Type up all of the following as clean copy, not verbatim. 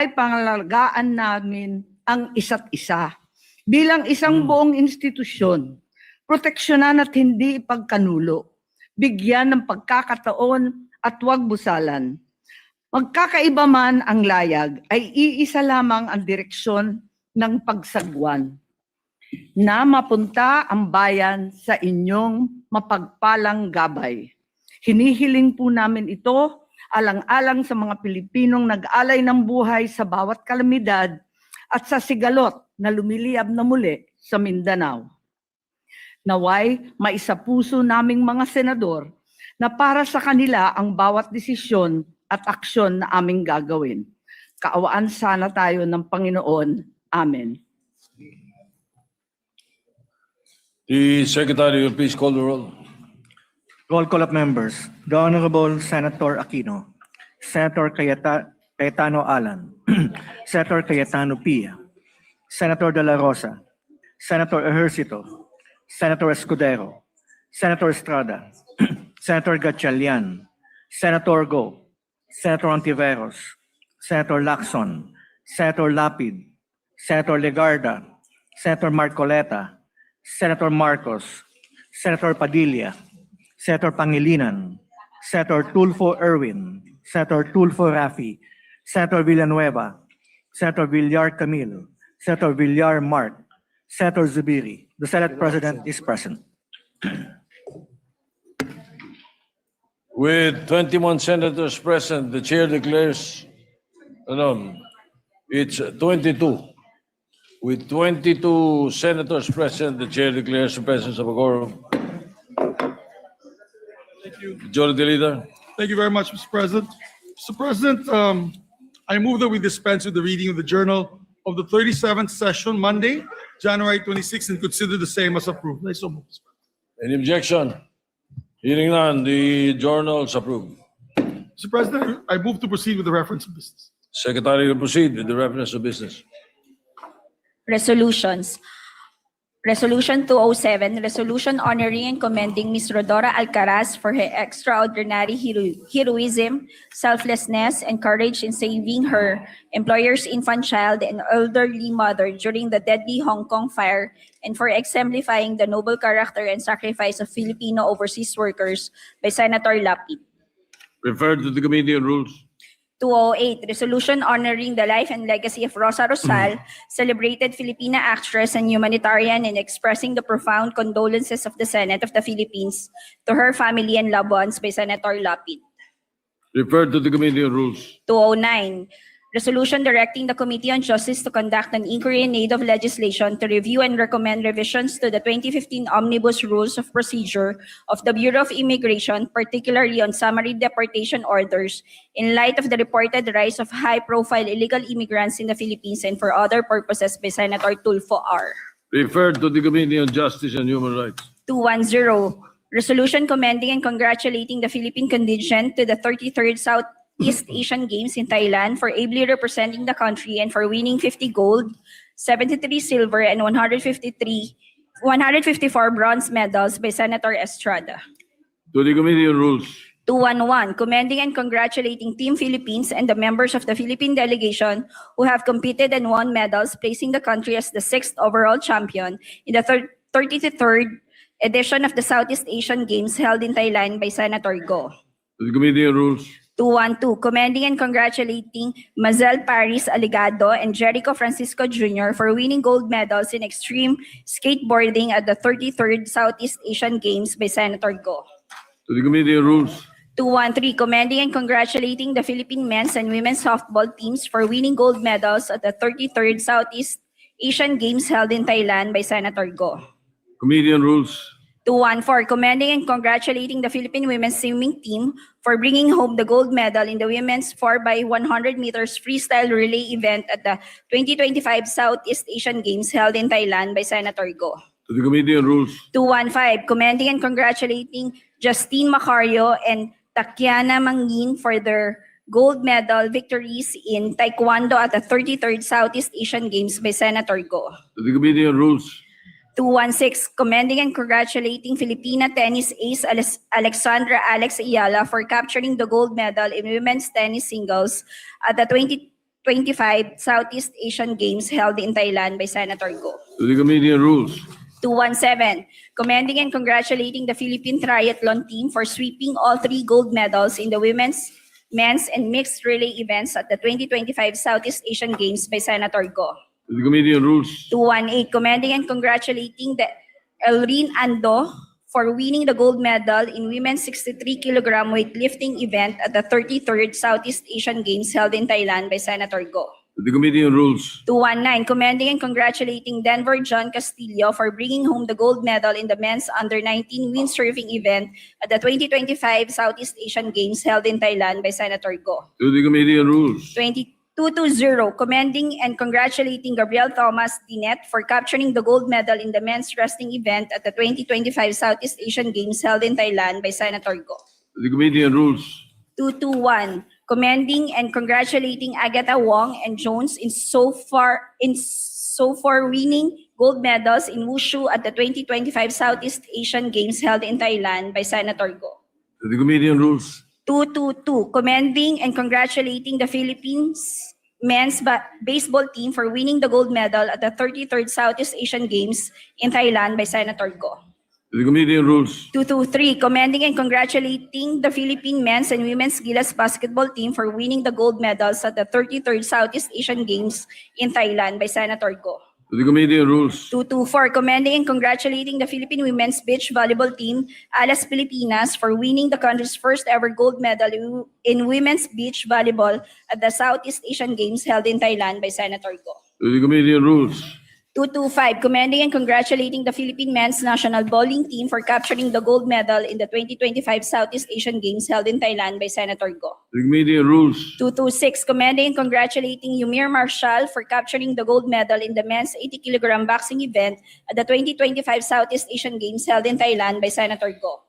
ay pangalagaan namin ang isa't isa. Bilang isang buong institusyon, proteksyonan at hindi ipagkanulo, bigyan ng pagkakataon at huwag busalan. Magkakaiba man ang layag, ay iisa lamang ang direksyon ng pagsagwan na mapunta ang bayan sa inyong mapagpalang gabay. Hinihiling po namin ito alang-alang sa mga Pilipinong nag-alay ng buhay sa bawat kalamidad at sa sigalot na lumiliyab na muli sa Mindanao. Naway, maisapuso naming mga senador na para sa kanila ang bawat desisyon at aksyon na aming gagawin. Kaawaan sana tayo ng Panginoon. Amen. The Secretary will please call the roll. Roll call of members. The Honorable Senator Aquino, Senator Cayetano Alan, Senator Cayetano Pia, Senator De La Rosa, Senator Ejercito, Senator Escudero, Senator Estrada, Senator Gatchalian, Senator Go, Senator Ontiveros, Senator Lacson, Senator Lapid, Senator Legarda, Senator Marcoleta, Senator Marcos, Senator Padilla, Senator Pangilinan, Senator Tulfo Erwin, Senator Tulfo Rafi, Senator Villanueva, Senator Villar Camille, Senator Villar Mark, Senator Zubiri. The Senate President is present. With 21 senators present, the chair declares, it's 22. With 22 senators present, the chair declares the presence of a quorum. Thank you. Majority Leader. Thank you very much, Mr. President. Mr. President, I move that we dispense with the reading of the journal of the 37th session, Monday, January 26th, and consider the same as approved. I so move, Mr. President. Any objection? Hearing none, the journal is approved. Mr. President, I move to proceed with the reference of business. Secretary will proceed with the reference of business. Resolutions. Resolution 207, resolution honoring and commending Ms. Rodora Alcaraz for her extraordinary heroism, selflessness, and courage in saving her employer's infant child and elderly mother during the deadly Hong Kong fire, and for exemplifying the noble character and sacrifice of Filipino overseas workers by Senator Lapid. Referred to the Committee on Rules. 208, resolution honoring the life and legacy of Rosa Rosal, celebrated Filipina actress and humanitarian, and expressing the profound condolences of the Senate of the Philippines to her family and loved ones by Senator Lapid. Referred to the Committee on Rules. 209, resolution directing the Committee on Justice to conduct an inquiry in aid of legislation to review and recommend revisions to the 2015 Omnibus Rules of Procedure of the Bureau of Immigration, particularly on summary deportation orders, in light of the reported rise of high-profile illegal immigrants in the Philippines and for other purposes by Senator Tulfo R. Referred to the Committee on Justice and Human Rights. 210, resolution commending and congratulating the Philippine contingent to the 33rd Southeast Asian Games in Thailand for ably representing the country and for winning 50 gold, 73 silver, and 154 bronze medals by Senator Estrada. To the Committee on Rules. 211, commending and congratulating Team Philippines and the members of the Philippine delegation who have competed and won medals, placing the country as the 6th overall champion in the 33rd edition of the Southeast Asian Games held in Thailand by Senator Go. To the Committee on Rules. 212, commending and congratulating Mazel Paris Aligado and Jericho Francisco Jr. for winning gold medals in extreme skateboarding at the 33rd Southeast Asian Games by Senator Go. To the Committee on Rules. 213, commending and congratulating the Philippine men's and women's softball teams for winning gold medals at the 33rd Southeast Asian Games held in Thailand by Senator Go. Committee on Rules. 214, commending and congratulating the Philippine women's swimming team for bringing home the gold medal in the women's 4x100 meters freestyle relay event at the 2025 Southeast Asian Games held in Thailand by Senator Go. To the Committee on Rules. 215, commending and congratulating Justine Macario and Takiana Mangin for their gold medal victories in Taekwondo at the 33rd Southeast Asian Games by Senator Go. To the Committee on Rules. 216, commending and congratulating Filipina tennis ace Alexandra Alex Ayala for capturing the gold medal in women's tennis singles at the 2025 Southeast Asian Games held in Thailand by Senator Go. To the Committee on Rules. 217, commending and congratulating the Philippine triathlon team for sweeping all 3 gold medals in the women's, men's, and mixed relay events at the 2025 Southeast Asian Games by Senator Go. To the Committee on Rules. 218, commending and congratulating the Elrin Ando for winning the gold medal in women's 63-kilogram weightlifting event at the 33rd Southeast Asian Games held in Thailand by Senator Go. To the Committee on Rules. 219, commending and congratulating Denver John Castillo for bringing home the gold medal in the men's under-19 windsurfing event at the 2025 Southeast Asian Games held in Thailand by Senator Go. To the Committee on Rules. 220, commending and congratulating Gabriel Thomas Dinet for capturing the gold medal in the men's wrestling event at the 2025 Southeast Asian Games held in Thailand by Senator Go. To the Committee on Rules. 221, commending and congratulating Agatha Wong and Jones in so far winning gold medals in Wushu at the 2025 Southeast Asian Games held in Thailand by Senator Go. To the Committee on Rules. 222, commending and congratulating the Philippines men's baseball team for winning the gold medal at the 33rd Southeast Asian Games in Thailand by Senator Go. To the Committee on Rules. 223, commending and congratulating the Philippine men's and women's Gilas basketball team for winning the gold medals at the 33rd Southeast Asian Games in Thailand by Senator Go. To the Committee on Rules. 224, commending and congratulating the Philippine women's beach volleyball team, Alas Pilipinas, for winning the country's first ever gold medal in women's beach volleyball at the Southeast Asian Games held in Thailand by Senator Go. To the Committee on Rules. 225, commending and congratulating the Philippine men's national bowling team for capturing the gold medal in the 2025 Southeast Asian Games held in Thailand by Senator Go. To the Committee on Rules. 226, commending and congratulating Yumir Marshall for capturing the gold medal in the men's 80-kilogram boxing event at the 2025 Southeast Asian Games held in Thailand by Senator Go.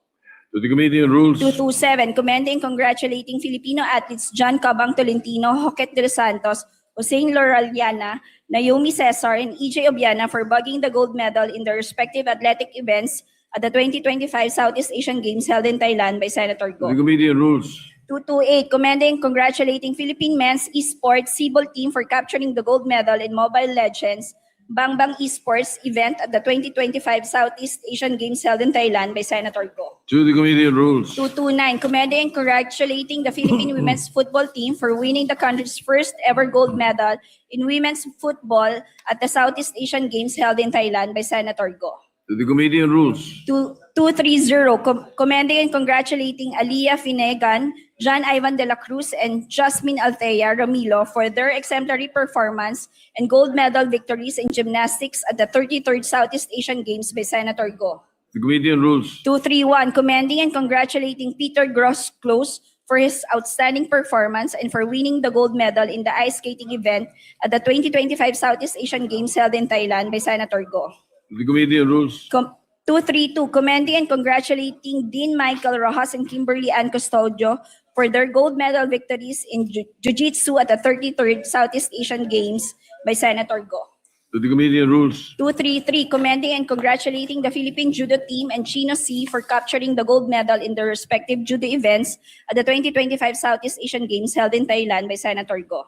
To the Committee on Rules. 227, commending and congratulating Filipino athletes John Cabang Tolentino, Joquet de los Santos, Hossein Loraliana, Naomi Cesar, and EJ Obiana for bagging the gold medal in their respective athletic events at the 2025 Southeast Asian Games held in Thailand by Senator To Go. the Committee on Rules. 228, commending and congratulating Philippine men's esports Cebol team for capturing the gold medal in Mobile Legends Bang Bang Esports event at the 2025 Southeast Asian Games held in Thailand by Senator Go. To the Committee on Rules. 229, commending and congratulating the Philippine women's football team for winning the country's first ever gold medal in women's football at the Southeast Asian Games held in Thailand by Senator Go. To the Committee on Rules. 230, commending and congratulating Aliyah Finegan, John Ivan de la Cruz, and Jasmine Althea Ramilo for their exemplary performance and gold medal victories in gymnastics at the 33rd Southeast Asian Games by Senator Go. The Committee on Rules. 231, commending and congratulating Peter Gross-Close for his outstanding performance and for winning the gold medal in the ice skating event at the 2025 Southeast Asian Games held in Thailand by Senator Go. The Committee on Rules. 232, commending and congratulating Dean Michael Rojas and Kimberly Ann Custodio for their gold medal victories in Jiu-Jitsu at the 33rd Southeast Asian Games by Senator Go. To the Committee on Rules. 233, commending and congratulating the Philippine Judo team and Chino C for capturing the gold medal in their respective judo events at the 2025 Southeast Asian Games held in Thailand by Senator Go.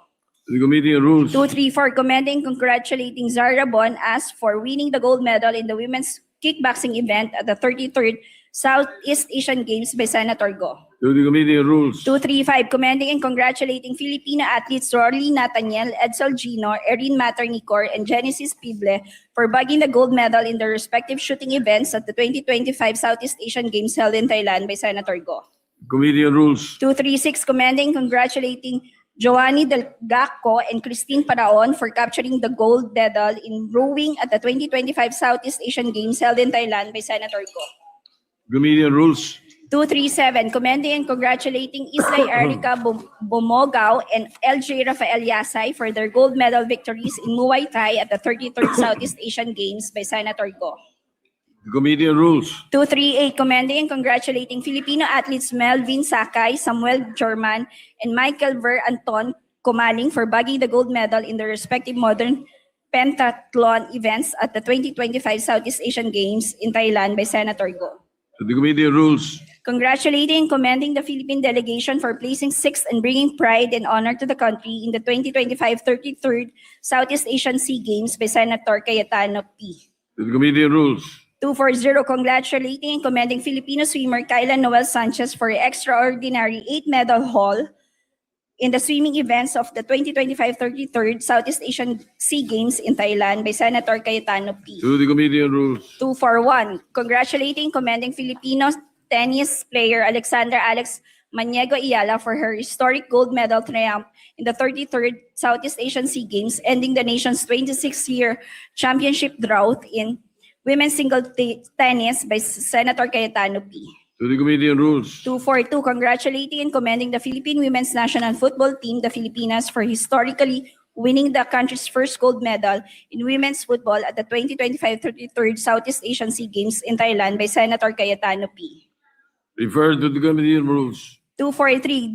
To the Committee on Rules. 234, commending and congratulating Zara Bon As for winning the gold medal in the women's kickboxing event at the 33rd Southeast Asian Games by Senator Go. To the Committee on Rules. 235, commending and congratulating Filipino athletes Rory Nathaniel, Edsel Gino, Erin Maternicor, and Genesis Pible for bagging the gold medal in their respective shooting events at the 2025 Southeast Asian Games held in Thailand by Senator Go. Committee on Rules. 236, commending and congratulating Joanny Del Gaco and Christine Paraon for capturing the gold medal in rowing at the 2025 Southeast Asian Games held in Thailand by Senator Go. Committee on Rules. 237, commending and congratulating Islay Erica Bomogao and LJ Rafael Yasay for their gold medal victories in Muay Thai at the 33rd Southeast Asian Games by Senator Go. Committee on Rules. 238, commending and congratulating Filipino athletes Melvin Sakay, Samuel Jorman, and Michael Ver Anton Comaling for bagging the gold medal in their respective modern pentathlon events at the 2025 Southeast Asian Games in Thailand by Senator Go. To the Committee on Rules. Congratulating and commending the Philippine delegation for placing sixth and bringing pride and honor to the country in the 2025 33rd Southeast Asian SEA Games by Senator Cayetano P. To the Committee on Rules. 240, congratulating and commending Filipino swimmer Kyla Noel Sanchez for her extraordinary 8-medal haul in the swimming events of the 2025 33rd Southeast Asian SEA Games in Thailand by Senator Cayetano P. To the Committee on Rules. 241, congratulating and commending Filipino tennis player Alexandra Alex Maniego Ayala for her historic gold medal triumph in the 33rd Southeast Asian SEA Games, ending the nation's 26-year championship drought in women's single tennis by Senator Cayetano P. To the Committee on Rules. 242, congratulating and commending the Philippine women's national football team, the Filipinas, for historically winning the country's first gold medal in women's football at the 2025 33rd Southeast Asian SEA Games in Thailand by Senator Cayetano P. Referred to the Committee on Rules. 243,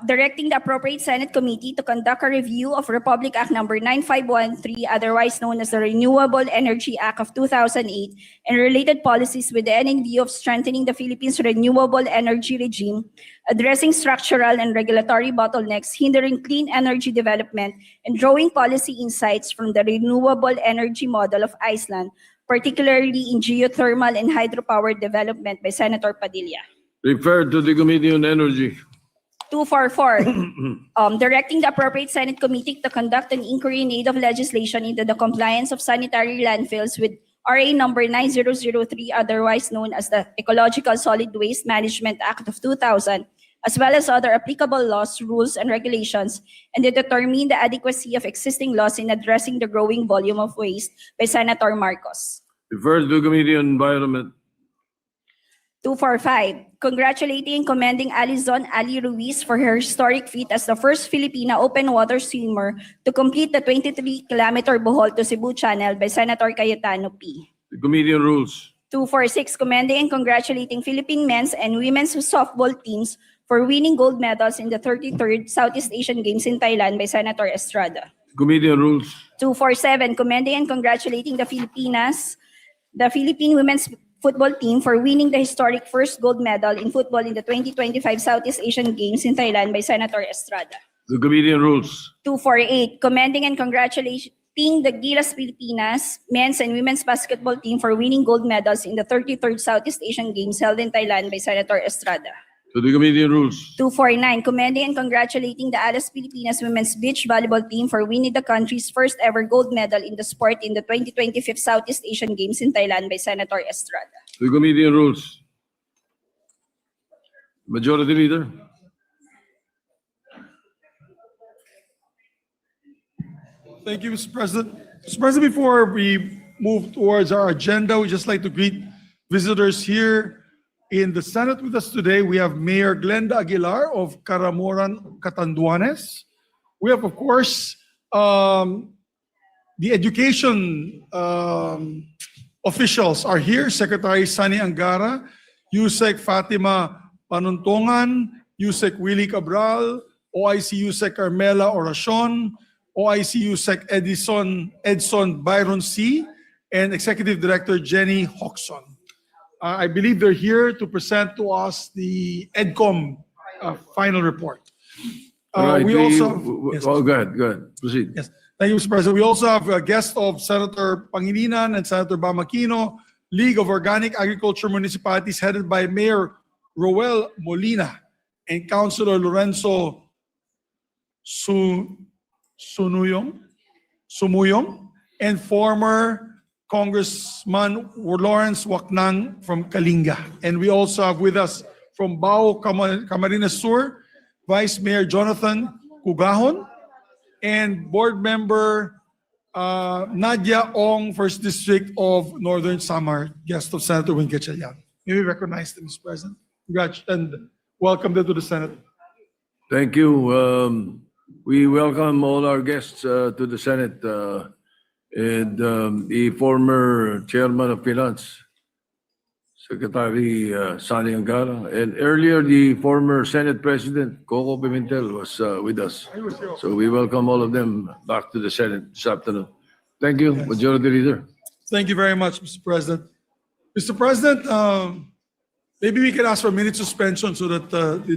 directing the appropriate Senate committee to conduct a review of Republic Act Number 9513, otherwise known as the Renewable Energy Act of 2008, and related policies with the end in view of strengthening the Philippines' renewable energy regime, addressing structural and regulatory bottlenecks hindering clean energy development, and drawing policy insights from the renewable energy model of Iceland, particularly in geothermal and hydropower development by Senator Padilla. Referred to the Committee on Energy. 244, directing the appropriate Senate committee to conduct an inquiry in aid of legislation into the compliance of sanitary landfills with RA number 9003, otherwise known as the Ecological Solid Waste Management Act of 2000, as well as other applicable laws, rules, and regulations, and to determine the adequacy of existing laws in addressing the growing volume of waste by Senator Marcos. Referred to the Committee on Environment. 245, congratulating and commending Alizon Ali Ruiz for her historic feat as the first Filipina open water swimmer to complete the 23-kilometer Bohol to Cebu Channel by Senator Cayetano P. The Committee on Rules. 246, commending and congratulating Philippine men's and women's softball teams for winning gold medals in the 33rd Southeast Asian Games in Thailand by Senator Estrada. Committee on Rules. 247, commending and congratulating the Philippine women's football team for winning the historic first gold medal in football in the 2025 Southeast Asian Games in Thailand by Senator Estrada. The Committee on Rules. 248, commending and congratulating the Gilas Pilipinas men's and women's basketball team for winning gold medals in the 33rd Southeast Asian Games held in Thailand by Senator Estrada. To the Committee on Rules. 249, commending and congratulating the Alas Pilipinas women's beach volleyball team for winning the country's first ever gold medal in the sport in the 2025 Southeast Asian Games in Thailand by Senator Estrada. To the Committee on Rules. Majority Leader. Thank you, Mr. President. Mr. President, before we move towards our agenda, we'd just like to greet visitors here in the Senate with us today. We have Mayor Glenda Aguilar of Caramoran, Catanduanes. We have, of course, the education officials are here. Secretary Sani Angara, Yusek Fatima Panuntongan, Yusek Willie Cabral, OIC Yusek Carmela Oracion, OIC Yusek Edson Byron C., and Executive Director Jenny Hoxon. I believe they're here to present to us the EDCOM final report. Right, We also... Yes. Oh, go ahead. Proceed. Yes. Thank you, Mr. President. We also have a guest of Senator Pangilinan and Senator Bamakino, League of Organic Agriculture Municipalities headed by Mayor Roel Molina and Councilor Lorenzo Sumuyong, and former Congressman Lawrence Waknang from Kalinga. And we also have with us from Bao Camarines Sur, Vice Mayor Jonathan Cugahon, and Board Member Nadia Ong, 1st District of Northern Samar, guest of Senator Win Gatchalian. May we recognize them, Mr. President? Congrats and welcome them to the Senate. Thank you. We welcome all our guests to the Senate and the former Chairman of Finance, Secretary Sani Angara, and earlier the former Senate President, Coco Pimentel, was with us. So we welcome all of them back to the Senate this afternoon. Thank you, Majority Leader. Thank you very much, Mr. President. Mr. President, Maybe we can ask for a minute suspension so that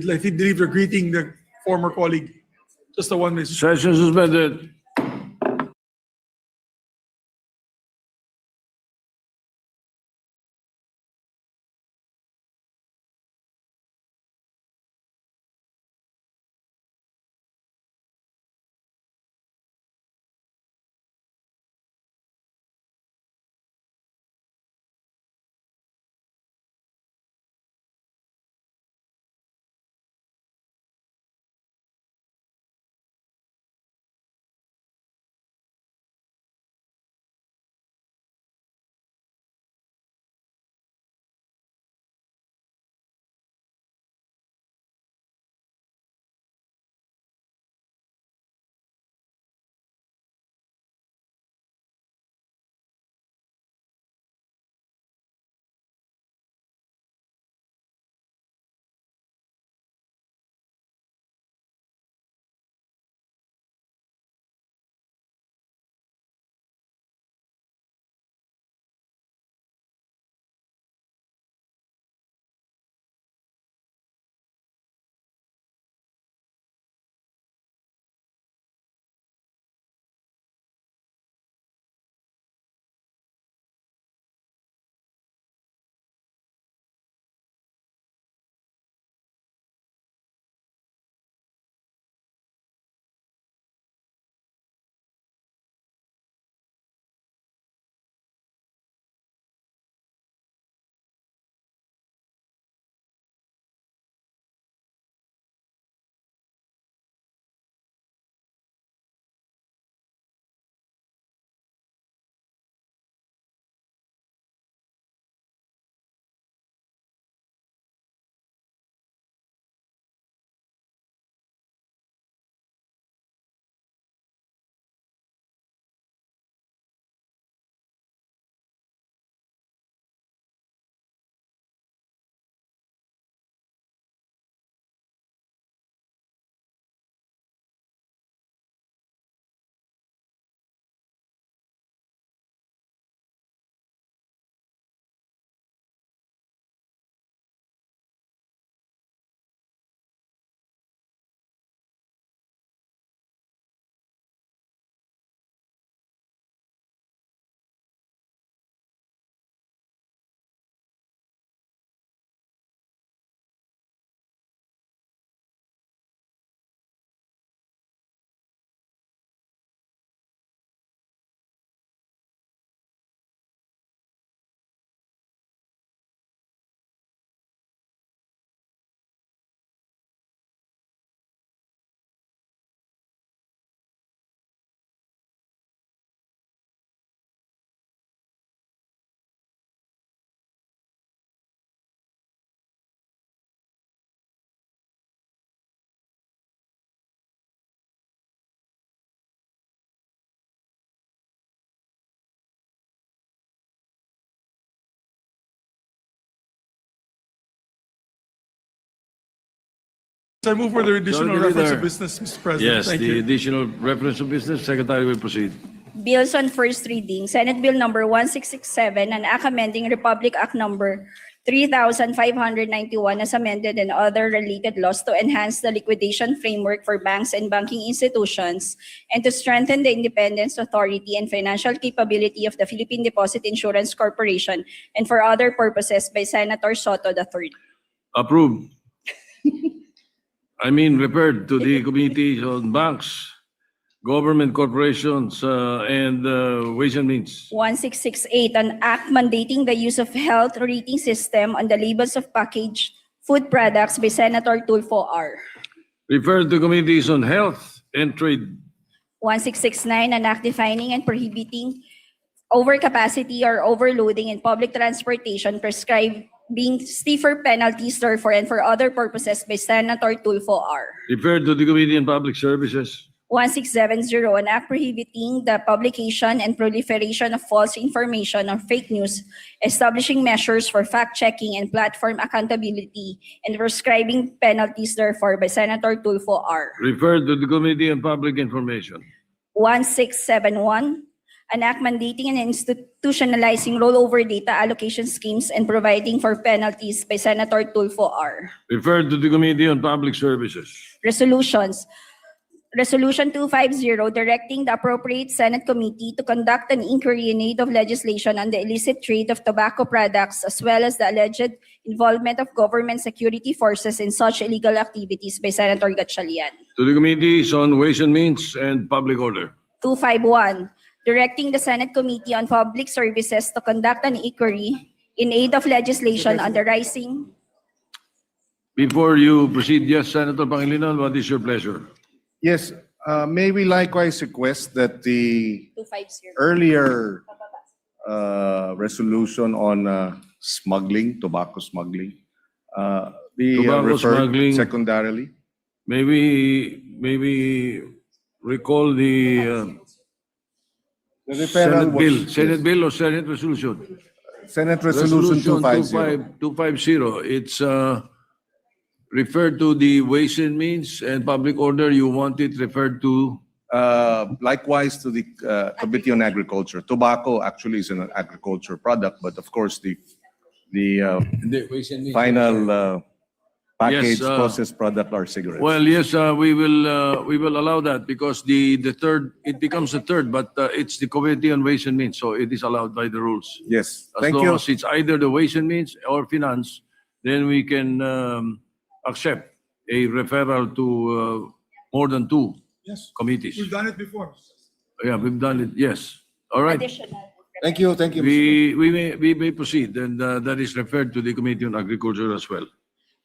I think they're greeting the former colleague. Just a 1 minute. Session suspended. I move for the additional Sorry, reference to Leader. business, Mr. President. Yes, Thank the you. additional reference to business, Secretary will proceed. Bills on first reading. Senate Bill number 1667, an act amending Republic Act number 3591 as amended and other related laws to enhance the liquidation framework for banks and banking institutions and to strengthen the independence, authority, and financial capability of the Philippine Deposit Insurance Corporation and for other purposes by Senator Soto III. Approved. Referred to the Committee on Banks, Government Corporations, and Ways and Means. 1668, an act mandating the use of health rating system on the labels of packaged food products by Senator Tulfo R. Referred to Committees on Health and Trade. 1669, an act defining and prohibiting overcapacity or overloading in public transportation, prescribing stiffer penalties therefore and for other purposes by Senator Tulfo R. Referred to the Committee on Public Services. 1670, an act prohibiting the publication and proliferation of false information or fake news, establishing measures for fact-checking and platform accountability, and prescribing penalties therefore by Senator Tulfo R. Referred to the Committee on Public Information. 1671, an act mandating and institutionalizing rollover data allocation schemes and providing for penalties by Senator Tulfo R. Referred to the Committee on Public Services. Resolutions. Resolution 250, directing the appropriate Senate committee to conduct an inquiry in aid of legislation on the illicit trade of tobacco products as well as the alleged involvement of government security forces in such illegal activities by Senator Gatchalian. To the Committees on Ways and Means and Public Order. 251, directing the Senate Committee on Public Services to conduct an inquiry in aid of legislation on the rising. Before you proceed, yes, Senator Pangilinan, what is your pleasure? Yes, may we likewise request that the 250. earlier resolution on smuggling, tobacco smuggling, be Tobacco referred smuggling. secondarily. May we recall the The referral was Senate bill or Senate resolution? Senate Resolution 250. 250. It's referred to the Ways and Means and Public Order. You want it referred to? Likewise to the Committee on Agriculture. Tobacco actually is an agriculture product, but of course the The Ways and Means. final packaged Yes, processed product are cigarettes. Well, yes, we will allow that because the third, it becomes a third, but it's the Committee on Ways and Means, so it is allowed by the rules. Yes, As thank long you. as it's either the Ways and Means or Finance, then we can accept a referral to more than two Yes, committees. we've done it before. Yeah, we've done it, yes. All right. Additional. Thank you, thank you. We may proceed, and that is referred to the Committee on Agriculture as well.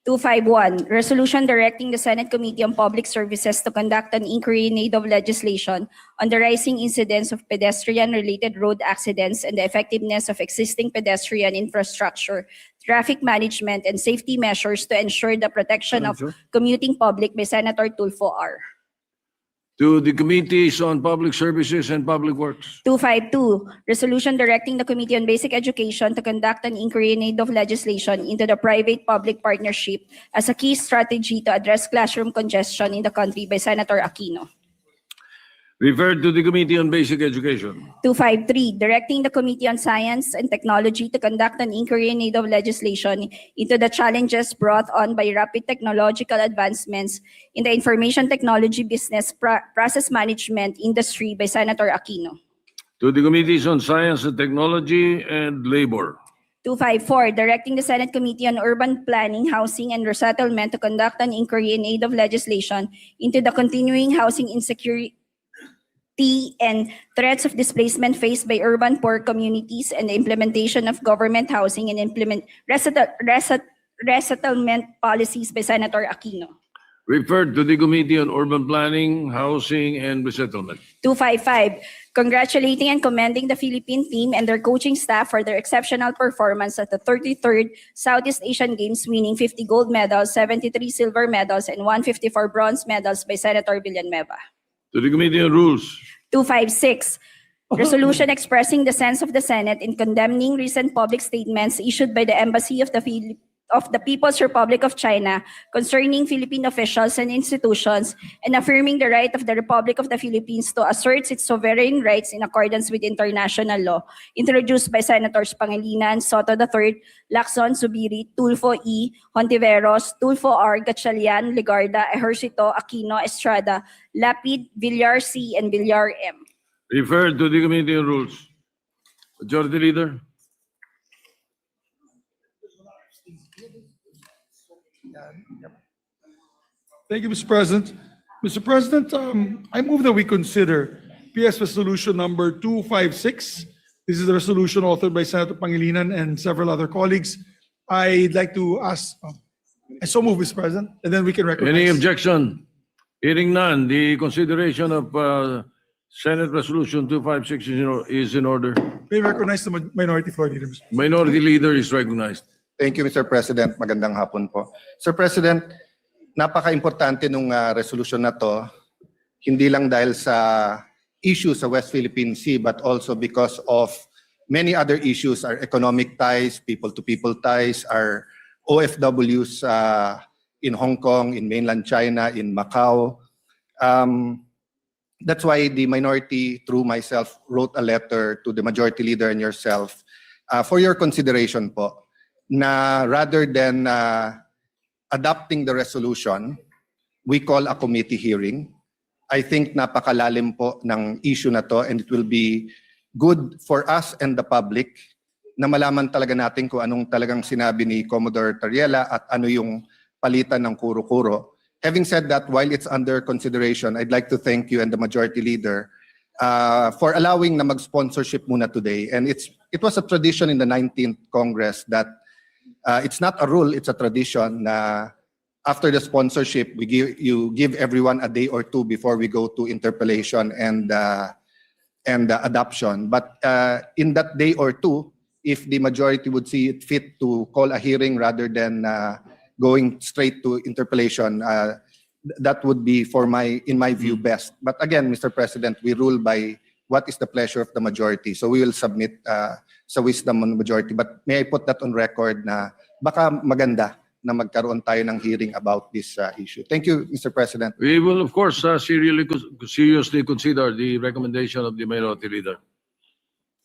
251, resolution directing the Senate Committee on Public Services to conduct an inquiry in aid of legislation on the rising incidence of pedestrian-related road accidents and the effectiveness of existing pedestrian infrastructure, traffic management, and safety measures to ensure the protection of commuting public by Senator Tulfo R. To the Committees on Public Services and Public Works. 252, resolution directing the Committee on Basic Education to conduct an inquiry in aid of legislation into the private-public partnership as a key strategy to address classroom congestion in the country by Senator Aquino. Referred to the Committee on Basic Education. 253, directing the Committee on Science and Technology to conduct an inquiry in aid of legislation into the challenges brought on by rapid technological advancements in the information technology business process management industry by Senator Aquino. To the Committees on Science and Technology and Labor. 254, directing the Senate Committee on Urban Planning, Housing, and Resettlement to conduct an inquiry in aid of legislation into the continuing housing insecurity and threats of displacement faced by urban poor communities and the implementation of government housing and resettlement policies by Senator Aquino. Referred to the Committee on Urban Planning, Housing, and Resettlement. 255, congratulating and commending the Philippine team and their coaching staff for their exceptional performance at the 33rd Southeast Asian Games, winning 50 gold medals, 73 silver medals, and 154 bronze medals by Senator Villanueva. To the Committee on Rules. 256, resolution expressing the sense of the Senate in condemning recent public statements issued by the Embassy of the People's Republic of China concerning Philippine officials and institutions and affirming the right of the Republic of the Philippines to assert its sovereign rights in accordance with international law, introduced by Senators Pangilinan, Soto III, Lacson, Zubiri, Tulfo E, Hontiveros, Tulfo R, Gatchalian, Legarda, Ejercito, Aquino, Estrada, Lapid, Villar C, and Villar M. Referred to the Committee on Rules. Majority Leader. Thank you, Mr. President. Mr. President, I move that we consider PS Resolution number 256. This is the resolution authored by Senator Pangilinan and several other colleagues. I'd like to ask, I so move, Mr. President, and then we can recognize. Any objection? Hearing none, the consideration of Senate Resolution 256 is in order. May we recognize the Minority Floor Leader, Mr. Minority Leader is recognized. Thank you, Mr. President. Magandang hapon po. Sir President, napaka-importante nung resolution na to, hindi lang dahil sa issue sa West Philippine Sea, but also because of many other issues, our economic ties, people-to-people ties, our OFWs in Hong Kong, in mainland China, in Macau. That's why the minority, through myself, wrote a letter to the majority leader and yourself for your consideration po, na rather than adopting the resolution, we call a committee hearing. I think napakalalim po ng issue na to, and it will be good for us and the public na malaman talaga natin kung anong talagang sinabi ni Commodore Tariela at ano yung palitan ng kuro-kuro. Having said that, while it's under consideration, I'd like to thank you and the majority leader for allowing na mag-sponsorship muna today. And it was a tradition in the 19th Congress that it's not a rule, it's a tradition na after the sponsorship, you give everyone a day or two before we go to interpellation and adoption. But in that day or two, if the majority would see it fit to call a hearing rather than going straight to interpellation, that would be in my view, best. But again, Mr. President, we rule by what is the pleasure of the majority. So we will submit sa wisdom of the majority. But may I put that on record na baka maganda na magkaroon tayo ng hearing about this issue. Thank you, Mr. President. We will, of course, seriously consider the recommendation of the minority leader.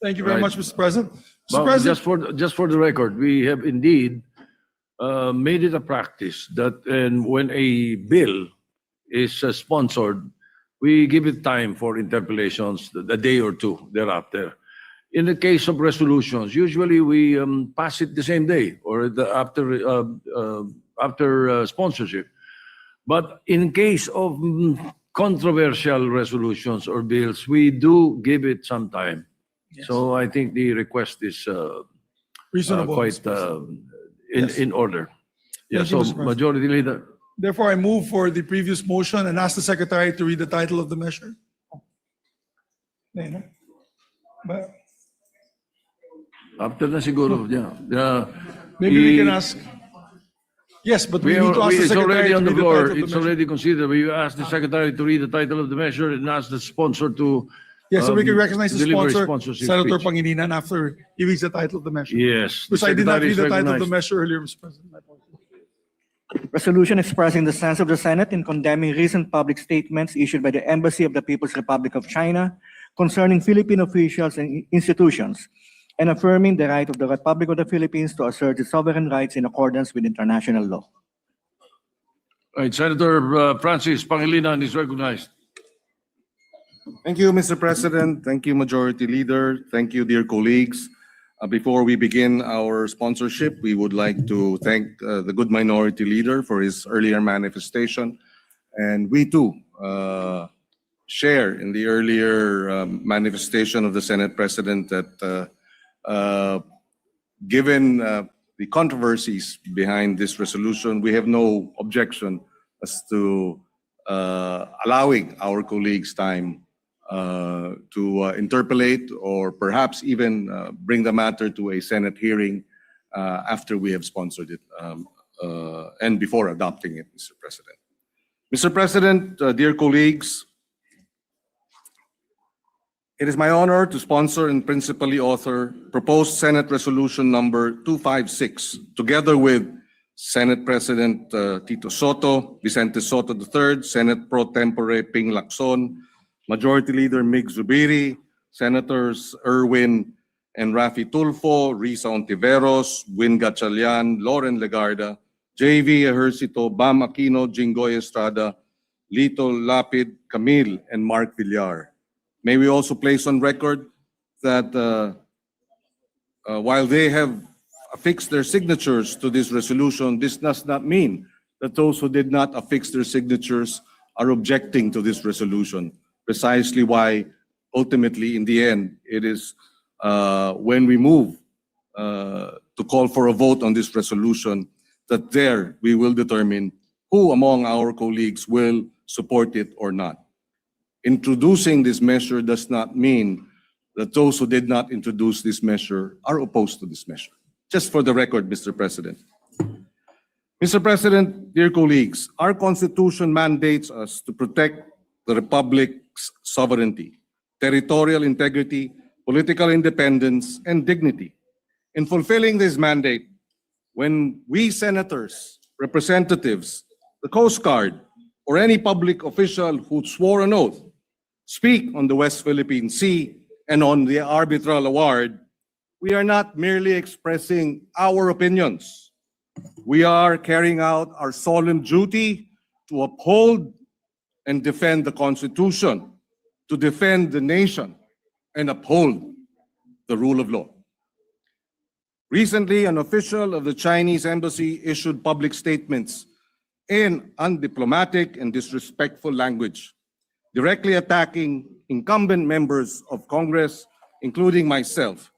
Thank you very Right. much, Mr. President. Mr. Well, President, just for the record, we have indeed made it a practice that when a bill is sponsored, we give it time for interpellations, a day or two thereafter. In the case of resolutions, usually we pass it the same day or after sponsorship. But in case of controversial resolutions or bills, we do give it some time. So I think the request is reasonable. quite Mr. President. in order. Yeah, Thank you, so Mr. President. majority leader. Therefore, I move for the previous motion and ask the Secretary to read the title of the measure. Ayun, no? But After na siguro, yeah. maybe we can ask. Yes, but we need to ask the it's Secretary already to on the read the floor. title of the It's measure. already considered. We ask the secretary to read the title of the measure and ask the sponsor to Yes, so we can recognize the deliver sponsor, sponsorship Senator speech. Pangilinan, after he reads the title of the measure. Yes. Because I did not secretary read is the title of the recognized. measure earlier, Mr. President. My apologies. Resolution expressing the sense of the Senate in condemning recent public statements issued by the Embassy of the People's Republic of China concerning Philippine officials and institutions, and affirming the right of the Republic of the Philippines to assert its sovereign rights in accordance with international law. Right, Senator Francis Pangilinan is recognized. Thank you, Mr. President. Thank you, Majority Leader. Thank you, dear colleagues. Before we begin our sponsorship, we would like to thank the good Minority Leader for his earlier manifestation. And we too share in the earlier manifestation of the Senate President that given the controversies behind this resolution, we have no objection as to allowing our colleagues time to interpolate or perhaps even bring the matter to a Senate hearing after we have sponsored it and before adopting it, Mr. President. Mr. President, dear colleagues, it is my honor to sponsor and principally author proposed Senate Resolution number 256, together with Senate President Tito Soto, Vicente Soto III, Senate Pro Tempore Ping Lacson, Majority Leader Mig Zubiri, Senators Erwin and Rafi Tulfo, Risa Ontiveros, Win Gatchalian, Lauren Legarda, JV Ejercito, Bam Aquino, Jinggoy Estrada, Lito Lapid, Camille, and Mark Villar. May we also place on record that while they have affixed their signatures to this resolution, this does not mean that those who did not affix their signatures are objecting to this resolution. Precisely why, ultimately, in the end, it is when we move to call for a vote on this resolution that there we will determine who among our colleagues will support it or not. Introducing this measure does not mean that those who did not introduce this measure are opposed to this measure. Just for the record, Mr. President. Mr. President, dear colleagues, our Constitution mandates us to protect the Republic's sovereignty, territorial integrity, political independence, and dignity. In fulfilling this mandate, when we senators, representatives, the Coast Guard, or any public official who swore an oath speak on the West Philippine Sea and on the arbitral award, we are not merely expressing our opinions. We are carrying out our solemn duty to uphold and defend the Constitution, to defend the nation, and uphold the rule of law. Recently, an official of the Chinese embassy issued public statements in undiplomatic and disrespectful language, directly attacking incumbent members of Congress, including myself,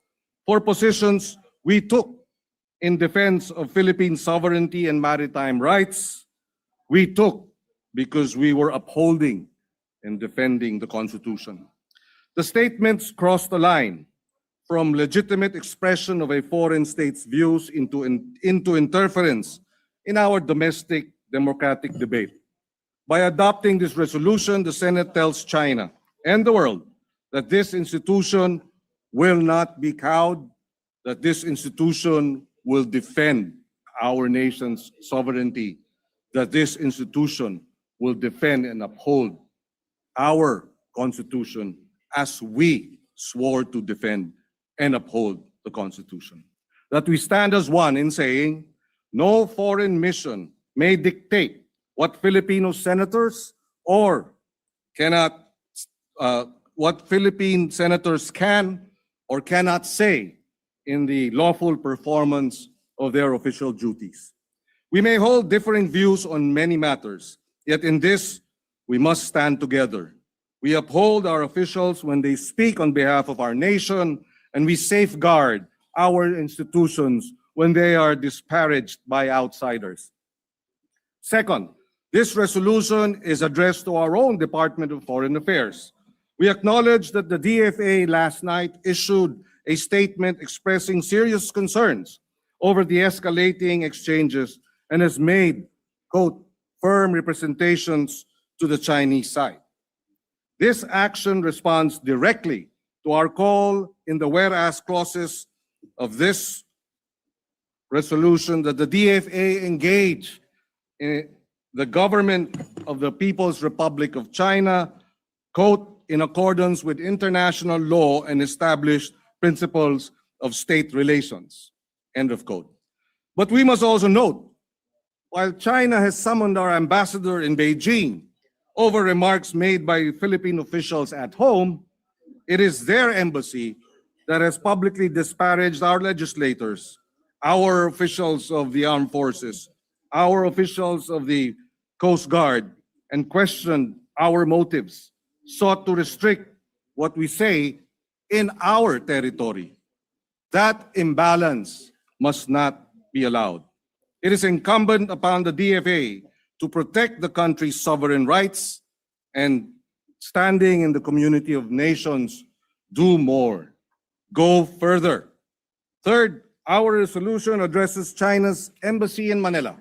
for positions we took in defense of Philippine sovereignty and maritime rights. We took because we were upholding and defending the Constitution. The statements crossed the line from legitimate expression of a foreign state's views into interference in our domestic democratic debate. By adopting this resolution, the Senate tells China and the world that this institution will not be cowed, that this institution will defend our nation's sovereignty, that this institution will defend and uphold our Constitution as we swore to defend and uphold the Constitution. That we stand as one in saying, no foreign mission may dictate what Filipino senators or cannot, what Philippine senators can or cannot say in the lawful performance of their official duties. We may hold differing views on many matters, yet in this, we must stand together. We uphold our officials when they speak on behalf of our nation, and we safeguard our institutions when they are disparaged by outsiders. Second, this resolution is addressed to our own Department of Foreign Affairs. We acknowledge that the DFA last night issued a statement expressing serious concerns over the escalating exchanges and has made, quote, firm representations to the Chinese side. This action responds directly to our call in the whereas clauses of this resolution that the DFA engage in the government of the People's Republic of China, quote, in accordance with international law and established principles of state relations, end of quote. But we must also note, while China has summoned our ambassador in Beijing over remarks made by Philippine officials at home, it is their embassy that has publicly disparaged our legislators, our officials of the armed forces, our officials of the Coast Guard, and questioned our motives, sought to restrict what we say in our territory. That imbalance must not be allowed. It is incumbent upon the DFA to protect the country's sovereign rights and, standing in the community of nations, do more, go further. Third, our resolution addresses China's embassy in Manila.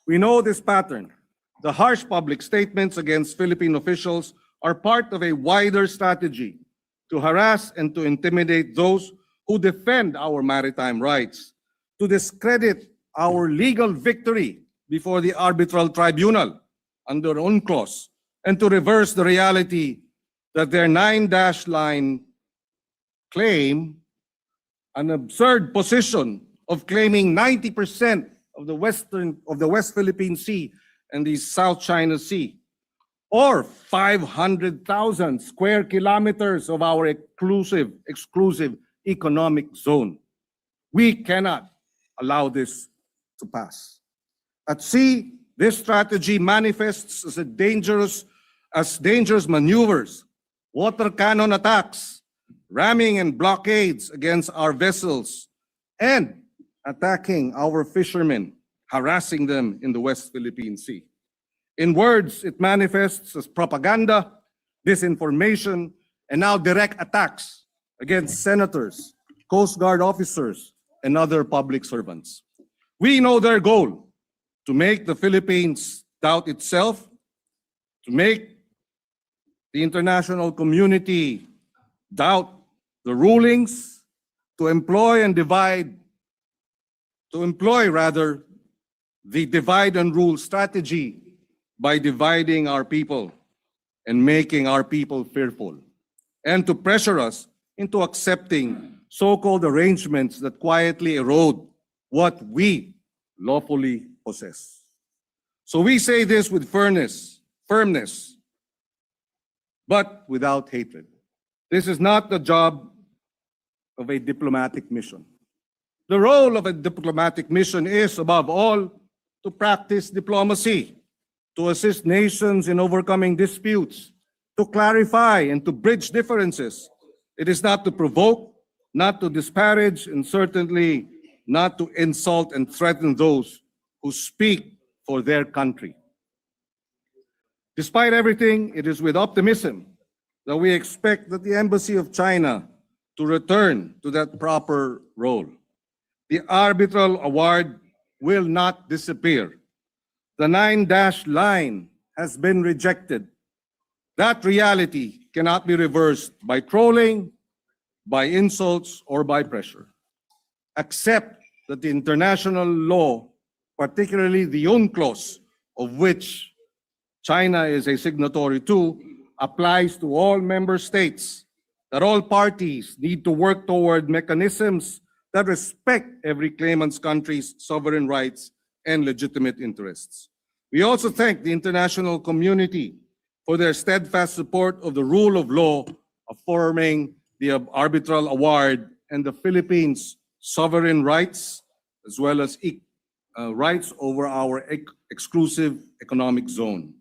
We know this pattern. The harsh public statements against Philippine officials are part of a wider strategy to harass and to intimidate those who defend our maritime rights, to discredit our legal victory before the arbitral tribunal under UNCLOS, and to reverse the reality that their 9-line claim an absurd position of claiming 90% of the West Philippine Sea and the South China Sea, or 500,000 square kilometers of our exclusive economic zone. We cannot allow this to pass. At sea, this strategy manifests as dangerous maneuvers, water cannon attacks, ramming and blockades against our vessels, and attacking our fishermen, harassing them in the West Philippine Sea. In words, it manifests as propaganda, disinformation, and now direct attacks against senators, Coast Guard officers, and other public servants. We know their goal: to make the Philippines doubt itself, to make the international community doubt the rulings, to employ the divide and rule strategy by dividing our people. and making our people fearful, and to pressure us into accepting so-called arrangements that quietly erode what we lawfully possess. So we say this with firmness, but without hatred. This is not the job of a diplomatic mission. The role of a diplomatic mission is, above all, to practice diplomacy, to assist nations in overcoming disputes, to clarify and to bridge differences. It is not to provoke, not to disparage, and certainly not to insult and threaten those who speak for their country. Despite everything, it is with optimism that we expect that the Embassy of China to return to that proper role. The arbitral award will not disappear. The 9-dash line has been rejected. That reality cannot be reversed by trolling, by insults, or by pressure. Accept that the international law, particularly the UNCLOS, of which China is a signatory to, applies to all member states, that all parties need to work toward mechanisms that respect every claimant's country's sovereign rights and legitimate interests. We also thank the international community for their steadfast support of the rule of law, affirming the arbitral award and the Philippines' sovereign rights, as well as rights over our exclusive economic zone,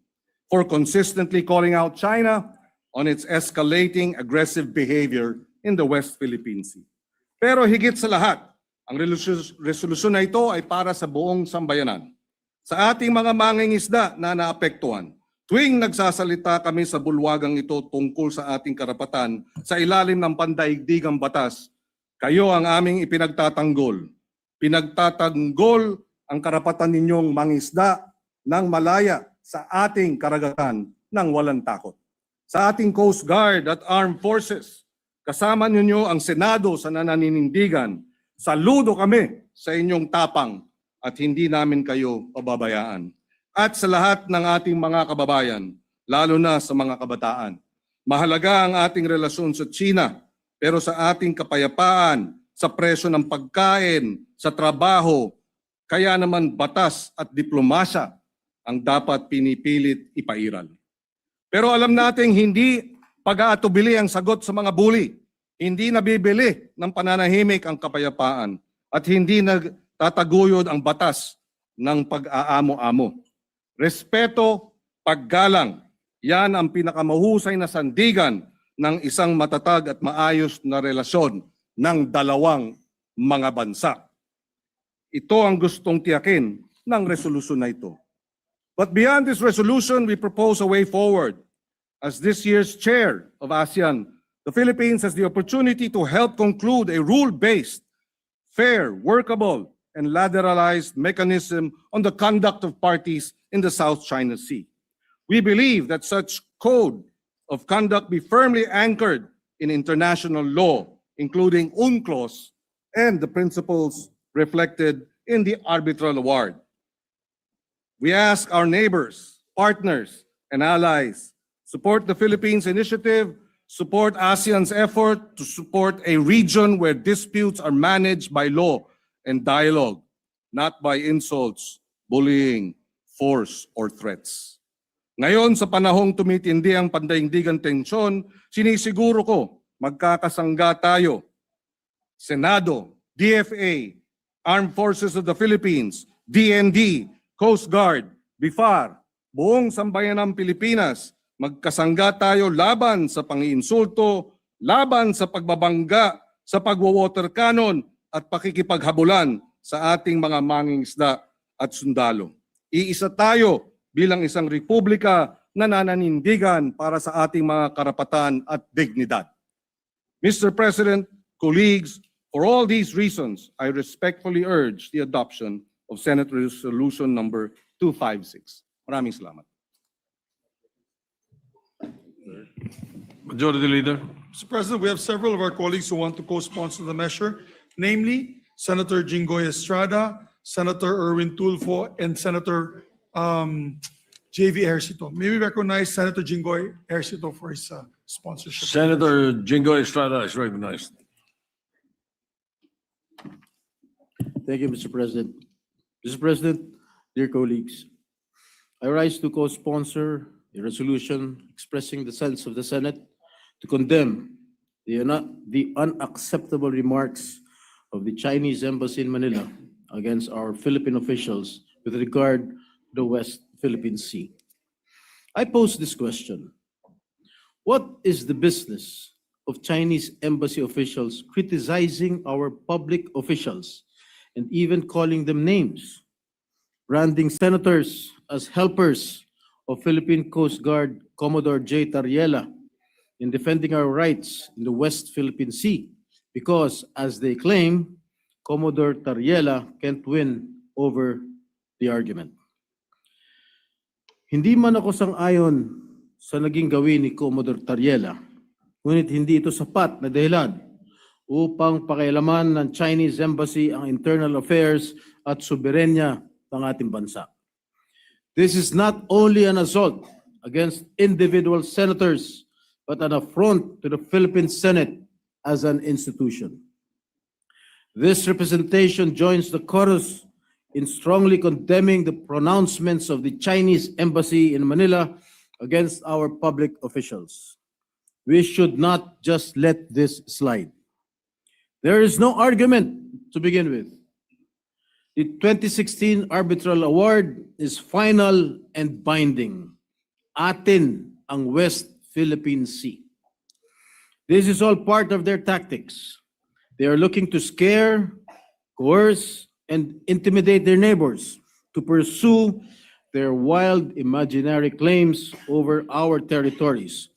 for consistently calling out China on its escalating aggressive behavior in the West Philippine Sea. Pero higit sa lahat, ang resolusyon na ito ay para sa buong sambayanan. Sa ating mga mangingisda na naapektuhan, tuwing nagsasalita kami sa bulwagang ito tungkol sa ating karapatan sa ilalim ng pandaigdigang batas, kayo ang aming ipinagtatanggol. Pinagtatanggol ang karapatan ninyong mangisda ng malaya sa ating karagatan ng walang takot. Sa ating Coast Guard at Armed Forces, kasama ninyo ang Senado sa nananinindigan. Saludo kami sa inyong tapang at hindi namin kayo pababayaan. At sa lahat ng ating mga kababayan, lalo na sa mga kabataan, mahalaga ang ating relasyon sa China, pero sa ating kapayapaan, sa presyo ng pagkain, sa trabaho, kaya naman batas at diplomasya ang dapat pinipilit ipairal. Pero alam nating hindi pag-aatubili ang sagot sa mga bully. Hindi nabibili ng pananahimik ang kapayapaan at hindi nagtataguyod ang batas ng pag-aamo-amo. Respeto, paggalang, yan ang pinakamahusay na sandigan ng isang matatag at maayos na relasyon ng dalawang mga bansa. Ito ang gustong tiyakin ng resolusyon na ito. But beyond this resolution, we propose a way forward. As this year's chair of ASEAN, the Philippines has the opportunity to help conclude a rule-based, fair, workable, and lateralized mechanism on the conduct of parties in the South China Sea. We believe that such code of conduct be firmly anchored in international law, including UNCLOS and the principles reflected in the arbitral award. We ask our neighbors, partners, and allies support the Philippines initiative, support ASEAN's effort to support a region where disputes are managed by law and dialogue, not by insults, bullying, force, or threats. Ngayon, sa panahong tumitindi ang pandaigdigang tensyon, sinisiguro ko magkakasangga tayo. Senado, DFA, Armed Forces of the Philippines, DND, Coast Guard, BIFAR, buong sambayan ng Pilipinas, magkasangga tayo laban sa pangiinsulto, laban sa pagbabangga, sa pagwa-water cannon at pakikipaghabulan sa ating mga mangingisda at sundalo. Iisa tayo bilang isang republika na nananindigan para sa ating mga karapatan at dignidad. Mr. President, colleagues, for all these reasons, I respectfully urge the adoption of Senate Resolution number 256. Maraming salamat. Majority Leader. Mr. President, we have several of our colleagues who want to co-sponsor the measure, namely Senator Jinggoy Estrada, Senator Erwin Tulfo, and Senator JV Ejercito. May we recognize Senator Jinggoy Ejercito for his sponsorship. Senator Jingo Estrada is recognized. Thank you, Mr. President. Mr. President, dear colleagues, I rise to co-sponsor a resolution expressing the sense of the Senate to condemn the unacceptable remarks of the Chinese Embassy in Manila against our Philippine officials with regard to the West Philippine Sea. I pose this question: what is the business of Chinese embassy officials criticizing our public officials and even calling them names, branding senators as helpers of Philippine Coast Guard Commodore J. Tariela in defending our rights in the West Philippine Sea because, as they claim, Commodore Tariela can't win over the argument. Hindi man ako sang-ayon sa naging gawin ni Commodore Tariela, ngunit hindi ito sapat na dahilan upang pakialaman ng Chinese Embassy ang internal affairs at soberenya ng ating bansa. This is not only an assault against individual senators, but an affront to the Philippine Senate as an institution. This representation joins the chorus in strongly condemning the pronouncements of the Chinese Embassy in Manila against our public officials. We should not just let this slide. There is no argument to begin with. The 2016 arbitral award is final and binding. Atin ang West Philippine Sea. This is all part of their tactics. They are looking to scare, coerce, and intimidate their neighbors to pursue their wild imaginary claims over our territories.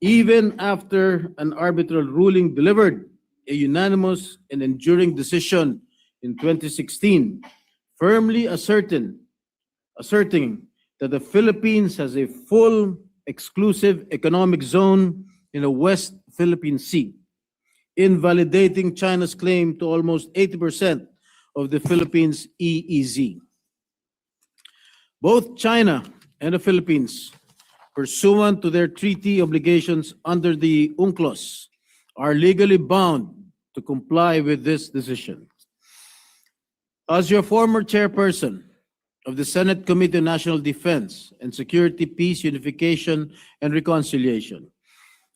Even after an arbitral ruling delivered a unanimous and enduring decision in 2016, firmly asserting that the Philippines has a full exclusive economic zone in the West Philippine Sea, invalidating China's claim to almost 80% of the Philippines' EEZ. Both China and the Philippines, pursuant to their treaty obligations under the UNCLOS, are legally bound to comply with this decision. As your former chairperson of the Senate Committee on National Defense and Security, Peace, Unification, and Reconciliation,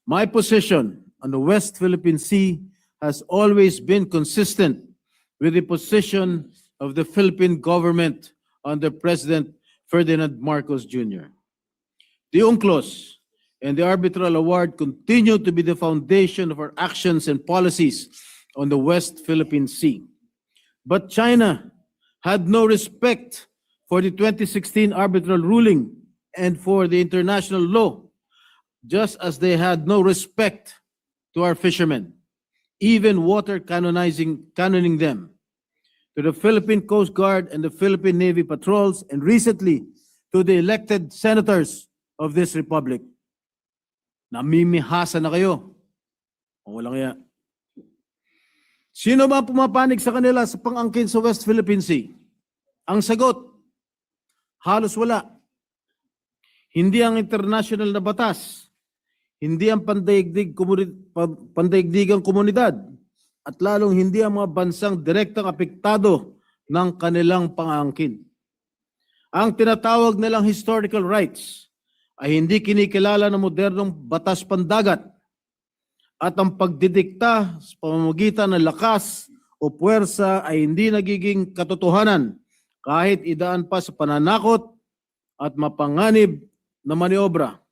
my position on the West Philippine Sea has always been consistent with the position of the Philippine government under President Ferdinand Marcos Jr. The UNCLOS and the arbitral award continue to be the foundation of our actions and policies on the West Philippine Sea. But China had no respect for the 2016 arbitral ruling and for the international law, just as they had no respect to our fishermen, even water cannoning them, to the Philippine Coast Guard and the Philippine Navy patrols, and recently to the elected senators of this republic. Namimihasa na kayo. O walang kaya. Sino ba pumapanig sa kanila sa pang-angkin sa West Philippine Sea? Ang sagot, halos wala. Hindi ang international na batas, hindi ang pandaigdigang komunidad, at lalong hindi ang mga bansang direktang apektado ng kanilang pang-angkin. Ang tinatawag nilang historical rights ay hindi kinikilala ng modernong batas pandagat, at ang pagdidikta sa pamamagitan ng lakas o puwersa ay hindi nagiging katotohanan kahit idaan pa sa pananakot at mapanganib na maniobra.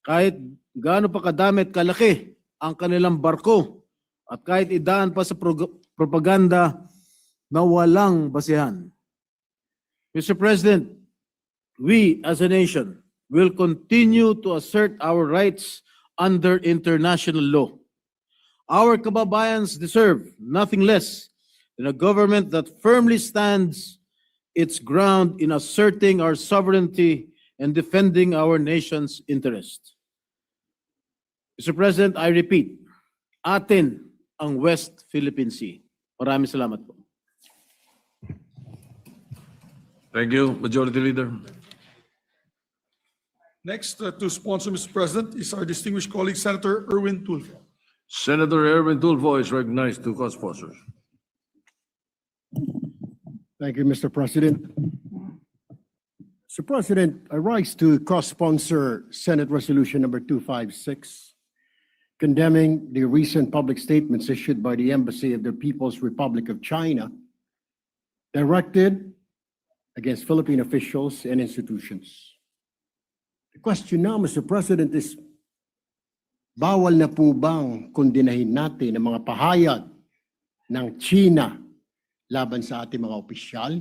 Kahit gaano pa kadami at kalaki ang kanilang barko at kahit idaan pa sa propaganda na walang basihan. Mr. President, we as a nation will continue to assert our rights under international law. Our kababayans deserve nothing less than a government that firmly stands its ground in asserting our sovereignty and defending our nation's interest. Mr. President, I repeat, atin ang West Philippine Sea. Maraming salamat po. Thank you, Majority Leader. Next to sponsor, Mr. President, is our distinguished colleague, Senator Erwin Tulfo. Senator Erwin Tulfo is recognized to co-sponsor. Thank you, Mr. President. Mr. President, I rise to co-sponsor Senate Resolution number 256, condemning the recent public statements issued by the Embassy of the People's Republic of China directed against Philippine officials and institutions. The question now, Mr. President, is bawal na po bang kondinahin natin ang mga pahayag ng China laban sa ating mga opisyal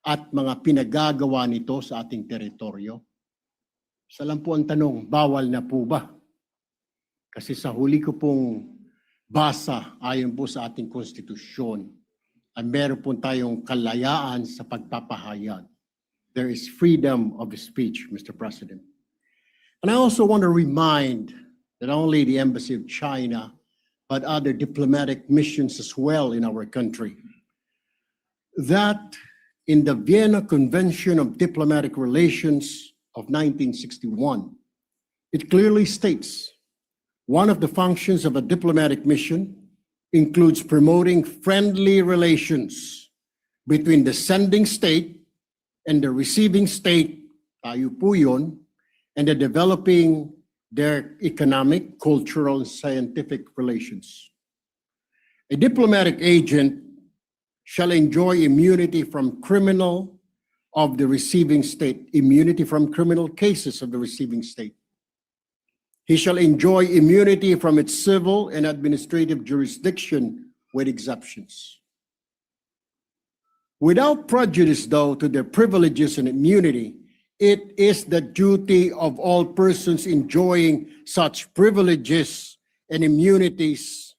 at mga pinagagawa nito sa ating teritoryo? Isa lang po ang tanong, bawal na po ba? Kasi sa huli ko pong basa, ayon po sa ating konstitusyon, ay meron po tayong kalayaan sa pagpapahayag. There is freedom of speech, Mr. President. And I also want to remind not only the Embassy of China, but other diplomatic missions as well in our country, that in the Vienna Convention of Diplomatic Relations of 1961, it clearly states one of the functions of a diplomatic mission includes promoting friendly relations between the sending state and the receiving state, tayo po yun, and the developing their economic, cultural, and scientific relations. A diplomatic agent shall enjoy immunity from criminal of the receiving state, immunity from criminal cases of the receiving state. He shall enjoy immunity from its civil and administrative jurisdiction with exceptions. Without prejudice, though, to their privileges and immunity, it is the duty of all persons enjoying such privileges and immunities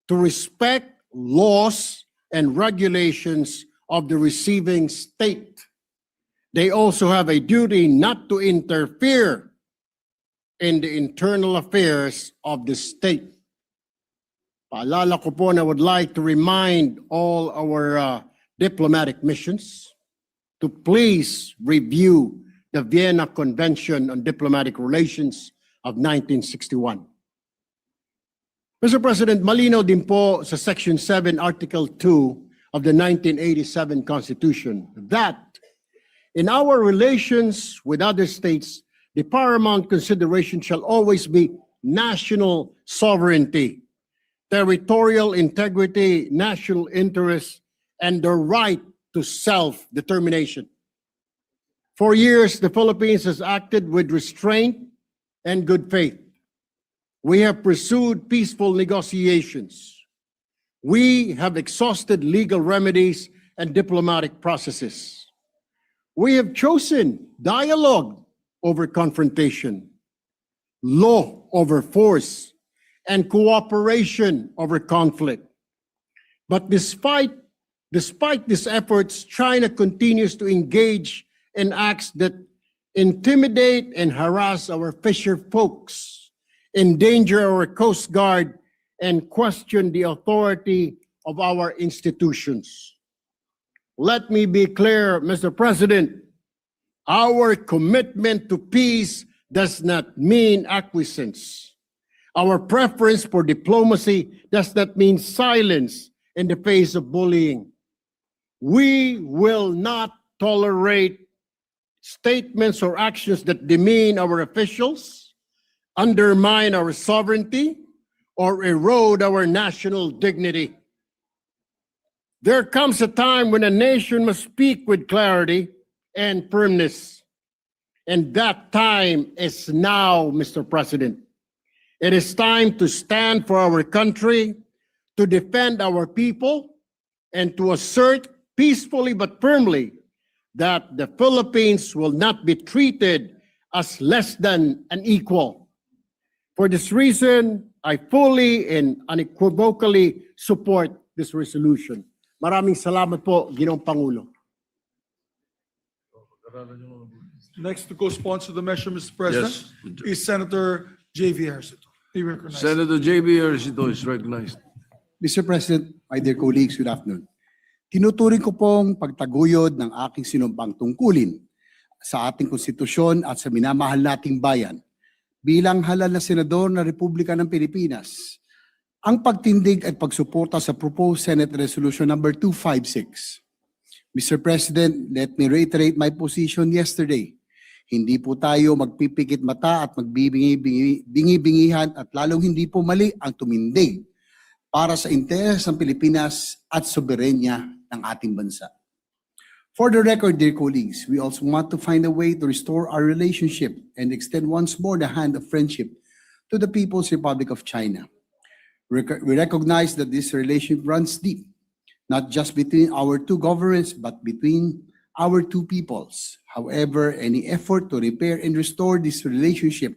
to respect laws and regulations of the receiving state. They also have a duty not to interfere in the internal affairs of the state. Paalala ko po, and I would like to remind all our diplomatic missions to please review the Vienna Convention on Diplomatic Relations of 1961. Mr. President, malinaw din po sa Section 7, Article 2 of the 1987 Constitution that in our relations with other states, the paramount consideration shall always be national sovereignty, territorial integrity, national interest, and the right to self-determination. For years, the Philippines has acted with restraint and good faith. We have pursued peaceful negotiations. We have exhausted legal remedies and diplomatic processes. We have chosen dialogue over confrontation, law over force, and cooperation over conflict. But despite these efforts, China continues to engage in acts that intimidate and harass our fisher folks, endanger our Coast Guard, and question the authority of our institutions. Let me be clear, Mr. President, our commitment to peace does not mean acquiescence. Our preference for diplomacy does not mean silence in the face of bullying. We will not tolerate statements or actions that demean our officials, undermine our sovereignty, or erode our national dignity. There comes a time when a nation must speak with clarity and firmness. And that time is now, Mr. President. It is time to stand for our country, to defend our people, and to assert peacefully but firmly that the Philippines will not be treated as less than an equal. For this reason, I fully and unequivocally support this resolution. Maraming salamat po, Ginoong Pangulo. Next to co-sponsor the measure, Mr. President, Yes. is Senator J.V. Ejercito. Be recognized. Senator J.B. Ejercito is recognized. Mr. President, my dear colleagues, good afternoon. Tinuturing ko pong pagtaguyod ng aking sinumpang tungkulin sa ating konstitusyon at sa minamahal nating bayan. Bilang halal na senador ng Republika ng Pilipinas, ang pagtindig at pagsuporta sa proposed Senate Resolution number 256. Mr. President, let me reiterate my position yesterday. Hindi po tayo magpipikit mata at magbibingi-bingihan at lalong hindi po mali ang tumindig para sa interes ng Pilipinas at soberenya ng ating bansa. For the record, dear colleagues, we also want to find a way to restore our relationship and extend once more the hand of friendship to the People's Republic of China. We recognize that this relationship runs deep, not just between our two governments, but between our two peoples. However, any effort to repair and restore this relationship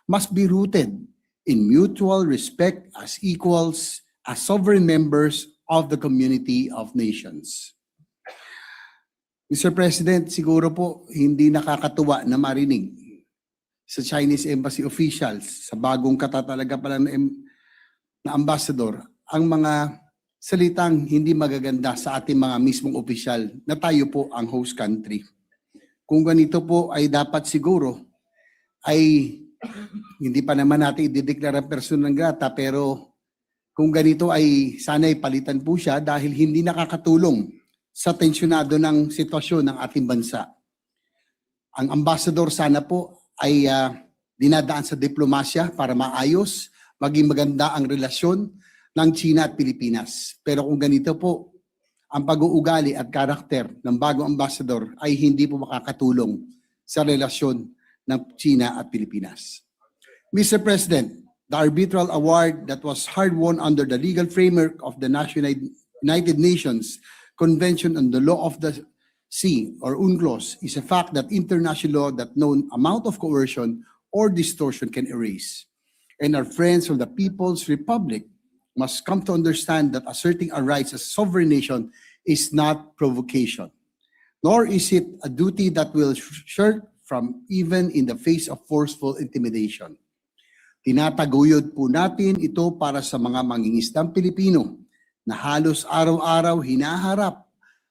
must be rooted in mutual respect as equals, as sovereign members of the community of nations. Mr. President, siguro po hindi nakakatuwa na marinig sa Chinese Embassy officials, sa bagong katatalaga pa lang na ambassador, ang mga salitang hindi magaganda sa ating mga mismong opisyal na tayo po ang host country. Kung ganito po ay dapat siguro ay hindi pa naman natin idideklara person ng grata, pero kung ganito ay sana'y palitan po siya dahil hindi nakakatulong sa tensyonado ng sitwasyon ng ating bansa. Ang ambassador sana po ay dinadaan sa diplomasya para maayos, maging maganda ang relasyon ng China at Pilipinas. Pero kung ganito po, ang pag-uugali at karakter ng bagong ambassador ay hindi po makakatulong sa relasyon ng China at Pilipinas. Mr. President, the arbitral award that was hard-won under the legal framework of the United Nations Convention on the Law of the Sea, or UNCLOS, is a fact that international law that no amount of coercion or distortion can erase. And our friends from the People's Republic must come to understand that asserting our rights as a sovereign nation is not provocation, nor is it a duty that will shirk from even in the face of forceful intimidation. Tinataguyod po natin ito para sa mga mangingisdang Pilipino na halos araw-araw hinaharap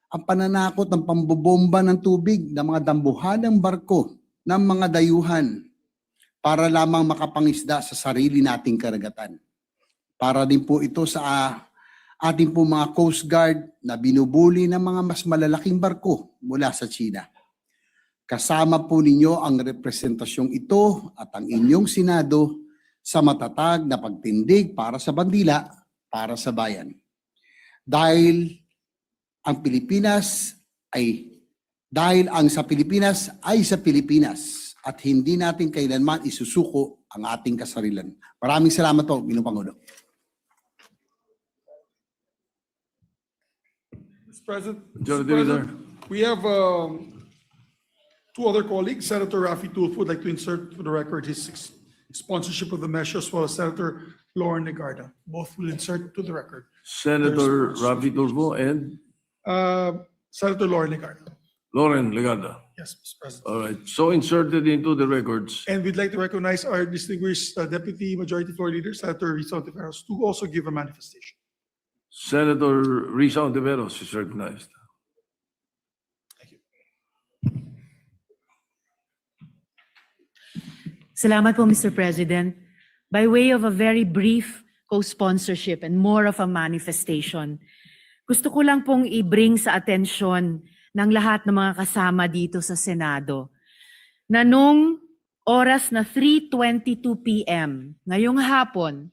ang pananakot ng pambobomba ng tubig ng mga dambuhalang barko ng mga dayuhan para lamang makapangisda sa sarili nating karagatan. Para din po ito sa ating po mga Coast Guard na binubuli ng mga mas malalaking barko mula sa China. Kasama po ninyo ang representasyong ito at ang inyong Senado sa matatag na pagtindig para sa bandila, para sa bayan. Dahil ang sa Pilipinas ay sa Pilipinas at hindi natin kailanman isusuko ang ating kasarilan. Maraming salamat po, Ginoong Pangulo. Mr. President, Majority Leader. we have two other colleagues. Senator Raffy Tulfo would like to insert for the record his sponsorship of the measure, as well as Senator Lauren Legarda. Both will insert to the record. Senator Raffy Tulfo and Senator Lauren Legarda. Lauren Legarda. Yes, Mr. President. All right, so inserted into the records. And we'd like to recognize our distinguished Deputy Majority Floor Leader, Senator Risa Ontiveros, to also give a manifestation. Senator Risa Ontiveros is recognized. Salamat po, Mr. President. By way of a very brief co-sponsorship and more of a manifestation, gusto ko lang pong i-bring sa atensyon ng lahat ng mga kasama dito sa Senado na nung oras na 3:22 p.m. ngayong hapon,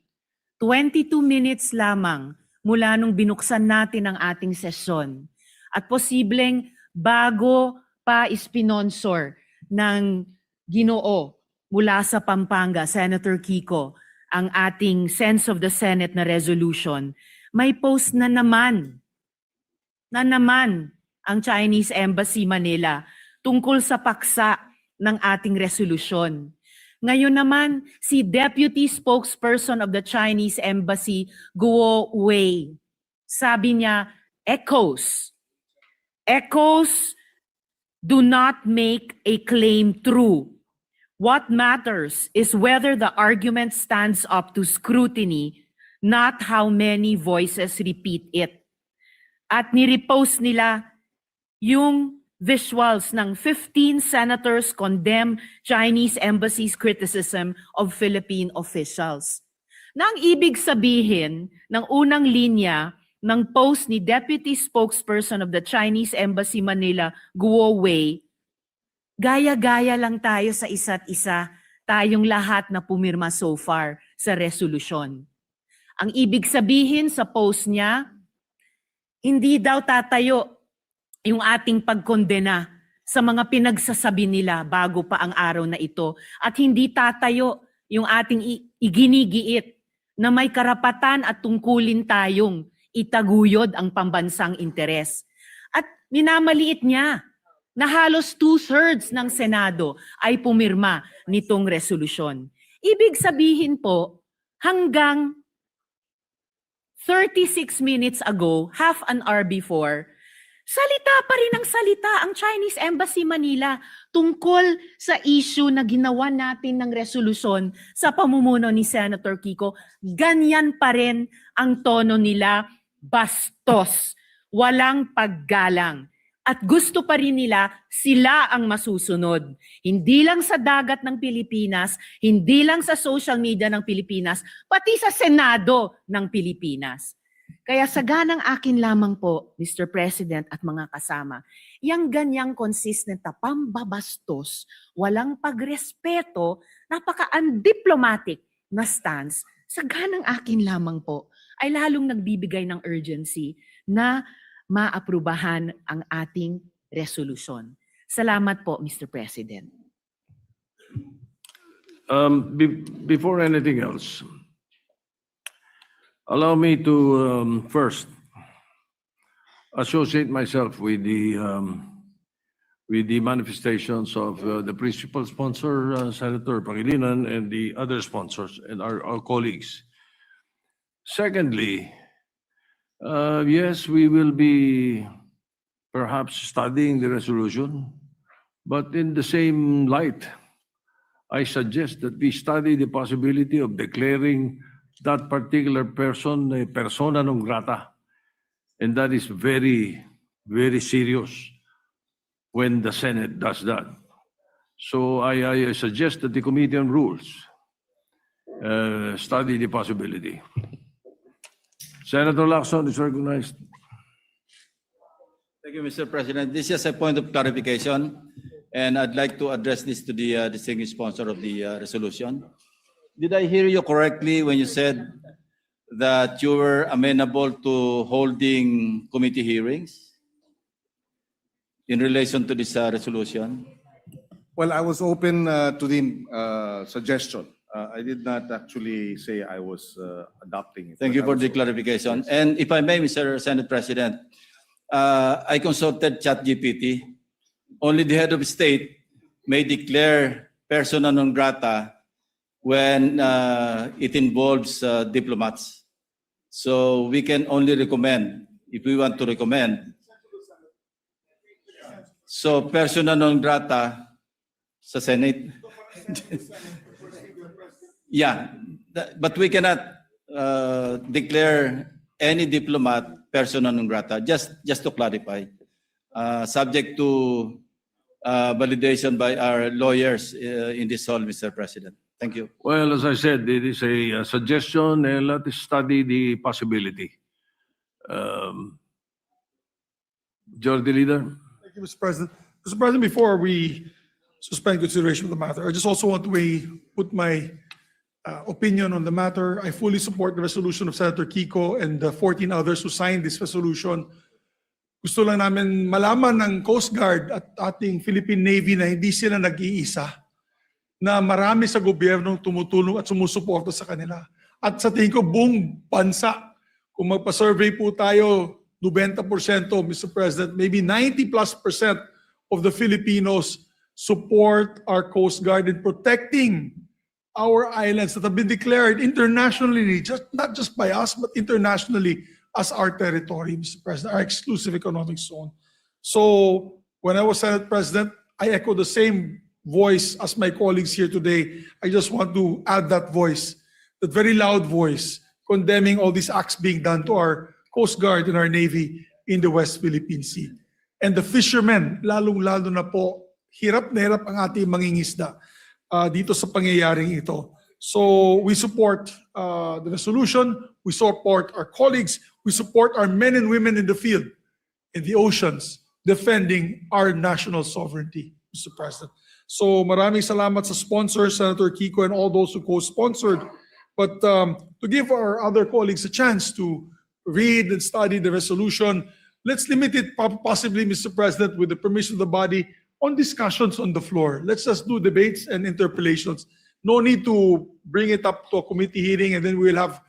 22 minutes lamang mula nung binuksan natin ang ating sesyon at posibleng bago pa ispinonsor ng Ginoo mula sa Pampanga, Senator Kiko, ang ating Sense of the Senate na resolution, may post na naman ang Chinese Embassy Manila tungkol sa paksa ng ating resolusyon. Ngayon naman, si Deputy Spokesperson of the Chinese Embassy, Guo Wei, sabi niya, echoes do not make a claim true. What matters is whether the argument stands up to scrutiny, not how many voices repeat it. At nirepost nila yung visuals ng 15 senators condemn Chinese embassy's criticism of Philippine officials. Na ang ibig sabihin ng unang linya ng post ni Deputy Spokesperson of the Chinese Embassy Manila, Guo Wei, gaya-gaya lang tayo sa isa't isa, tayong lahat na pumirma so far sa resolusyon. Ang ibig sabihin sa post niya, hindi daw tatayo yung ating pagkondena sa mga pinagsasabi nila bago pa ang araw na ito, at hindi tatayo yung ating iginigiit na may karapatan at tungkulin tayong itaguyod ang pambansang interes. At minamaliit niya na halos 2/3 ng Senado ay pumirma nitong resolusyon. Ibig sabihin po, hanggang 36 minutes ago, half an hour before, salita pa rin ang salita ang Chinese Embassy Manila tungkol sa issue na ginawa natin ng resolusyon sa pamumuno ni Senator Kiko. Ganyan pa rin ang tono nila, bastos, walang paggalang. At gusto pa rin nila sila ang masusunod. Hindi lang sa dagat ng Pilipinas, hindi lang sa social media ng Pilipinas, pati sa Senado ng Pilipinas. Kaya saganang akin lamang po, Mr. President at mga kasama, yang ganyang consistent na pambabastos, walang pagrespeto, napaka-undiplomatic na stance, saganang akin lamang po, ay lalong nagbibigay ng urgency na maaprubahan ang ating resolusyon. Salamat po, Mr. President. Before anything else, allow me to first associate myself with the manifestations of the principal sponsor, Senator Pangilinan, and the other sponsors and our colleagues. Secondly, yes, we will be perhaps studying the resolution, but in the same light, I suggest that we study the possibility of declaring that particular person a persona non grata. And that is very, very serious when the Senate does that. So I suggest that the Committee on Rules study the possibility. Senator Lacson is recognized. Thank you, Mr. President. This is a point of clarification, and I'd like to address this to the distinguished sponsor of the resolution. Did I hear you correctly when you said that you were amenable to holding committee hearings in relation to this resolution? Well, I was open to the suggestion. I did not actually say I was adopting it. Thank you but I for was the open. clarification. And if I may, Mr. Senate President, I consulted ChatGPT. Only the head of state may declare persona non grata when it involves diplomats. So we can only recommend, if we want to recommend. So persona non grata sa Senate. Yeah, but we cannot declare any diplomat persona non grata, just to clarify, subject to validation by our lawyers in this hall, Mr. President. Thank you. Well, as I said, it is a suggestion, and let us study the possibility. Majority Leader? Thank you, Mr. President. Mr. President, before we suspend consideration of the matter, I just also want to put my opinion on the matter. I fully support the resolution of Senator Kiko and the 14 others who signed this resolution. Gusto lang namin malaman ng Coast Guard at ating Philippine Navy na hindi sila nag-iisa, na marami sa gobyernong tumutulong at sumusuporta sa kanila. At sa tingin ko, buong bansa, kung magpa-survey po tayo, 90%, Mr. President, maybe 90+% of the Filipinos support our Coast Guard in protecting our islands that have been declared internationally, not just by us, but internationally as our territory, Mr. President, our exclusive economic zone. So when I was Senate President, I echo the same voice as my colleagues here today. I just want to add that voice, that very loud voice, condemning all these acts being done to our Coast Guard and our Navy in the West Philippine Sea. and the fishermen, lalong-lalo na po, hirap na hirap ang ating mangingisda dito sa pangyayaring ito. So we support the resolution, we support our colleagues, we support our men and women in the field, in the oceans, defending our national sovereignty, Mr. President. So maraming salamat sa sponsors, Senator Kiko, and all those who co-sponsored. But to give our other colleagues a chance to read and study the resolution, let's limit it possibly, Mr. President, with the permission of the body, on discussions on the floor. Let's just do debates and interpellations. No need to bring it up to a committee hearing and then we'll have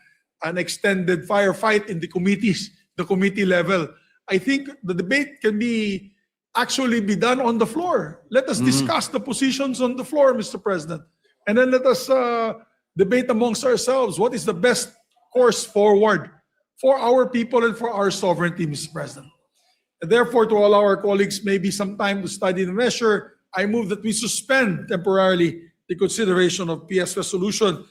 an extended firefight in the committees, the committee level. I think the debate can actually be done on the floor. Let us discuss the positions on the floor, Mr. President. And then let us debate amongst ourselves what is the best course forward for our people and for our sovereignty, Mr. President. And therefore, to allow our colleagues maybe some time to study the measure, I move that we suspend temporarily the consideration of PS Resolution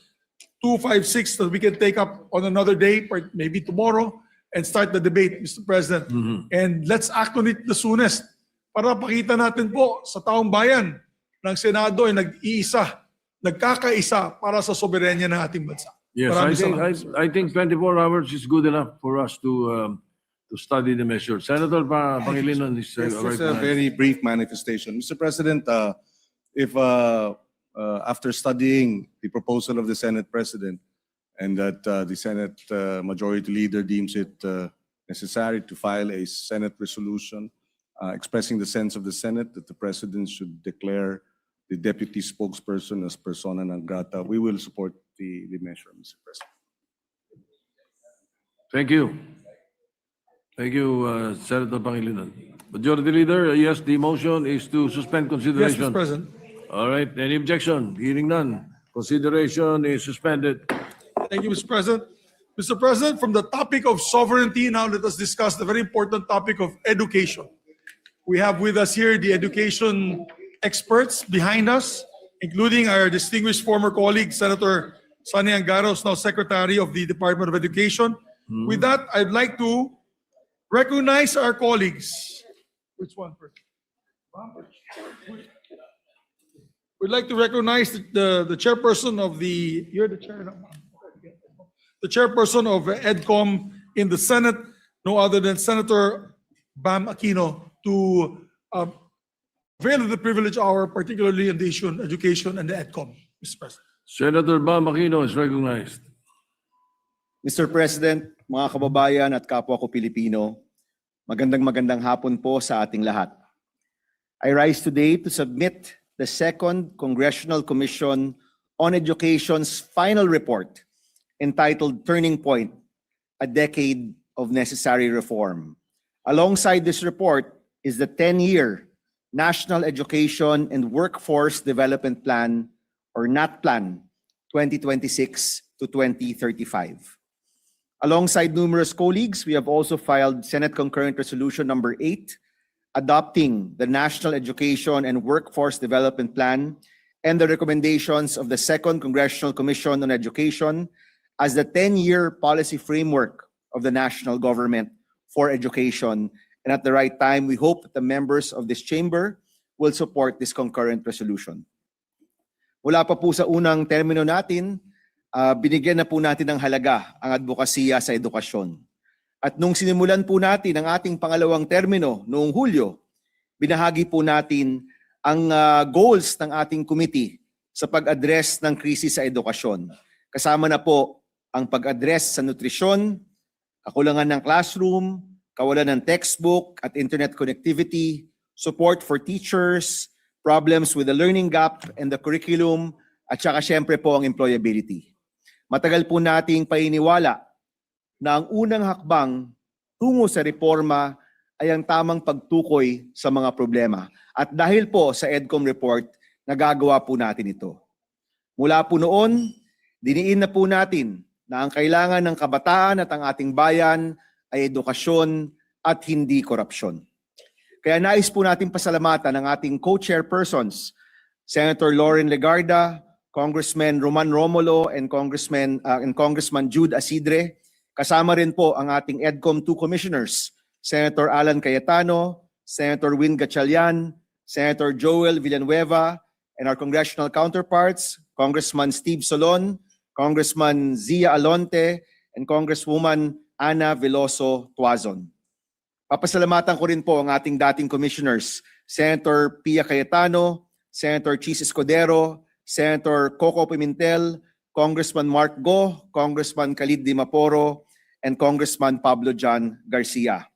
256 that we can take up on another day, or maybe tomorrow, and start the debate, Mr. President. And let's act on it the soonest para pakita natin po sa taong bayan ng Senado ay nagkakaisa para sa soberanya ng ating bansa. Yes, Maraming salamat. I think 24 hours is good enough for us to study the measure. Senator Pangilinan is Yes, right just a now. very brief manifestation. Mr. President, if after studying the proposal of the Senate President and that the Senate Majority Leader deems it necessary to file a Senate resolution expressing the sense of the Senate that the President should declare the deputy spokesperson as persona non grata, we will support the measure, Mr. President. Thank you. Thank you, Senator Pangilinan. Majority Leader, yes, the motion is to suspend Yes, consideration. Mr. President. All right, any objection? Hearing none. Consideration is suspended. Thank you, Mr. President. Mr. President, from the topic of sovereignty, now let us discuss the very important topic of education. We have with us here the education experts behind us, including our distinguished former colleague, Senator Sonny Angaros, now Secretary of the Department of Education. With that, I'd like to recognize our colleagues. Which one first? We'd like to recognize the chairperson of you're the chair now. The chairperson of EDCOM in the Senate, no other than Senator Bam Aquino, to avail of the privilege hour, particularly in the issue of education and the EDCOM, Mr. President. Senator Bam Aquino is recognized. Mr. President, mga kababayan at kapwa ko Pilipino, magandang hapon po sa ating lahat. I rise today to submit the Second Congressional Commission on Education's final report entitled Turning Point, A Decade of Necessary Reform. Alongside this report is the 10-year National Education and Workforce Development Plan, or NATPlan, 2026 to 2035. Alongside numerous colleagues, we have also filed Senate Concurrent Resolution number 8, adopting the National Education and Workforce Development Plan and the recommendations of the Second Congressional Commission on Education as the 10-year policy framework of the national government for education. And at the right time, we hope that the members of this chamber will support this concurrent resolution. Mula pa po sa unang termino natin, binigyan na po natin ng halaga ang advokasya sa edukasyon. At nung sinimulan po natin ang ating pangalawang termino noong Hulyo, binahagi po natin ang goals ng ating committee sa pag-address ng krisis sa edukasyon. Kasama na po ang pag-address sa nutrisyon, kakulangan ng classroom, kawalan ng textbook at internet connectivity, support for teachers, problems with the learning gap and the curriculum, at saka syempre po ang employability. Matagal po nating painiwala na ang unang hakbang tungo sa reforma ay ang tamang pagtukoy sa mga problema. At dahil po sa EDCOM report, nagagawa po natin ito. Mula po noon, diniin na po natin na ang kailangan ng kabataan at ang ating bayan ay edukasyon at hindi korupsyon. Kaya nais po natin pasalamatan ang ating co-chairpersons, Senator Lauren Legarda, Congressman Roman Romulo, and Congressman Jude Asidre. Kasama rin po ang ating EDCOM 2 commissioners, Senator Alan Cayetano, Senator Win Gatchalian, Senator Joel Villanueva, and our congressional counterparts, Congressman Steve Solon, Congressman Zia Alonte, and Congresswoman Ana Veloso Tuazon. Papasalamatan ko rin po ang ating dating commissioners, Senator Pia Cayetano, Senator Chis Escudero, Senator Coco Pimentel, Congressman Mark Go, Congressman Khalid Dimaporo, and Congressman Pablo John Garcia.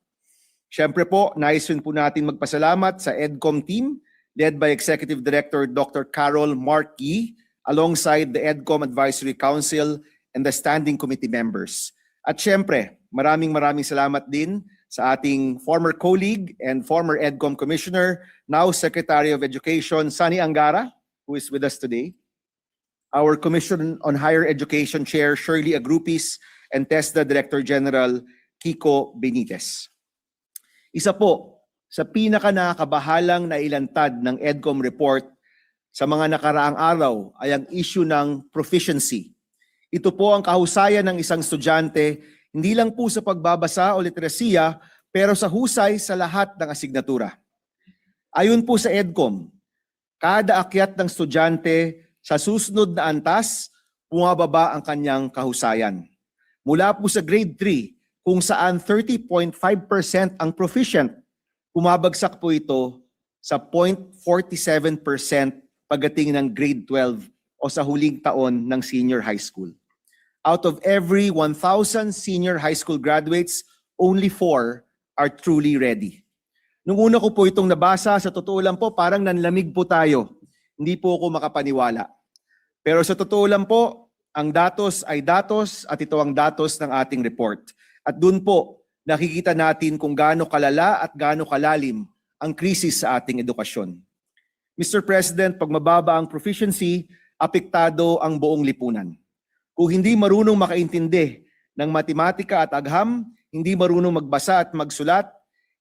Siyempre po, nais rin po natin magpasalamat sa EDCOM team led by Executive Director Dr. Carol Markey alongside the EDCOM Advisory Council and the Standing Committee members. At siyempre, maraming salamat din sa ating former colleague and former EDCOM Commissioner, now Secretary of Education, Sani Angara, who is with us today. Our Commission on Higher Education Chair, Shirley Agrupis, and TESDA Director General, Kiko Benitez. Isa po sa pinaka-nakakabahalang nailantad ng EDCOM report sa mga nakaraang araw ay ang issue ng proficiency. Ito po ang kahusayan ng isang estudyante, hindi lang po sa pagbabasa o literasiya, pero sa husay sa lahat ng asignatura. Ayon po sa EDCOM, kada akyat ng estudyante sa susunod na antas, bumababa ang kanyang kahusayan. Mula po sa grade 3, kung saan 30.5% ang proficient, bumabagsak po ito sa 0.47% pagdating ng grade 12 o sa huling taon ng senior high school. Out of every 1,000 senior high school graduates, only 4 are truly ready. Nung una ko po itong nabasa, sa totoo lang po, parang nanlamig po tayo. Hindi po ako makapaniwala. Pero sa totoo lang po, ang datos ay datos at ito ang datos ng ating report. At doon po, nakikita natin kung gaano kalala at gaano kalalim ang krisis sa ating edukasyon. Mr. President, pag mababa ang proficiency, apektado ang buong lipunan. Kung hindi marunong makaintindi ng matematika at agham, hindi marunong magbasa at magsulat,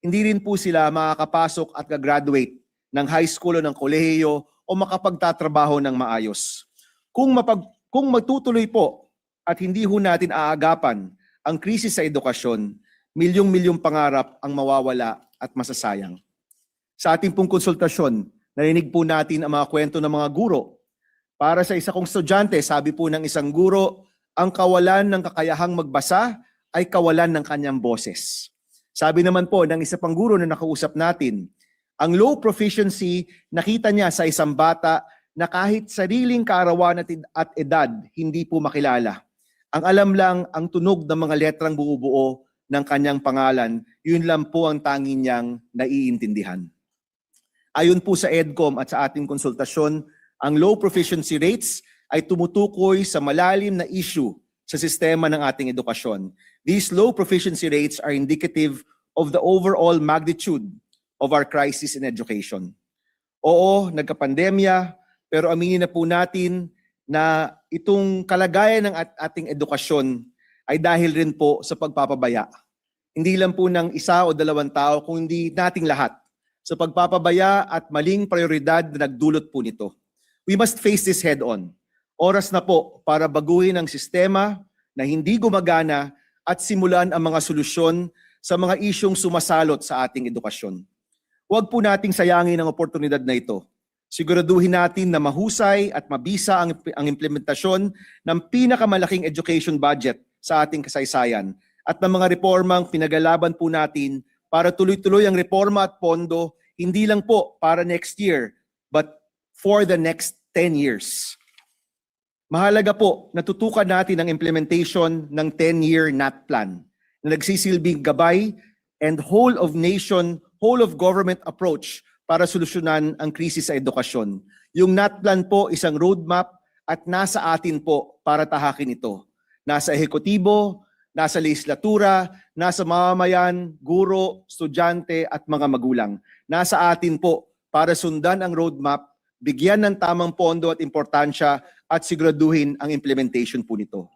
hindi rin po sila makakapasok at gagraduate ng high school o ng kolehiyo o makapagtatrabaho ng maayos. Kung magtutuloy po at hindi ho natin aagapan ang krisis sa edukasyon, milyong-milyong pangarap ang mawawala at masasayang. Sa ating pong konsultasyon, narinig po natin ang mga kwento ng mga guro. Para sa isa kong estudyante, sabi po ng isang guro, ang kawalan ng kakayahang magbasa ay kawalan ng kanyang boses. Sabi naman po ng isa pang guro na nakausap natin, ang low proficiency nakita niya sa isang bata na kahit sariling kaarawan at edad hindi po makilala. Ang alam lang ang tunog ng mga letrang buo-buo ng kanyang pangalan, yun lang po ang tanging niyang naiintindihan. Ayon po sa EDCOM at sa ating konsultasyon, ang low proficiency rates ay tumutukoy sa malalim na issue sa sistema ng ating edukasyon. These low proficiency rates are indicative of the overall magnitude of our crisis in education. Oo, nagkapandemya, pero aminin na po natin na itong kalagayan ng ating edukasyon ay dahil rin po sa pagpapabaya. Hindi lang po ng isa o dalawang tao, kundi nating lahat sa pagpapabaya at maling prioridad na nagdulot po nito. We must face this head-on. Oras na po para baguhin ang sistema na hindi gumagana at simulan ang mga solusyon sa mga isyong sumasalot sa ating edukasyon. Huwag po nating sayangin ang oportunidad na ito. Siguraduhin natin na mahusay at mabisa ang implementasyon ng pinakamalaking education budget sa ating kasaysayan at ng mga reformang pinagalaban po natin para tuloy-tuloy ang reforma at pondo, hindi lang po para next year, but for the next 10 years. Mahalaga po na tutukan natin ang implementation ng 10-year NAT plan na nagsisilbing gabay and whole of government approach para solusyonan ang krisis sa edukasyon. Yung NAT plan po isang roadmap at nasa atin po para tahakin ito. Nasa ehekutibo, nasa legislatura, nasa mamamayan, guro, estudyante at mga magulang. Nasa atin po para sundan ang roadmap, bigyan ng tamang pondo at importansya at siguraduhin ang implementation po nito.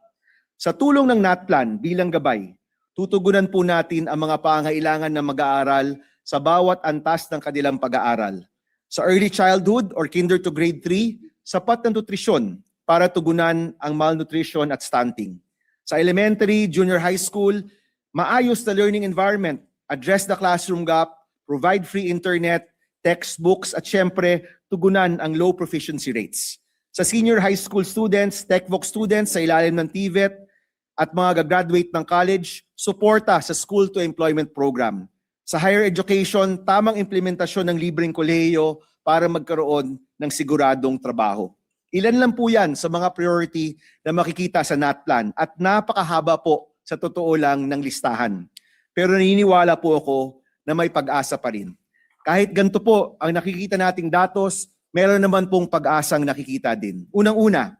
Sa tulong ng NAT plan bilang gabay, tutugunan po natin ang mga pangailangan ng mag-aaral sa bawat antas ng kanilang pag-aaral. Sa early childhood or kinder to grade 3, sapat na nutrisyon para tugunan ang malnutrition at stunting. Sa elementary, junior high school, maayos na learning environment, address the classroom gap, provide free internet, textbooks, at syempre, tugunan ang low proficiency rates. Sa senior high school students, TechVoc students sa ilalim ng TVET, at mga gagraduate ng college, suporta sa school to employment program. Sa higher education, tamang implementasyon ng libreng kolehiyo para magkaroon ng siguradong trabaho. Ilan lang po yan sa mga priority na makikita sa NAT plan at napakahaba po sa totoo lang ng listahan. Pero naniniwala po ako na may pag-asa pa rin. Kahit ganito po ang nakikita nating datos, meron naman pong pag-asang nakikita din. Unang-una,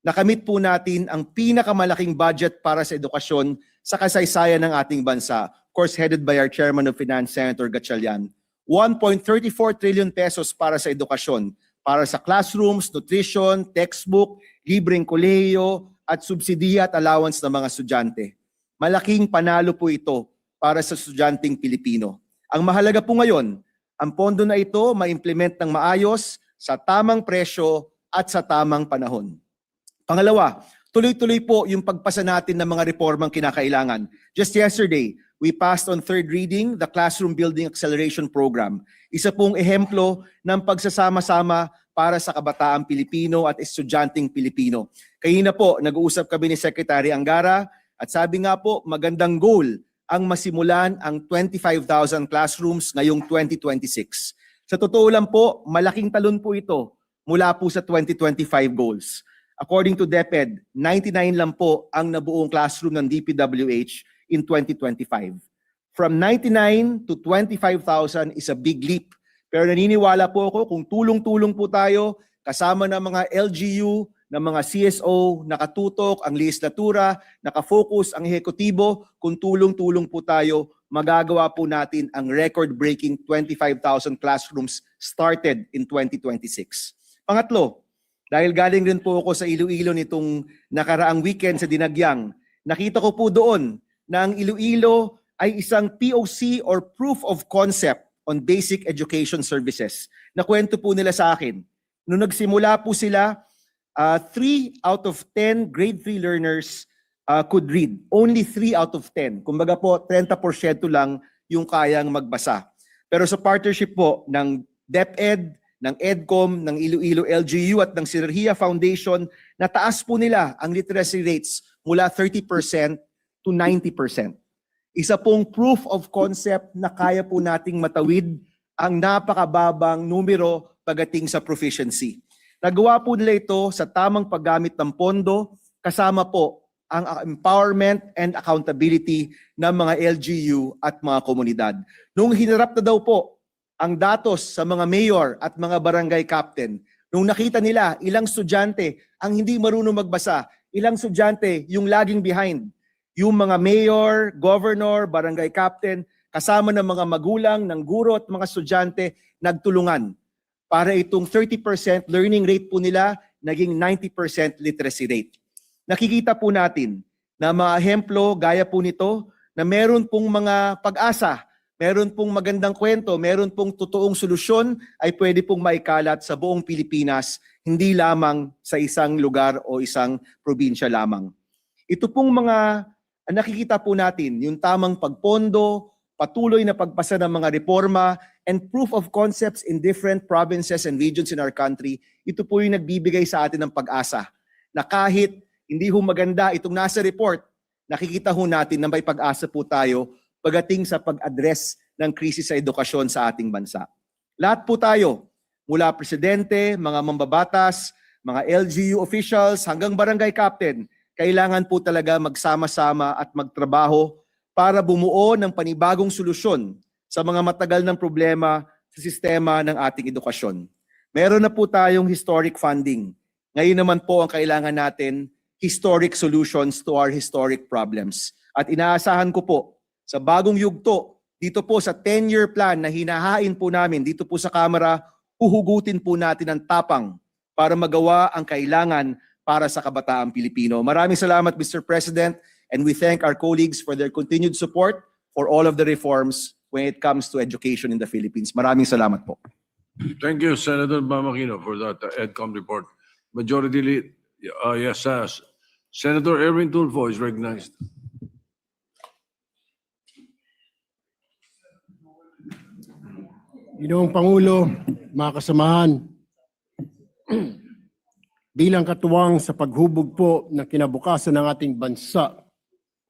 nakamit po natin ang pinakamalaking budget para sa edukasyon sa kasaysayan ng ating bansa, of course headed by our Chairman of Finance, Senator Gatchalian. 1.34 trillion pesos para sa edukasyon, para sa classrooms, nutrition, textbook, libreng kolehiyo, at subsidiya at allowance ng mga estudyante. Malaking panalo po ito para sa estudyanteng Pilipino. Ang mahalaga po ngayon, ang pondo na ito ma-implement ng maayos, sa tamang presyo at sa tamang panahon. Pangalawa, tuloy-tuloy po yung pagpasa natin ng mga reformang kinakailangan. Just yesterday, we passed on third reading the Classroom Building Acceleration Program. Isa pong ehemplo ng pagsasama-sama para sa kabataang Pilipino at estudyanteng Pilipino. Kanina po, nag-uusap kami ni Secretary Angara at sabi nga po, magandang goal ang masimulan ang 25,000 classrooms ngayong 2026. Sa totoo lang po, malaking talon po ito mula po sa 2025 goals. According to DepEd, 99 lang po ang nabuong classroom ng DPWH in 2025. From 99 to 25,000 is a big leap. Pero naniniwala po ako kung tulong-tulong po tayo kasama ng mga LGU, ng mga CSO, nakatutok ang legislatura, nakafocus ang ehekutibo, kung tulong-tulong po tayo, magagawa po natin ang record-breaking 25,000 classrooms started in 2026. Pangatlo, dahil galing rin po ako sa Iloilo nitong nakaraang weekend sa Dinagyang, nakita ko po doon na ang Iloilo ay isang POC or proof of concept on basic education services. Nakwento po nila sa akin. Nung nagsimula po sila, 3 out of 10 grade 3 learners could read. Only 3 out of 10. Kumbaga po, 30% lang yung kayang magbasa. Pero sa partnership po ng DepEd, ng EDCOM, ng Iloilo LGU at ng Sinergia Foundation, nataas po nila ang literacy rates mula 30% to 90%. Isa pong proof of concept na kaya po nating matawid ang napakababang numero pagdating sa proficiency. Nagawa po nila ito sa tamang paggamit ng pondo, kasama po ang empowerment and accountability ng mga LGU at mga komunidad. Nung hinarap na daw po ang datos sa mga mayor at mga barangay captain, nung nakita nila ilang estudyante ang hindi marunong magbasa, ilang estudyante yung laging behind, yung mga mayor, governor, barangay captain, kasama ng mga magulang, ng guro at mga estudyante, nagtulungan para itong 30% learning rate po nila naging 90% literacy rate. Nakikita po natin na mga ehemplo gaya po nito na meron pong mga pag-asa, meron pong magandang kwento, meron pong totoong solusyon ay pwede pong maikalat sa buong Pilipinas, hindi lamang sa isang lugar o isang probinsya lamang. Ito pong mga nakikita po natin, yung tamang pagpondo, patuloy na pagpasa ng mga reforma, and proof of concepts in different provinces and regions in our country, ito po yung nagbibigay sa atin ng pag-asa na kahit hindi ho maganda itong nasa report, nakikita ho natin na may pag-asa po tayo pagdating sa pag-address ng krisis sa edukasyon sa ating bansa. Lahat po tayo, mula presidente, mga mambabatas, mga LGU officials, hanggang barangay captain, kailangan po talaga magsama-sama at magtrabaho para bumuo ng panibagong solusyon sa mga matagal ng problema sa sistema ng ating edukasyon. Meron na po tayong historic funding. Ngayon naman po ang kailangan natin, historic solutions to our historic problems. At inaasahan ko po, sa bagong yugto, dito po sa 10-year plan na hinahain po namin, dito po sa Kamara, uhugutin po natin ang tapang para magawa ang kailangan para sa kabataang Pilipino. Maraming salamat, Mr. President, and we thank our colleagues for their continued support for all of the reforms when it comes to education in the Philippines. Maraming salamat po. Thank you, Senator Mamakino, for that EDCOM report. Majority lead, yes, Senator Erwin Tulfo is recognized. Ginoong Pangulo, mga kasamahan, bilang katuwang sa paghubog po ng kinabukasan ng ating bansa,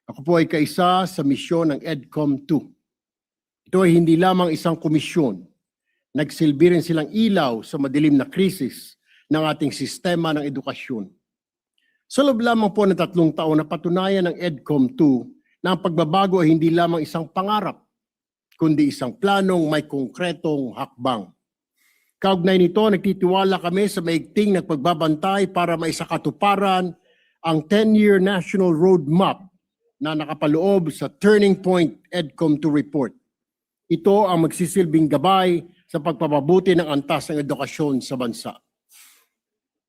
ako po ay kaisa sa misyon ng EDCOM 2. Ito ay hindi lamang isang komisyon. Nagsilbi rin silang ilaw sa madilim na krisis ng ating sistema ng edukasyon. Sa loob lamang po ng 3 taon, napatunayan ng EDCOM 2 na ang pagbabago ay hindi lamang isang pangarap, kundi isang planong may konkretong hakbang. Kaugnay nito, nagtitiwala kami sa maigting nagpagbabantay para maisakatuparan ang 10-year National Roadmap na nakapaloob sa Turning Point EDCOM 2 report. Ito ang magsisilbing gabay sa pagpapabuti ng antas ng edukasyon sa bansa.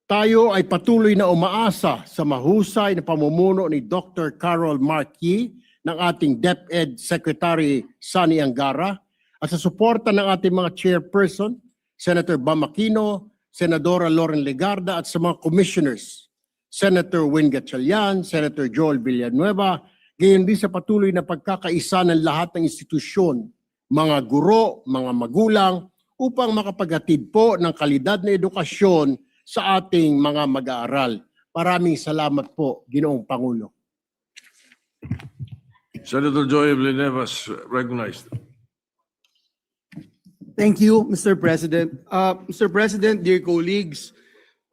Tayo ay patuloy na umaasa sa mahusay na pamumuno ni Dr. Carol Marquis ng ating DepEd Secretary Sani Angara at sa suporta ng ating mga chairperson, Senator Bam Aquino, Senadora Loren Legarda at sa mga commissioners, Senator Win Gatchalian, Senator Joel Villanueva, gayon din sa patuloy na pagkakaisa ng lahat ng institusyon, mga guro, mga magulang, upang makapaghatid po ng kalidad na edukasyon sa ating mga mag-aaral. Maraming salamat po, Ginoong Pangulo. Senator Joel Villanueva is recognized. Thank you, Mr. President. Mr. President, dear colleagues,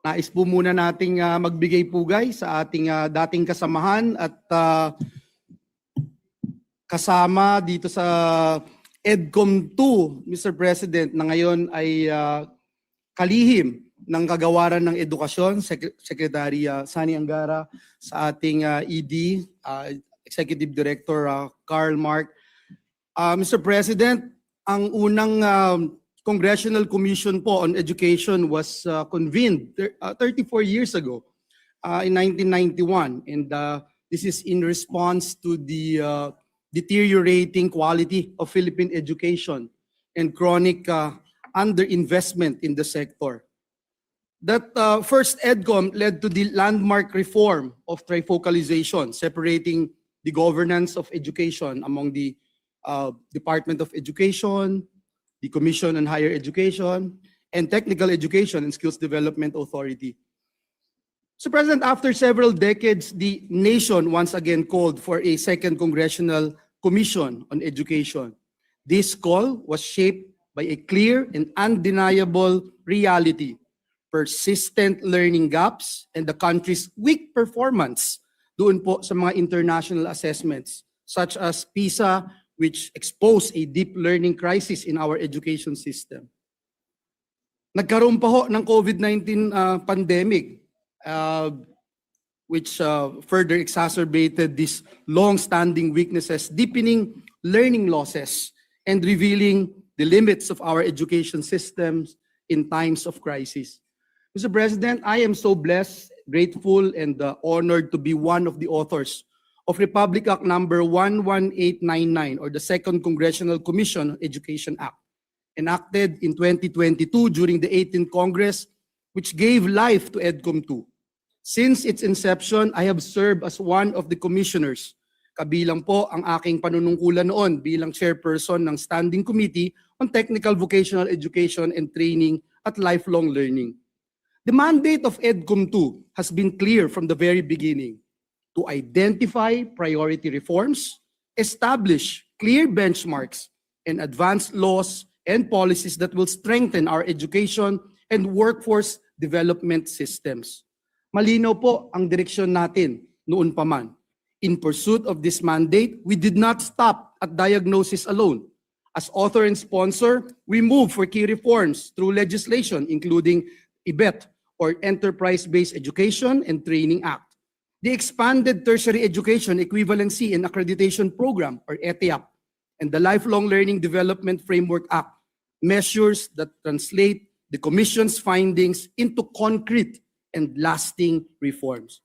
nais po muna nating magbigay pugay sa ating dating kasamahan at kasama dito sa EDCOM 2, Mr. President, na ngayon ay kalihim ng kagawaran ng edukasyon, Secretary Sani Angara, sa ating ED, Executive Director Carl Mark. Mr. President, ang unang Congressional Commission po on Education was convened 34 years ago in 1991, and this is in response to the deteriorating quality of Philippine education and chronic underinvestment in the sector. That first EDCOM led to the landmark reform of trifocalization, separating the governance of education among the Department of Education, the Commission on Higher Education, and Technical Education and Skills Development Authority. So, President, after several decades, the nation once again called for a second Congressional Commission on Education. This call was shaped by a clear and undeniable reality: persistent learning gaps and the country's weak performance doon po sa mga international assessments such as PISA, which exposed a deep learning crisis in our education system. Nagkaroon pa ho ng COVID-19 pandemic, which further exacerbated these long-standing weaknesses, deepening learning losses and revealing the limits of our education systems in times of crisis. Mr. President, I am so blessed, grateful, and honored to be one of the authors of Republic Act number 11899, or the Second Congressional Commission on Education Act, enacted in 2022 during the 18th Congress, which gave life to EDCOM 2. Since its inception, I have served as one of the commissioners. Kabilang po ang aking panunungkulan noon bilang chairperson ng Standing Committee on Technical Vocational Education and Training at Lifelong Learning. The mandate of EDCOM 2 has been clear from the very beginning: to identify priority reforms, establish clear benchmarks, and advance laws and policies that will strengthen our education and workforce development systems. Malinaw po ang direksyon natin noon pa man. In pursuit of this mandate, we did not stop at diagnosis alone. As author and sponsor, we moved for key reforms through legislation, including IBET, or Enterprise-Based Education and Training Act, the Expanded Tertiary Education Equivalency and Accreditation Program, or ETIAP, and the Lifelong Learning Development Framework Act, measures that translate the Commission's findings into concrete and lasting reforms.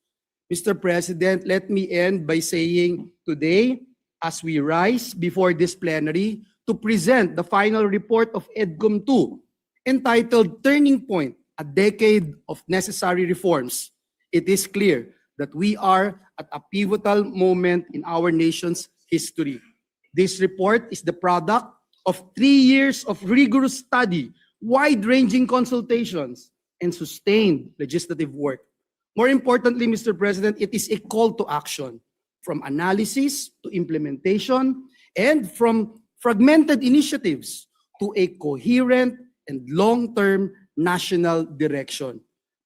Mr. President, let me end by saying today, as we rise before this plenary to present the final report of EDCOM 2, entitled Turning Point, a Decade of Necessary Reforms, it is clear that we are at a pivotal moment in our nation's history. This report is the product of 3 years of rigorous study, wide-ranging consultations, and sustained legislative work. More importantly, Mr. President, it is a call to action, from analysis to implementation, and from fragmented initiatives to a coherent and long-term national direction.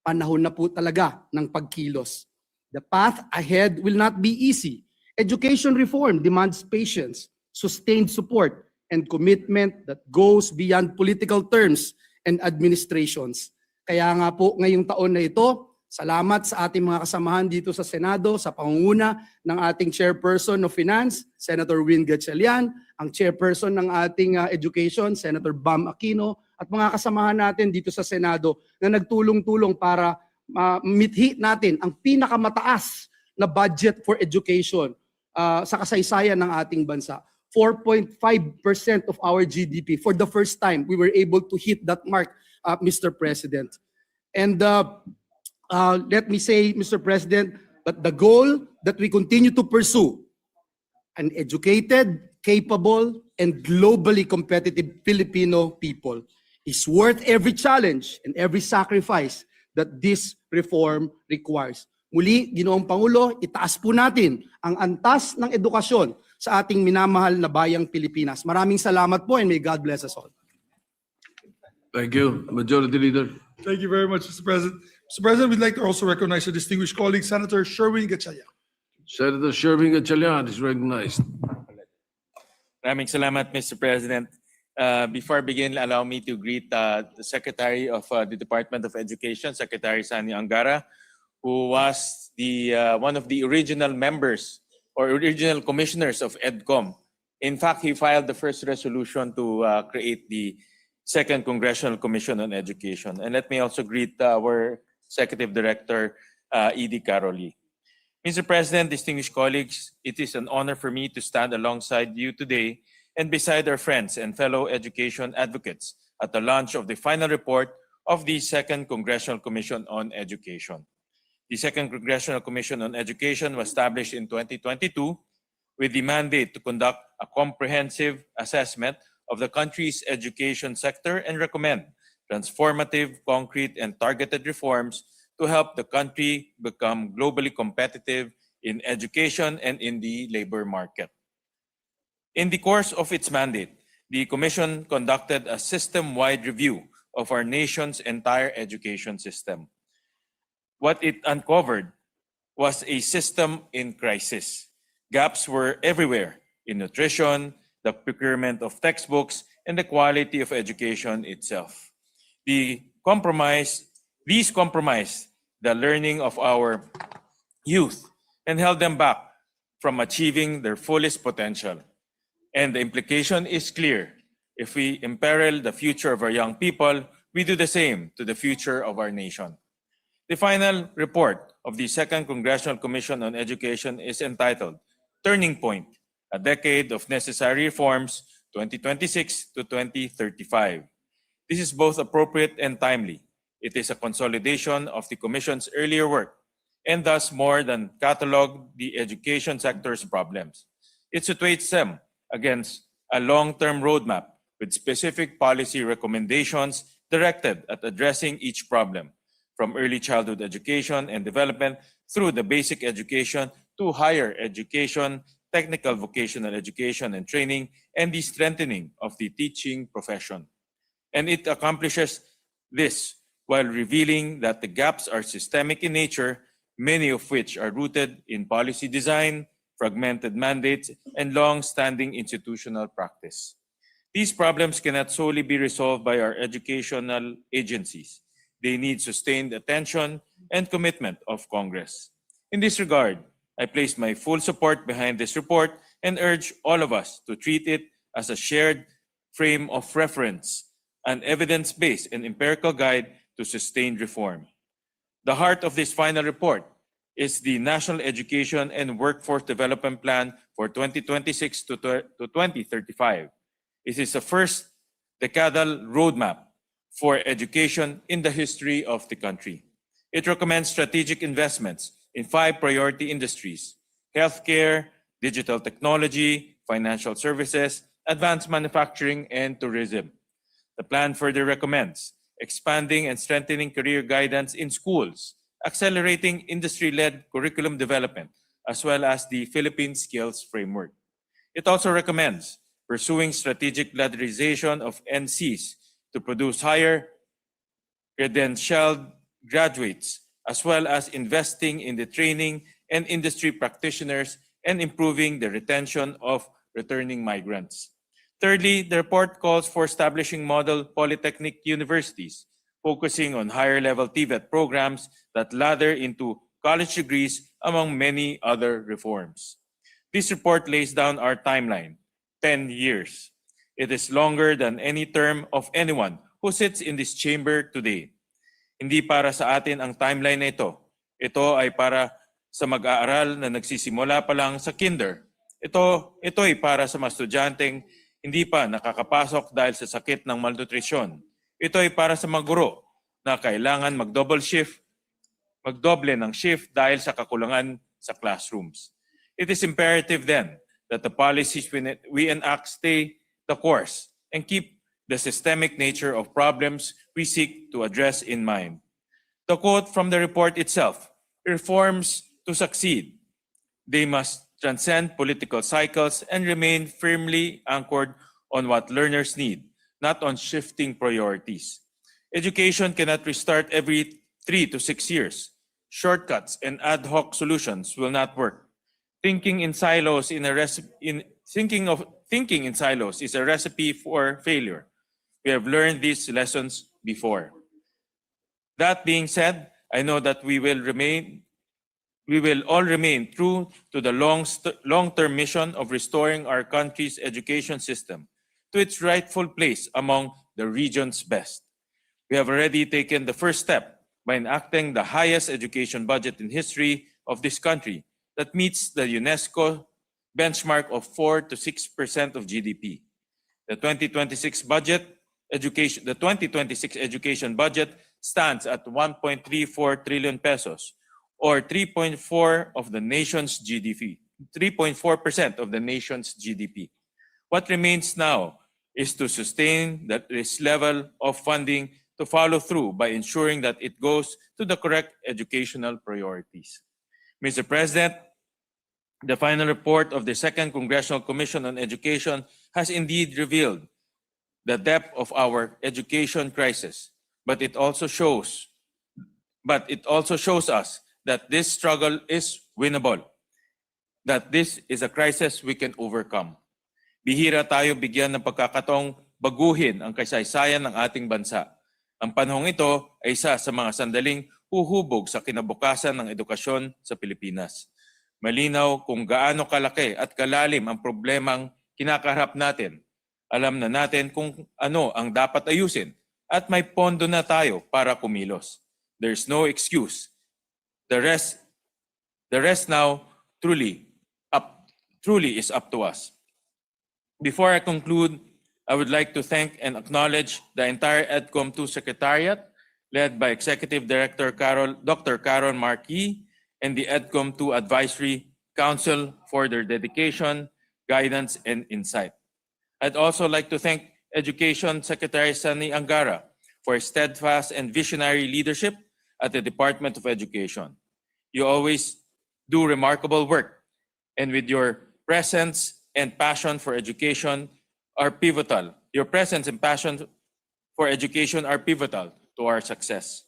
Panahon na po talaga ng pagkilos. The path ahead will not be easy. Education reform demands patience, sustained support, and commitment that goes beyond political terms and administrations. Kaya nga po ngayong taon na ito, salamat sa ating mga kasamahan dito sa Senado sa pangunguna ng ating Chairperson of Finance, Senator Win Gatchalian, ang Chairperson ng ating Education, Senator Bam Aquino, at mga kasamahan natin dito sa Senado na nagtulong-tulong para mithi natin ang pinakamataas na budget for education sa kasaysayan ng ating bansa. 4.5% of our GDP. For the first time, we were able to hit that mark, Mr. President. And let me say, Mr. President, that the goal that we continue to pursue, an educated, capable, and globally competitive Filipino people, is worth every challenge and every sacrifice that this reform requires. Muli, Ginoong Pangulo, itaas po natin ang antas ng edukasyon sa ating minamahal na bayang Pilipinas. Maraming salamat po and may God bless us all. Thank you. Majority Leader. Thank you very much, Mr. President. Mr. President, we'd like to also recognize a distinguished colleague, Senator Sherwin Gatchalian. Senator Sherwin Gatchalian is recognized. Maraming salamat, Mr. President. Before I begin, allow me to greet the Secretary of the Department of Education, Secretary Sani Angara, who was one of the original members or original commissioners of EDCOM. In fact, he filed the first resolution to create the Second Congressional Commission on Education. And let me also greet our Executive Director, Edie Caroli. Mr. President, distinguished colleagues, it is an honor for me to stand alongside you today and beside our friends and fellow education advocates at the launch of the final report of the Second Congressional Commission on Education. The Second Congressional Commission on Education was established in 2022 with the mandate to conduct a comprehensive assessment of the country's education sector and recommend transformative, concrete, and targeted reforms to help the country become globally competitive in education and in the labor market. In the course of its mandate, the Commission conducted a system-wide review of our nation's entire education system. What it uncovered was a system in crisis. Gaps were everywhere in nutrition, the procurement of textbooks, and the quality of education itself. These compromised the learning of our youth and held them back from achieving their fullest potential. And the implication is clear. If we imperil the future of our young people, we do the same to the future of our nation. The final report of the Second Congressional Commission on Education is entitled Turning Point, a Decade of Necessary Reforms, 2026 to 2035. This is both appropriate and timely. It is a consolidation of the Commission's earlier work and thus more than catalog the education sector's problems. It situates them against a long-term roadmap with specific policy recommendations directed at addressing each problem, from early childhood education and development through the basic education to higher education, technical vocational education and training, and the strengthening of the teaching profession. And it accomplishes this while revealing that the gaps are systemic in nature, many of which are rooted in policy design, fragmented mandates, and long-standing institutional practice. These problems cannot solely be resolved by our educational agencies. They need sustained attention and commitment of Congress. In this regard, I place my full support behind this report and urge all of us to treat it as a shared frame of reference, an evidence-based and empirical guide to sustained reform. The heart of this final report is the National Education and Workforce Development Plan for 2026 to 2035. It is the first decadal roadmap for education in the history of the country. It recommends strategic investments in 5 priority industries: healthcare, digital technology, financial services, advanced manufacturing, and tourism. The plan further recommends expanding and strengthening career guidance in schools, accelerating industry-led curriculum development, as well as the Philippine Skills Framework. It also recommends pursuing strategic ladderization of NCs to produce higher credentialed graduates, as well as investing in the training and industry practitioners and improving the retention of returning migrants. Thirdly, the report calls for establishing model polytechnic universities, focusing on higher-level TVET programs that ladder into college degrees, among many other reforms. This report lays down our timeline, 10 years. It is longer than any term of anyone who sits in this chamber today. Hindi para sa atin ang timeline na ito. Ito ay para sa mag-aaral na nagsisimula pa lang sa kinder. Ito ay para sa mga estudyanteng hindi pa nakakapasok dahil sa sakit ng malnutrisyon. Ito ay para sa mga guro na kailangan magdoble ng shift dahil sa kakulangan sa classrooms. It is imperative then that the policies we enact stay the course and keep the systemic nature of problems we seek to address in mind. The quote from the report itself, reforms to succeed, they must transcend political cycles and remain firmly anchored on what learners need, not on shifting priorities. Education cannot restart every 3 to 6 years. Shortcuts and ad hoc solutions will not work. Thinking in silos is a recipe for failure. We have learned these lessons before. That being said, I know that we will all remain true to the long-term mission of restoring our country's education system to its rightful place among the region's best. We have already taken the first step by enacting the highest education budget in history of this country that meets the UNESCO benchmark of 4 to 6% of GDP. The 2026 education budget stands at 1.34 trillion pesos, or 3.4% of the nation's GDP. What remains now is to sustain this level of funding to follow through by ensuring that it goes to the correct educational priorities. Mr. President, the final report of the Second Congressional Commission on Education has indeed revealed the depth of our education crisis, but it also shows us that this struggle is winnable, that this is a crisis we can overcome. Bihira tayo bigyan ng pagkakataong baguhin ang kasaysayan ng ating bansa. Ang panahong ito ay isa sa mga sandaling huhubog sa kinabukasan ng edukasyon sa Pilipinas. Malinaw kung gaano kalaki at kalalim ang problemang kinakaharap natin. Alam na natin kung ano ang dapat ayusin at may pondo na tayo para kumilos. There's no excuse. The rest now truly is up to us. Before I conclude, I would like to thank and acknowledge the entire EDCOM2 Secretariat, led by Executive Director Dr. Carol Marquis, and the EDCOM2 Advisory Council for their dedication, guidance, and insight. I'd also like to thank Education Secretary Sani Angara for his steadfast and visionary leadership at the Department of Education. You always do remarkable work, and with your presence and passion for education are pivotal. Your presence and passion for education are pivotal to our success.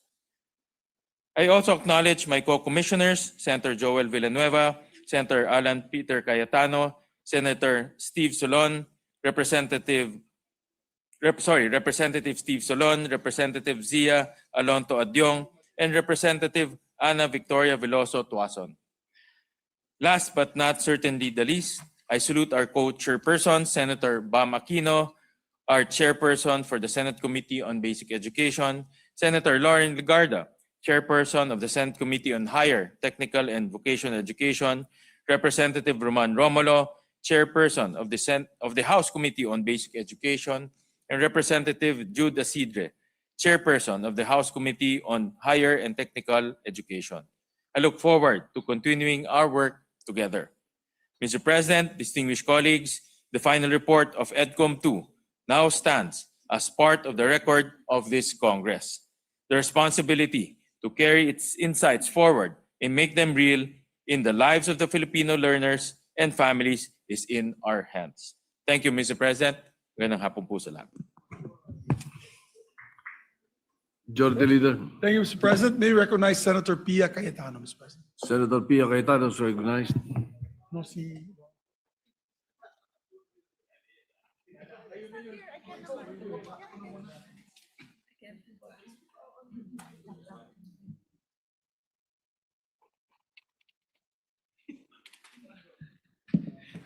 I also acknowledge my co-commissioners, Senator Joel Villanueva, Senator Alan Peter Cayetano, Senator Steve Solon, Representative Steve Solon, Representative Zia Alonto Adyong, and Representative Ana Victoria Veloso Tuason. Last but not certainly the least, I salute our co-chairperson, Senator Bam Aquino, our chairperson for the Senate Committee on Basic Education, Senator Lauren Legarda, chairperson of the Senate Committee on Higher, Technical, and Vocational Education, Representative Roman Romulo, chairperson of the House Committee on Basic Education, and Representative Jude Asidre, chairperson of the House Committee on Higher and Technical Education. I look forward to continuing our work together. Mr. President, distinguished colleagues, the final report of EDCOM 2 now stands as part of the record of this Congress. The responsibility to carry its insights forward and make them real in the lives of the Filipino learners and families is in our hands. Thank you, Mr. President. Magandang hapon po sa lahat. Majority Leader. Thank you, Mr. President. May I recognize Senator Pia Cayetano, Mr. President. Senator Pia Cayetano is recognized. No, si...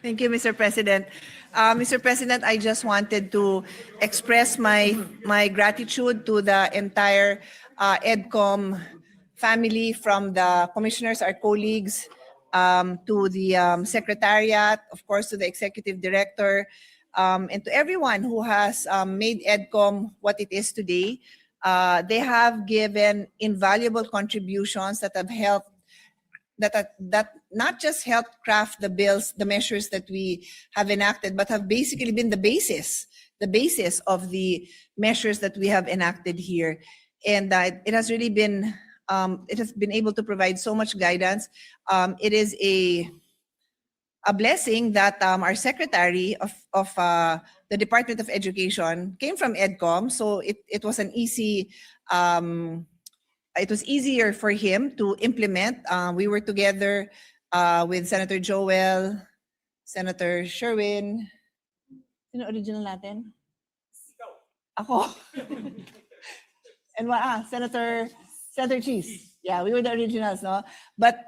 Thank you, Mr. President. Mr. President, I just wanted to express my gratitude to the entire EDCOM family, from the commissioners, our colleagues, to the secretariat, of course, to the executive director, and to everyone who has made EDCOM what it is today. They have given invaluable contributions that have helped, that not just helped craft the bills, the measures that we have enacted, but have basically been the basis of the measures that we have enacted here. And it has really been, it has been able to provide so much guidance. It is a blessing that our secretary of the Department of Education came from EDCOM, so it was an easy, it was easier for him to implement. We were together with Senator Joel, Senator Sherwin. Sino original natin? Ako. And Senator Cheese. Yeah, we were the originals, no? But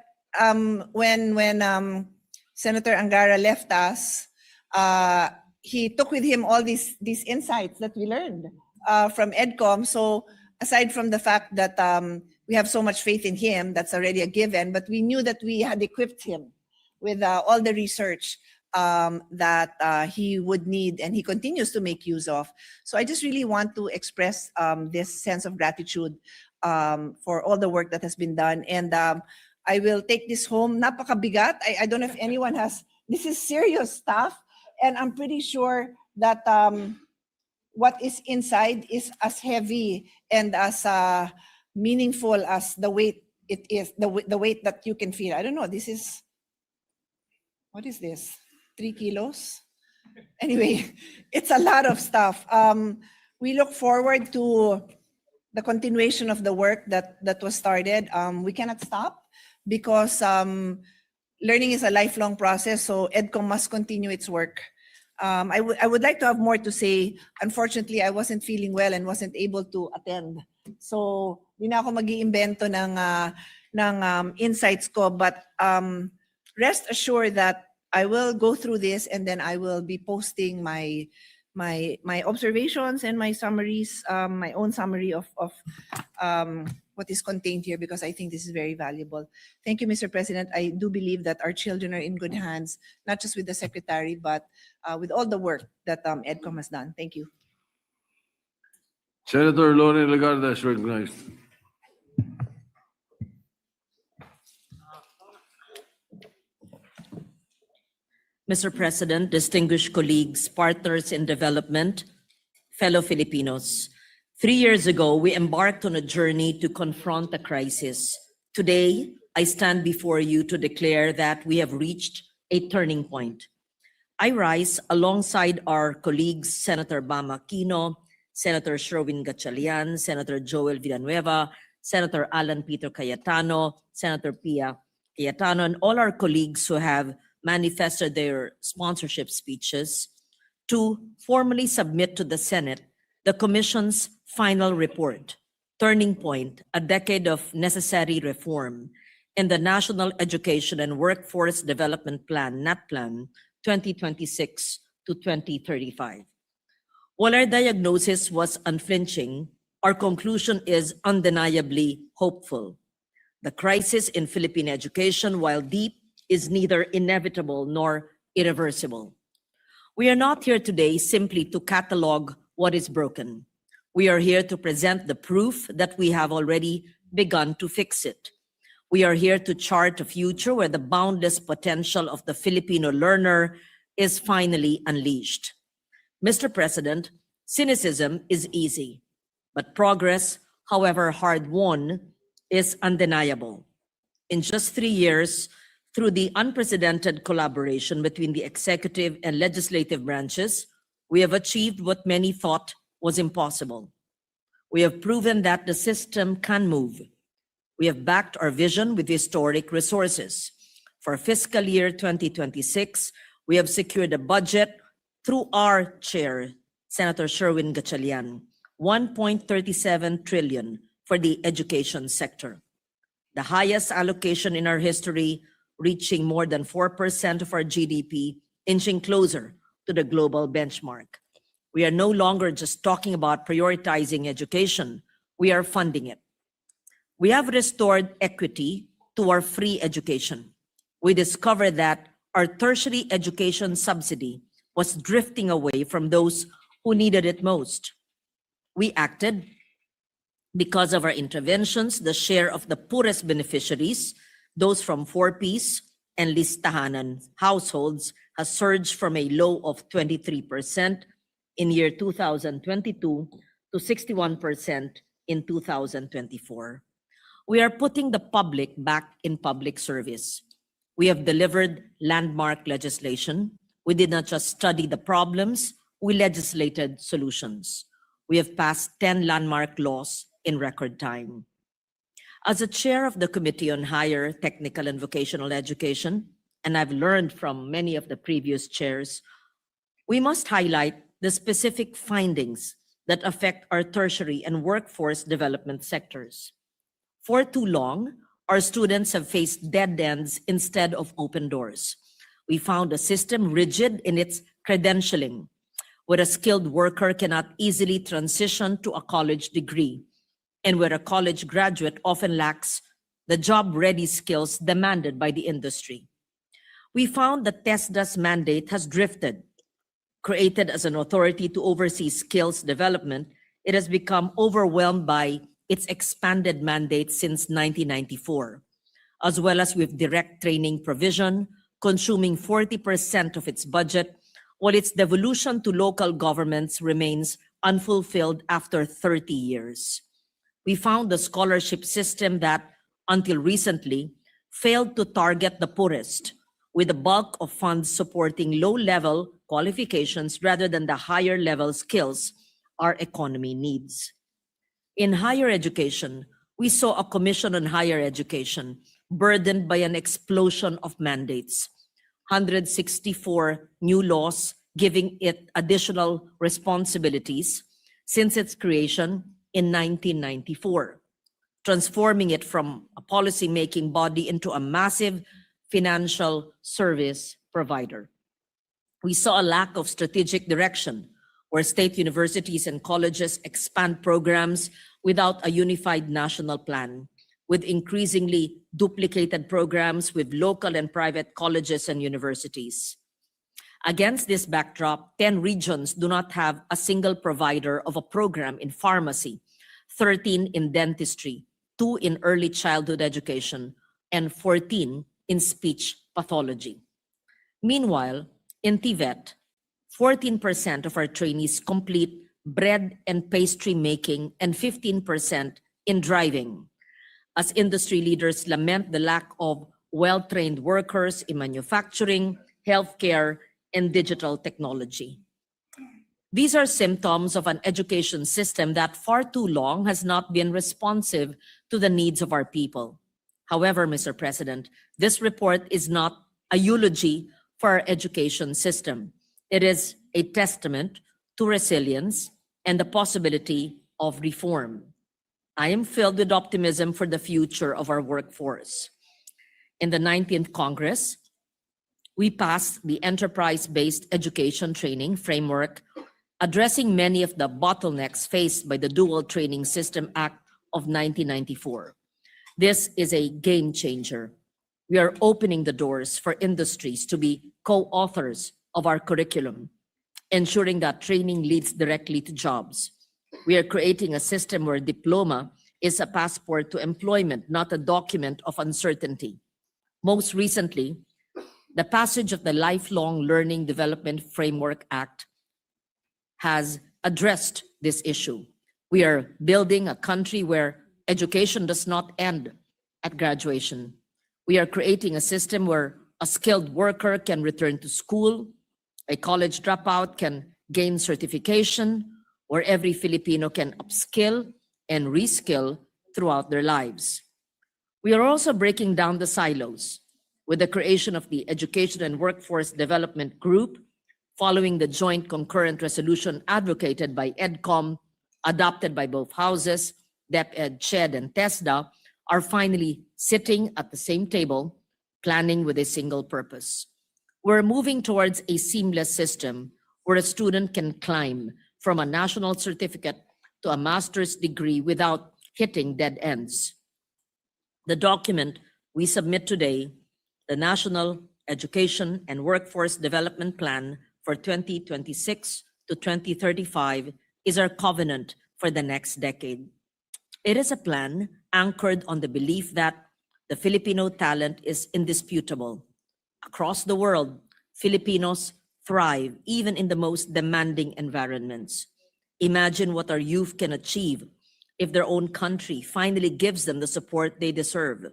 when Senator Angara left us, he took with him all these insights that we learned from EDCOM. So aside from the fact that we have so much faith in him, that's already a given, but we knew that we had equipped him with all the research that he would need and he continues to make use of. So I just really want to express this sense of gratitude for all the work that has been done. And I will take this home. Napakabigat. I don't know if anyone has, this is serious stuff. And I'm pretty sure that what is inside is as heavy and as meaningful as the weight it is, the weight that you can feel. I don't know, this is, what is this? 3 kilos? Anyway, it's a lot of stuff. We look forward to the continuation of the work that was started. We cannot stop because learning is a lifelong process, so EDCOM must continue its work. I would like to have more to say. Unfortunately, I wasn't feeling well and wasn't able to attend. So, di na ako mag-iimbento ng insights ko, but rest assured that I will go through this and then I will be posting my observations and my summaries, my own summary of what is contained here, because I think this is very valuable. Thank you, Mr. President. I do believe that our children are in good hands, not just with the secretary, but with all the work that EDCOM has done. Thank you. Senator Lorraine Legarda is recognized. Mr. President, distinguished colleagues, partners in development, fellow Filipinos, 3 years ago, we embarked on a journey to confront a crisis. Today, I stand before you to declare that we have reached a turning point. I rise alongside our colleagues, Senator Bam Aquino, Senator Sherwin Gatchalian, Senator Joel Villanueva, Senator Alan Peter Cayetano, Senator Pia Cayetano, and all our colleagues who have manifested their sponsorship speeches to formally submit to the Senate the Commission's final report, Turning Point, a decade of necessary reform, in the National Education and Workforce Development Plan, NAPLAN, 2026 to 2035. While our diagnosis was unflinching, our conclusion is undeniably hopeful. The crisis in Philippine education, while deep, is neither inevitable nor irreversible. We are not here today simply to catalog what is broken. We are here to present the proof that we have already begun to fix it. We are here to chart a future where the boundless potential of the Filipino learner is finally unleashed. Mr. President, cynicism is easy, but progress, however hard-won, is undeniable. In just 3 years, through the unprecedented collaboration between the executive and legislative branches, we have achieved what many thought was impossible. We have proven that the system can move. We have backed our vision with historic resources. For fiscal year 2026, we have secured a budget through our chair, Senator Sherwin Gatchalian, 1.37 trillion for the education sector, the highest allocation in our history, reaching more than 4% of our GDP, inching closer to the global benchmark. We are no longer just talking about prioritizing education, we are funding it. We have restored equity to our free education. We discovered that our tertiary education subsidy was drifting away from those who needed it most. We acted. Because of our interventions, the share of the poorest beneficiaries, those from 4Ps and listahanan households, has surged from a low of 23% in year 2022 to 61% in 2024. We are putting the public back in public service. We have delivered landmark legislation. We did not just study the problems, we legislated solutions. We have passed 10 landmark laws in record time. As a chair of the Committee on Higher Technical and Vocational Education, and I've learned from many of the previous chairs, we must highlight the specific findings that affect our tertiary and workforce development sectors. For too long, our students have faced dead ends instead of open doors. We found a system rigid in its credentialing, where a skilled worker cannot easily transition to a college degree, and where a college graduate often lacks the job-ready skills demanded by the industry. We found that TESDA's mandate has drifted. Created as an authority to oversee skills development, it has become overwhelmed by its expanded mandate since 1994, as well as with direct training provision, consuming 40% of its budget, while its devolution to local governments remains unfulfilled after 30 years. We found the scholarship system that, until recently, failed to target the poorest, with the bulk of funds supporting low-level qualifications rather than the higher-level skills our economy needs. In higher education, we saw a Commission on Higher Education burdened by an explosion of mandates, 164 new laws giving it additional responsibilities since its creation in 1994, transforming it from a policy-making body into a massive financial service provider. We saw a lack of strategic direction, where state universities and colleges expand programs without a unified national plan, with increasingly duplicated programs with local and private colleges and universities. Against this backdrop, 10 regions do not have a single provider of a program in pharmacy, 13 in dentistry, 2 in early childhood education, and 14 in speech pathology. Meanwhile, in TVET, 14% of our trainees complete bread and pastry making and 15% in driving, as industry leaders lament the lack of well-trained workers in manufacturing, healthcare, and digital technology. These are symptoms of an education system that far too long has not been responsive to the needs of our people. However, Mr. President, this report is not a eulogy for our education system. It is a testament to resilience and the possibility of reform. I am filled with optimism for the future of our workforce. In the 19th Congress, we passed the enterprise-based education training framework, addressing many of the bottlenecks faced by the Dual Training System Act of 1994. This is a game changer. We are opening the doors for industries to be co-authors of our curriculum, ensuring that training leads directly to jobs. We are creating a system where diploma is a passport to employment, not a document of uncertainty. Most recently, The passage of the Lifelong Learning Development Framework Act has addressed this issue. We are building a country where education does not end at graduation. We are creating a system where a skilled worker can return to school, a college dropout can gain certification, where every Filipino can upskill and reskill throughout their lives. We are also breaking down the silos with the creation of the Education and Workforce Development Group, following the joint concurrent resolution advocated by EDCOM, adopted by both houses, DepEd, CHED, and TESDA, are finally sitting at the same table, planning with a single purpose. We're moving towards a seamless system where a student can climb from a national certificate to a master's degree without hitting dead ends. The document we submit today, the National Education and Workforce Development Plan for 2026 to 2035, is our covenant for the next decade. It is a plan anchored on the belief that the Filipino talent is indisputable. Across the world, Filipinos thrive even in the most demanding environments. Imagine what our youth can achieve if their own country finally gives them the support they deserve.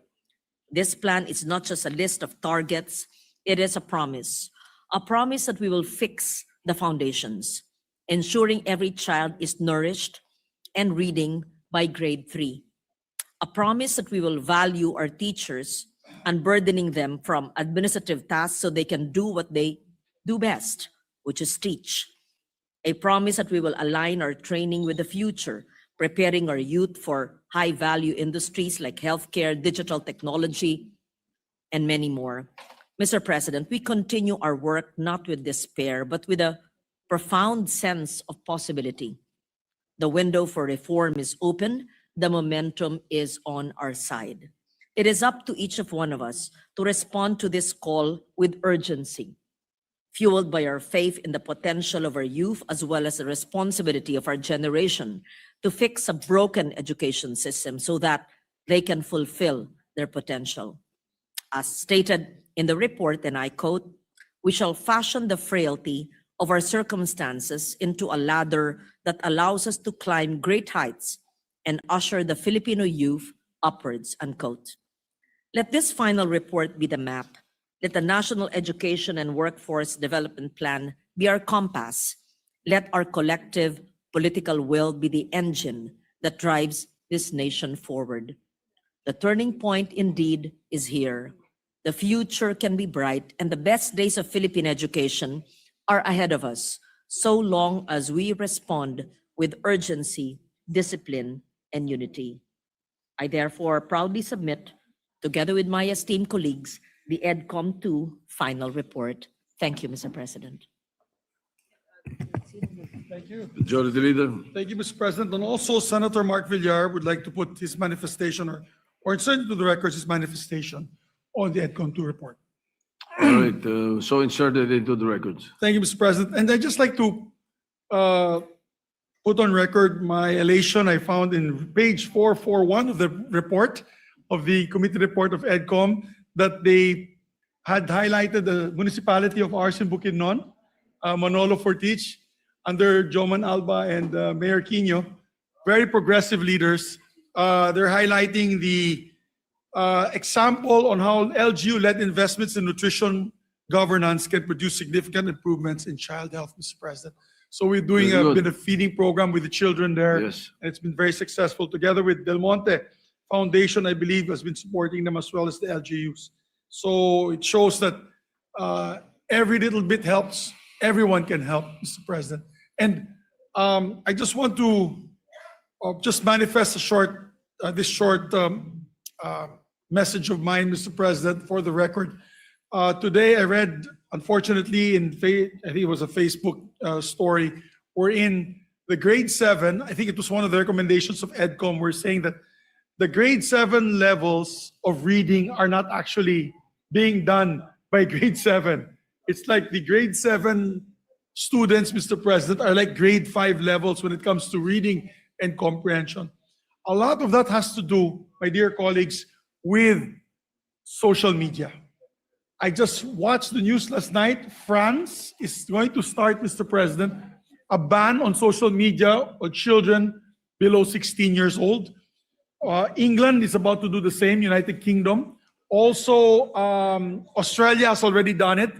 This plan is not just a list of targets, it is a promise that we will fix the foundations, ensuring every child is nourished and reading by grade 3. A promise that we will value our teachers, unburdening them from administrative tasks so they can do what they do best, which is teach. A promise that we will align our training with the future, preparing our youth for high-value industries like healthcare, digital technology, and many more. Mr. President, we continue our work not with despair, but with a profound sense of possibility. The window for reform is open. The momentum is on our side. It is up to each of one of us to respond to this call with urgency, fueled by our faith in the potential of our youth as well as the responsibility of our generation to fix a broken education system so that they can fulfill their potential. As stated in the report, and I quote, "We shall fashion the frailty of our circumstances into a ladder that allows us to climb great heights and usher the Filipino youth upwards," unquote. Let this final report be the map. Let the National Education and Workforce Development Plan be our compass. Let our collective political will be the engine that drives this nation forward. The turning point indeed is here. The future can be bright, and the best days of Philippine education are ahead of us, so long as we respond with urgency, discipline, and unity. I therefore proudly submit, together with my esteemed colleagues, the EDCOM 2 final report. Thank you, Mr. President. Thank you. Majority Leader. Thank you, Mr. President. And also, Senator Mark Villar would like to put his manifestation or insert into the records his manifestation on the EDCOM 2 report. All right, so inserted into the records. Thank you, Mr. President. And I'd just like to put on record my elation I found in page 441 of the report, of the committee report of EDCOM, that they had highlighted the municipality of ours in Bukidnon, Manolo Fortich, under Joman Alba and Mayor Quino, very progressive leaders. They're highlighting the example on how LGU-led investments in nutrition governance can produce significant improvements in child health, Mr. President. So we're doing Very good. been a feeding program with the children there. Yes. And it's been very successful. Together with Del Monte Foundation, I believe, has been supporting them as well as the LGUs. So it shows that every little bit helps. Everyone can help, Mr. President. And I just want to just manifest this short message of mine, Mr. President, for the record. Today I read, unfortunately, I think it was a Facebook story, wherein the grade 7, I think it was one of the recommendations of EDCOM, were saying that the grade 7 levels of reading are not actually being done by grade 7. It's like the grade 7 students, Mr. President, are like grade 5 levels when it comes to reading and comprehension. A lot of that has to do, my dear colleagues, with social media. I just watched the news last night. France is going to start, Mr. President, a ban on social media on children below 16 years old. England is about to do the same, United Kingdom. Also, Australia has already done it.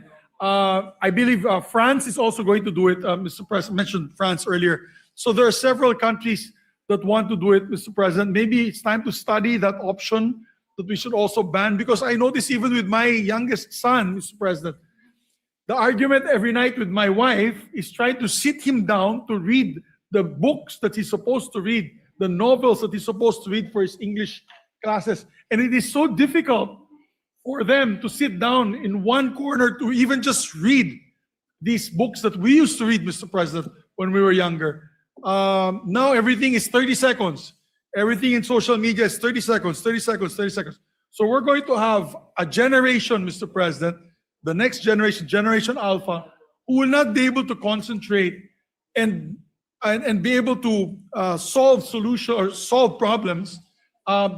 I believe France is also going to do it. Mr. President mentioned France earlier. So there are several countries that want to do it, Mr. President. Maybe it's time to study that option that we should also ban, because I notice even with my youngest son, Mr. President, the argument every night with my wife is trying to sit him down to read the books that he's supposed to read, the novels that he's supposed to read for his English classes. And it is so difficult for them to sit down in one corner to even just read these books that we used to read, Mr. President, when we were younger. Now everything is 30 seconds. Everything in social media is 30 seconds, 30 seconds, 30 seconds. So we're going to have a generation, Mr. President, the next generation, Generation Alpha, who will not be able to concentrate and be able to solve problems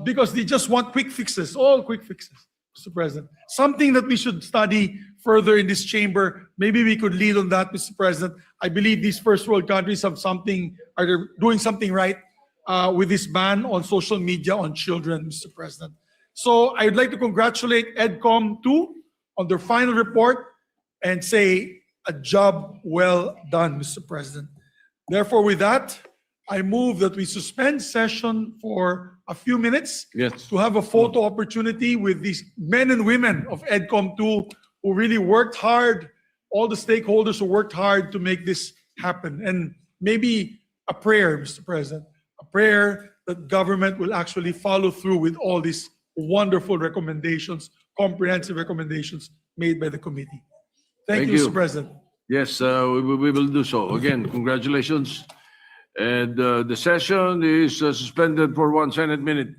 because they just want quick fixes, all quick fixes, Mr. President. Something that we should study further in this chamber. Maybe we could lead on that, Mr. President. I believe these first world countries are doing something right with this ban on social media on children, Mr. President. So I'd like to congratulate EDCOM too on their final report and say a job well done, Mr. President. Therefore, with that, I move that we suspend session for a few minutes Yes. to have a photo opportunity with these men and women of EDCOM 2 who really worked hard, all the stakeholders who worked hard to make this happen. And maybe a prayer, Mr. President, a prayer that government will actually follow through with all these wonderful recommendations, comprehensive recommendations made by the committee. Thank you, Thank you. Mr. President. Yes, we will do so. Again, congratulations. And the session is suspended for 1 Senate minute.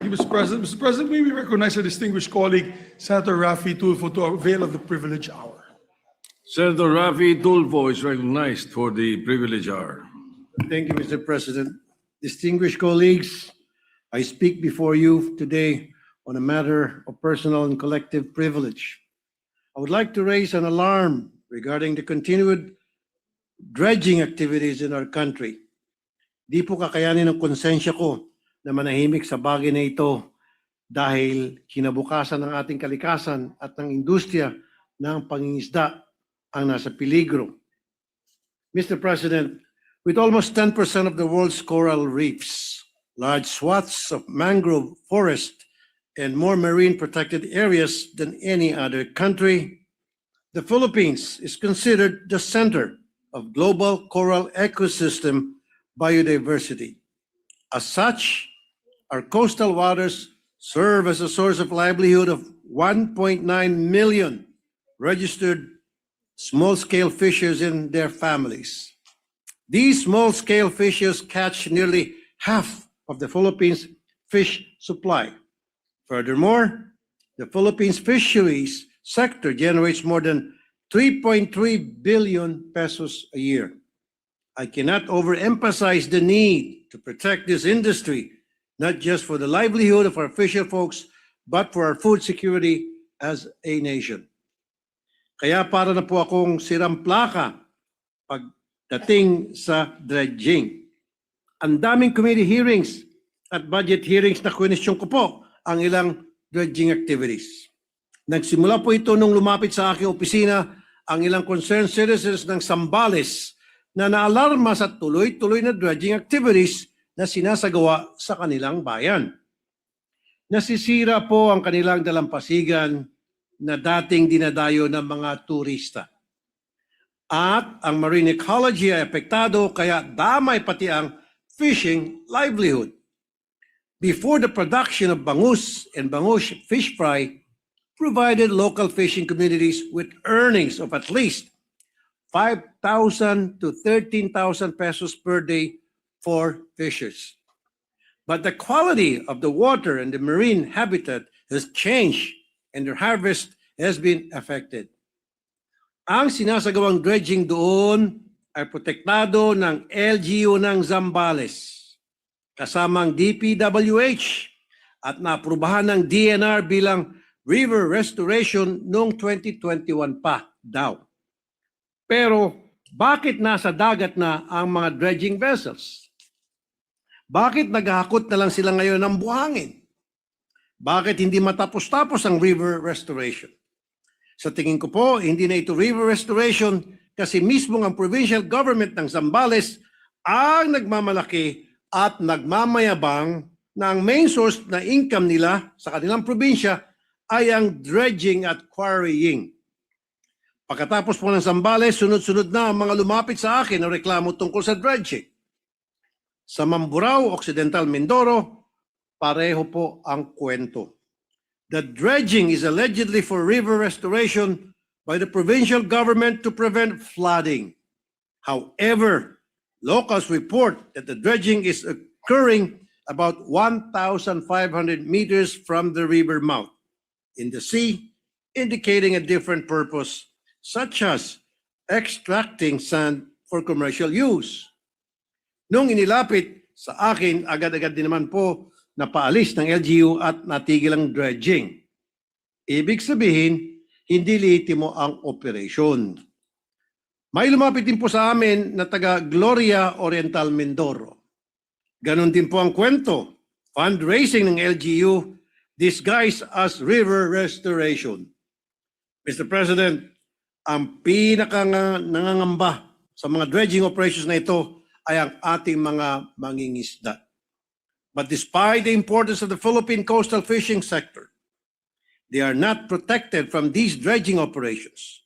you, Mr. President. Mr. President, may we recognize our distinguished colleague, Senator Raffy Tulfo, to avail of the privilege hour. Senator Rafi Tulfo is recognized for the privilege hour. Thank you, Mr. President. Distinguished colleagues, I speak before you today on a matter of personal and collective privilege. I would like to raise an alarm regarding the continued dredging activities in our country. Di po kakayanin ng konsensya ko na manahimik sa bagay na ito dahil kinabukasan ng ating kalikasan at ng industriya ng pangingisda ang nasa peligro. Mr. President, with almost 10% of the world's coral reefs, large swaths of mangrove forest, and more marine protected areas than any other country, the Philippines is considered the center of global coral ecosystem biodiversity. As such, our coastal waters serve as a source of livelihood of 1.9 million registered small-scale fishers and their families. These small-scale fishers catch nearly half of the Philippines' fish supply. Furthermore, the Philippines fisheries sector generates more than 3.3 billion pesos a year. I cannot overemphasize the need to protect this industry, not just for the livelihood of our fisher folks, but for our food security as a nation. Kaya para na po akong sirang plaka pagdating sa dredging. Ang daming committee hearings at budget hearings na kwenisyon ko po ang ilang dredging activities. Nagsimula po ito nung lumapit sa aking opisina ang ilang concerned citizens ng Zambales na naalarma sa tuloy-tuloy na dredging activities na sinasagawa sa kanilang bayan. Nasisira po ang kanilang dalampasigan na dating dinadayo ng mga turista. At ang marine ecology ay apektado kaya damay pati ang fishing livelihood. Before the production of bangus and bangus fish fry provided local fishing communities with earnings of at least 5,000 to 13,000 pesos per day for fishers. But the quality of the water and the marine habitat has changed and their harvest has been affected. Ang sinasagawang dredging doon ay protektado ng LGU ng Zambales, kasamang DPWH at naaprubahan ng DNR bilang river restoration noong 2021 pa daw. Pero bakit nasa dagat na ang mga dredging vessels? Bakit naghahakot na lang sila ngayon ng buhangin? Bakit hindi matapos-tapos ang river restoration? Sa tingin ko po, hindi na ito river restoration kasi mismo ang provincial government ng Zambales ang nagmamalaki at nagmamayabang na ang main source na income nila sa kanilang probinsya ay ang dredging at quarrying. Pagkatapos po ng Zambales, sunod-sunod na ang mga lumapit sa akin na reklamo tungkol sa dredging. Sa Mamburao, Occidental Mindoro, pareho po ang kwento. The dredging is allegedly for river restoration by the provincial government to prevent flooding. However, locals report that the dredging is occurring about 1,500 meters from the river mouth in the sea, indicating a different purpose, such as extracting sand for commercial use. Nung inilapit sa akin, agad-agad din naman po napaalis ng LGU at natigil ang dredging. Ibig sabihin, hindi lehitimo ang operasyon. May lumapit din po sa amin na taga Gloria Oriental Mindoro. Ganon din po ang kwento. Fundraising ng LGU disguised as river restoration. Mr. President, ang nangangamba sa mga dredging operations na ito ay ang ating mga mangingisda. But despite the importance of the Philippine coastal fishing sector, they are not protected from these dredging operations.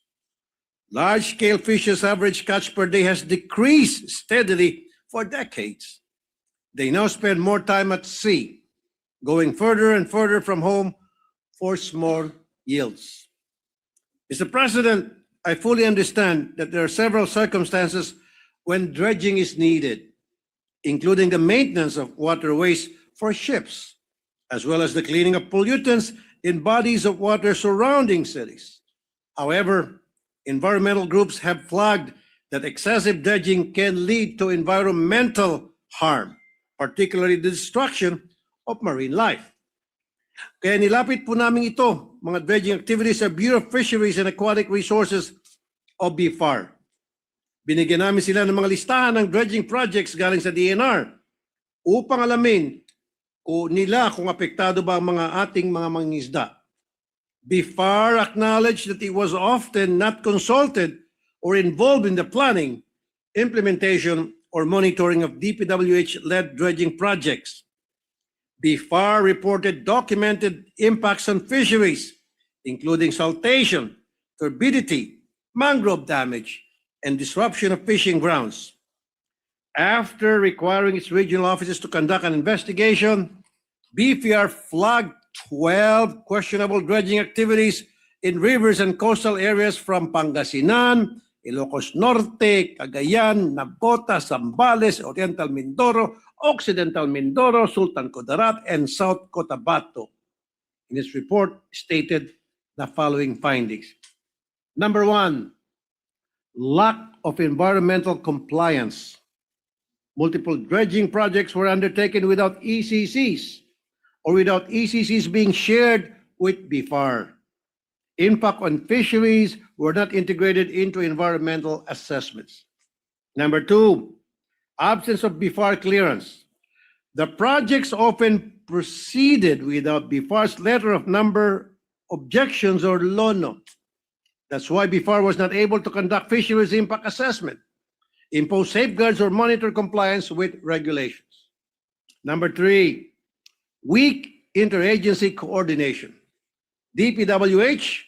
Large-scale fishers' average catch per day has decreased steadily for decades. They now spend more time at sea, going further and further from home for small yields. Mr. President, I fully understand that there are several circumstances when dredging is needed, including the maintenance of waterways for ships, as well as the cleaning of pollutants in bodies of water surrounding cities. However, environmental groups have flagged that excessive dredging can lead to environmental harm, particularly the destruction of marine life. Kaya nilapit po namin ito, mga dredging activities sa Bureau of Fisheries and Aquatic Resources o BFAR. Binigyan namin sila ng mga listahan ng dredging projects galing sa DNR upang alamin kung apektado ba ang mga ating mga mangingisda. BFAR acknowledged that it was often not consulted or involved in the planning, implementation, or monitoring of DPWH-led dredging projects. BFAR reported documented impacts on fisheries, including saltation, turbidity, mangrove damage, and disruption of fishing grounds. After requiring its regional offices to conduct an investigation, BFAR flagged 12 questionable dredging activities in rivers and coastal areas from Pangasinan, Ilocos Norte, Cagayan, Nabota, Zambales, Oriental Mindoro, Occidental Mindoro, Sultan Kudarat, and South Cotabato. In its report, stated the following findings. Number 1, lack of environmental compliance. Multiple dredging projects were undertaken without ECCs or without ECCs being shared with BFAR. Impact on fisheries were not integrated into environmental assessments. Number 2, absence of BFAR clearance. The projects often proceeded without BFAR's letter of number objections or LONO. That's why BFAR was not able to conduct fisheries impact assessment, impose safeguards, or monitor compliance with regulations. Number 3, weak interagency coordination. DPWH,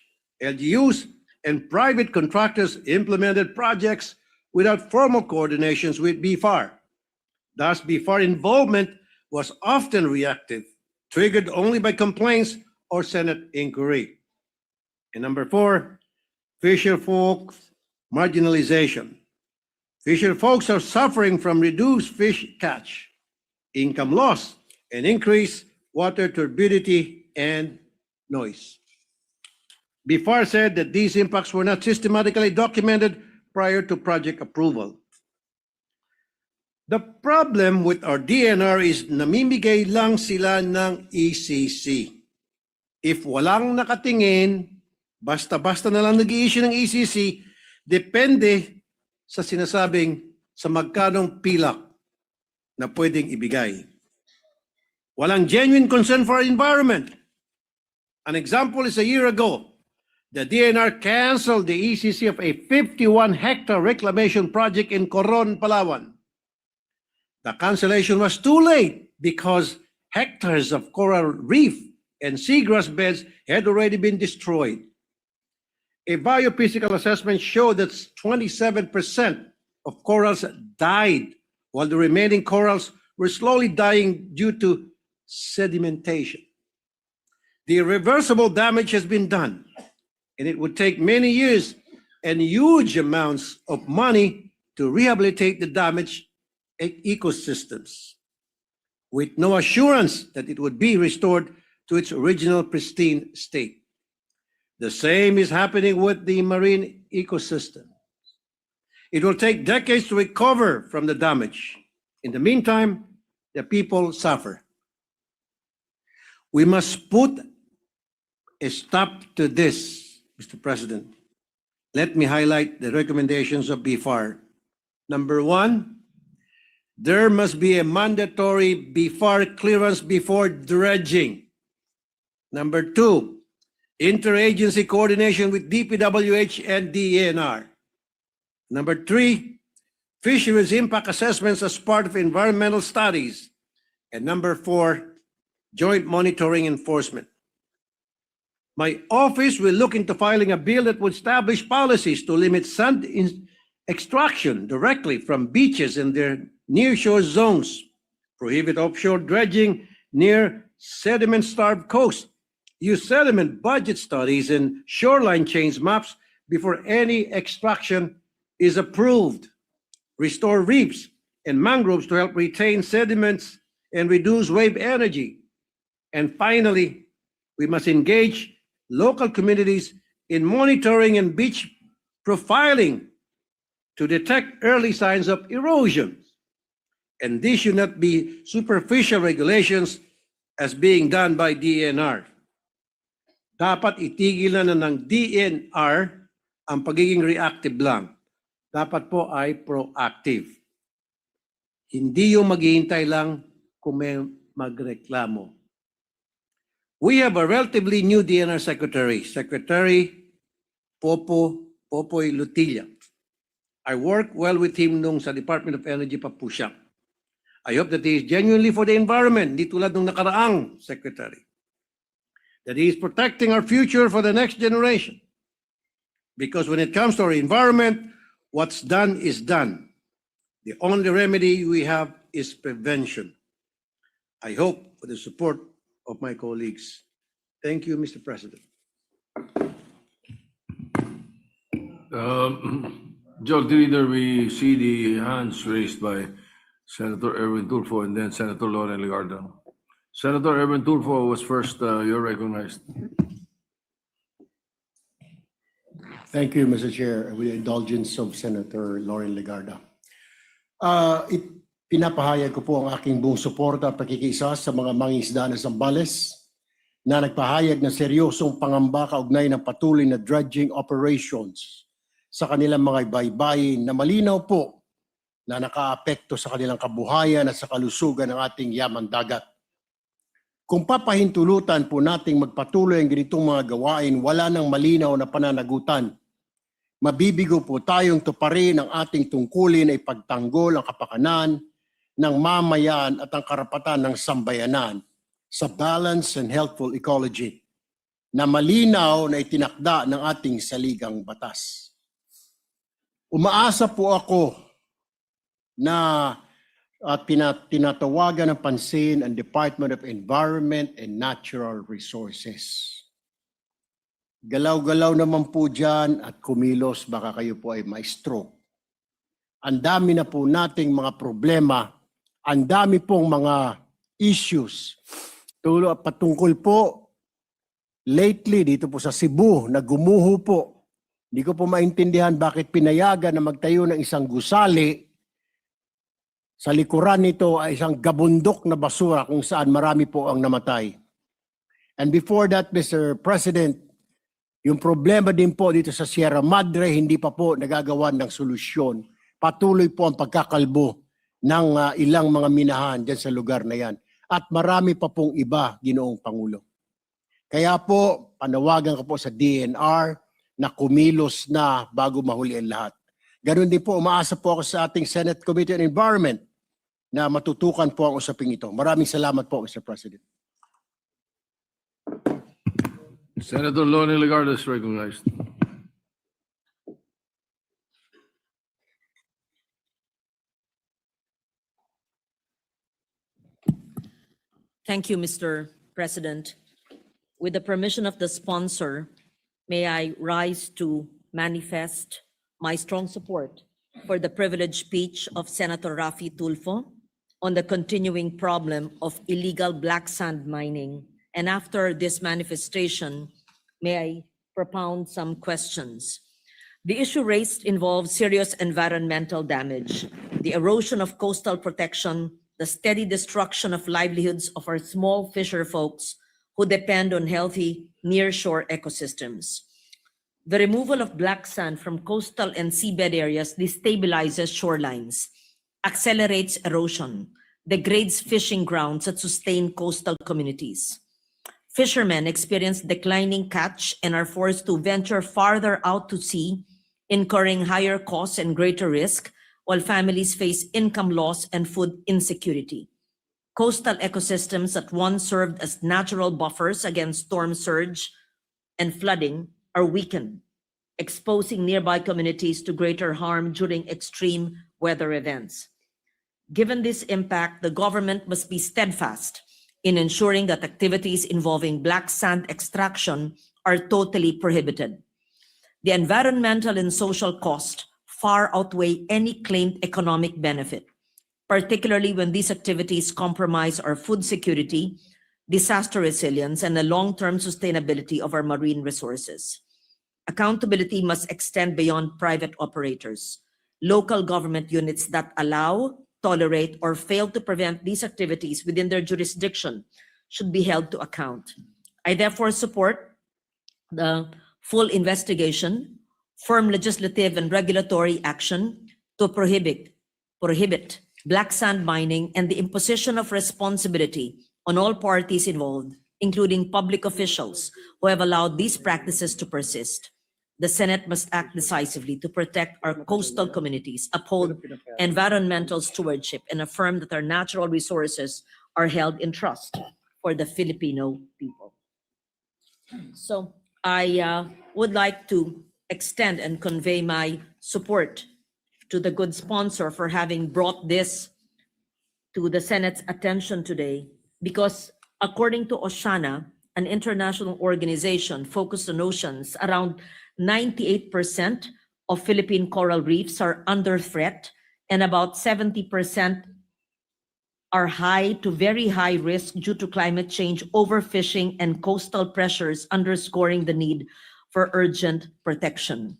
LGUs, and private contractors implemented projects without formal coordinations with BFAR. Thus, BFAR involvement was often reactive, triggered only by complaints or Senate inquiry. And number 4, fisher folks marginalization. Fisher folks are suffering from reduced fish catch, income loss, and increased water turbidity and noise. BFAR said that these impacts were not systematically documented prior to project approval. The problem with our DNR is namimigay lang sila ng ECC. If walang nakatingin, basta-basta na lang nag-i-issue ng ECC, depende sa sinasabing sa magkanong pilak na pwedeng ibigay. Walang genuine concern for our environment. An example is a year ago, the DNR canceled the ECC of a 51-hectare reclamation project in Coron, Palawan. The cancellation was too late because hectares of coral reef and seagrass beds had already been destroyed. A biophysical assessment showed that 27% of corals died, while the remaining corals were slowly dying due to sedimentation. The irreversible damage has been done, and it would take many years and huge amounts of money to rehabilitate the damaged ecosystems, with no assurance that it would be restored to its original pristine state. The same is happening with the marine ecosystem. It will take decades to recover from the damage. In the meantime, the people suffer. We must put a stop to this, Mr. President. Let me highlight the recommendations of BFAR. Number 1, there must be a mandatory BFAR clearance before dredging. Number 2, interagency coordination with DPWH and DNR. Number 3, fisheries impact assessments as part of environmental studies. And number 4, joint monitoring enforcement. My office will look into filing a bill that would establish policies to limit sand extraction directly from beaches and their nearshore zones, prohibit offshore dredging near sediment-starved coasts, use sediment budget studies and shoreline change maps before any extraction is approved, restore reefs and mangroves to help retain sediments and reduce wave energy, And finally, we must engage local communities in monitoring and beach profiling to detect early signs of erosion. And this should not be superficial regulations as being done by DNR. Dapat itigil na ng DNR ang pagiging reactive lang. Dapat po ay proactive. Hindi yung maghihintay lang kung may magreklamo. We have a relatively new DNR Secretary, Secretary Popoy Lutilla. I worked well with him nung sa Department of Energy pa po siya. I hope that he is genuinely for the environment, di tulad nung nakaraang secretary. That he is protecting our future for the next generation. Because when it comes to our environment, what's done is done. The only remedy we have is prevention. I hope for the support of my colleagues. Thank you, Mr. President. George Leader, we see the hands raised by Senator Erwin Tulfo and then Senator Loren Legarda. Senator Erwin Tulfo was first. You're recognized. Thank you, Mr. Chair. With the indulgence of Senator Loren Legarda. Pinapahayag ko po ang aking buong suporta at pakikiisa sa mga mangingisda ng Zambales na nagpahayag ng seryosong pangamba kaugnay ng patuloy na dredging operations sa kanilang mga baybayin na malinaw po na nakaapekto sa kanilang kabuhayan at sa kalusugan ng ating yamang dagat. Kung papahintulutan po nating magpatuloy ang ganitong mga gawain, wala nang malinaw na pananagutan. Mabibigo po tayong tuparin ang ating tungkulin ay pagtanggol ang kapakanan ng mamayan at ang karapatan ng sambayanan sa balanced and healthful ecology na malinaw na itinakda ng ating saligang batas. Umaasa po ako na tinatawagan ng pansin ang Department of Environment and Natural Resources. Galaw-galaw naman po dyan at kumilos, baka kayo po ay ma-stroke. Ang dami na po nating mga problema, ang dami pong mga issues. Patungkol po, lately dito po sa Cebu, na gumuho po. Hindi ko po maintindihan bakit pinayagan na magtayo ng isang gusali. Sa likuran nito ay isang gabundok na basura kung saan marami po ang namatay. And before that, Mr. President, yung problema din po dito sa Sierra Madre, hindi pa po nagagawa ng solusyon. Patuloy po ang pagkakalbo ng ilang mga minahan dyan sa lugar na yan. At marami pa pong iba, Ginoong Pangulo. Kaya po, panawagan ko po sa DNR na kumilos na bago mahuli ang lahat. Ganun din po, umaasa po ako sa ating Senate Committee on Environment na matutukan po ang usaping ito. Maraming salamat po, Mr. President. Senator Loren Legarda is recognized. Thank you, Mr. President. With the permission of the sponsor, may I rise to manifest my strong support for the privileged speech of Senator Raffy Tulfo on the continuing problem of illegal black sand mining. And after this manifestation, may I propound some questions. The issue raised involves serious environmental damage, the erosion of coastal protection, the steady destruction of livelihoods of our small fisher folks who depend on healthy nearshore ecosystems. The removal of black sand from coastal and seabed areas destabilizes shorelines, accelerates erosion, degrades fishing grounds that sustain coastal communities. Fishermen experience declining catch and are forced to venture farther out to sea, incurring higher costs and greater risk, while families face income loss and food insecurity. Coastal ecosystems that once served as natural buffers against storm surge and flooding are weakened, exposing nearby communities to greater harm during extreme weather events. Given this impact, the government must be steadfast in ensuring that activities involving black sand extraction are totally prohibited. The environmental and social cost far outweigh any claimed economic benefit, particularly when these activities compromise our food security, disaster resilience, and the long-term sustainability of our marine resources. Accountability must extend beyond private operators. Local government units that allow, tolerate, or fail to prevent these activities within their jurisdiction should be held to account. I therefore support the full investigation, firm legislative and regulatory action to prohibit black sand mining and the imposition of responsibility on all parties involved, including public officials who have allowed these practices to persist. The Senate must act decisively to protect our coastal communities, uphold environmental stewardship, and affirm that our natural resources are held in trust for the Filipino people. So I would like to extend and convey my support to the good sponsor for having brought this to the Senate's attention today, because according to Oceana, an international organization focused on oceans, around 98% of Philippine coral reefs are under threat, and about 70% are high to very high risk due to climate change, overfishing, and coastal pressures, underscoring the need for urgent protection.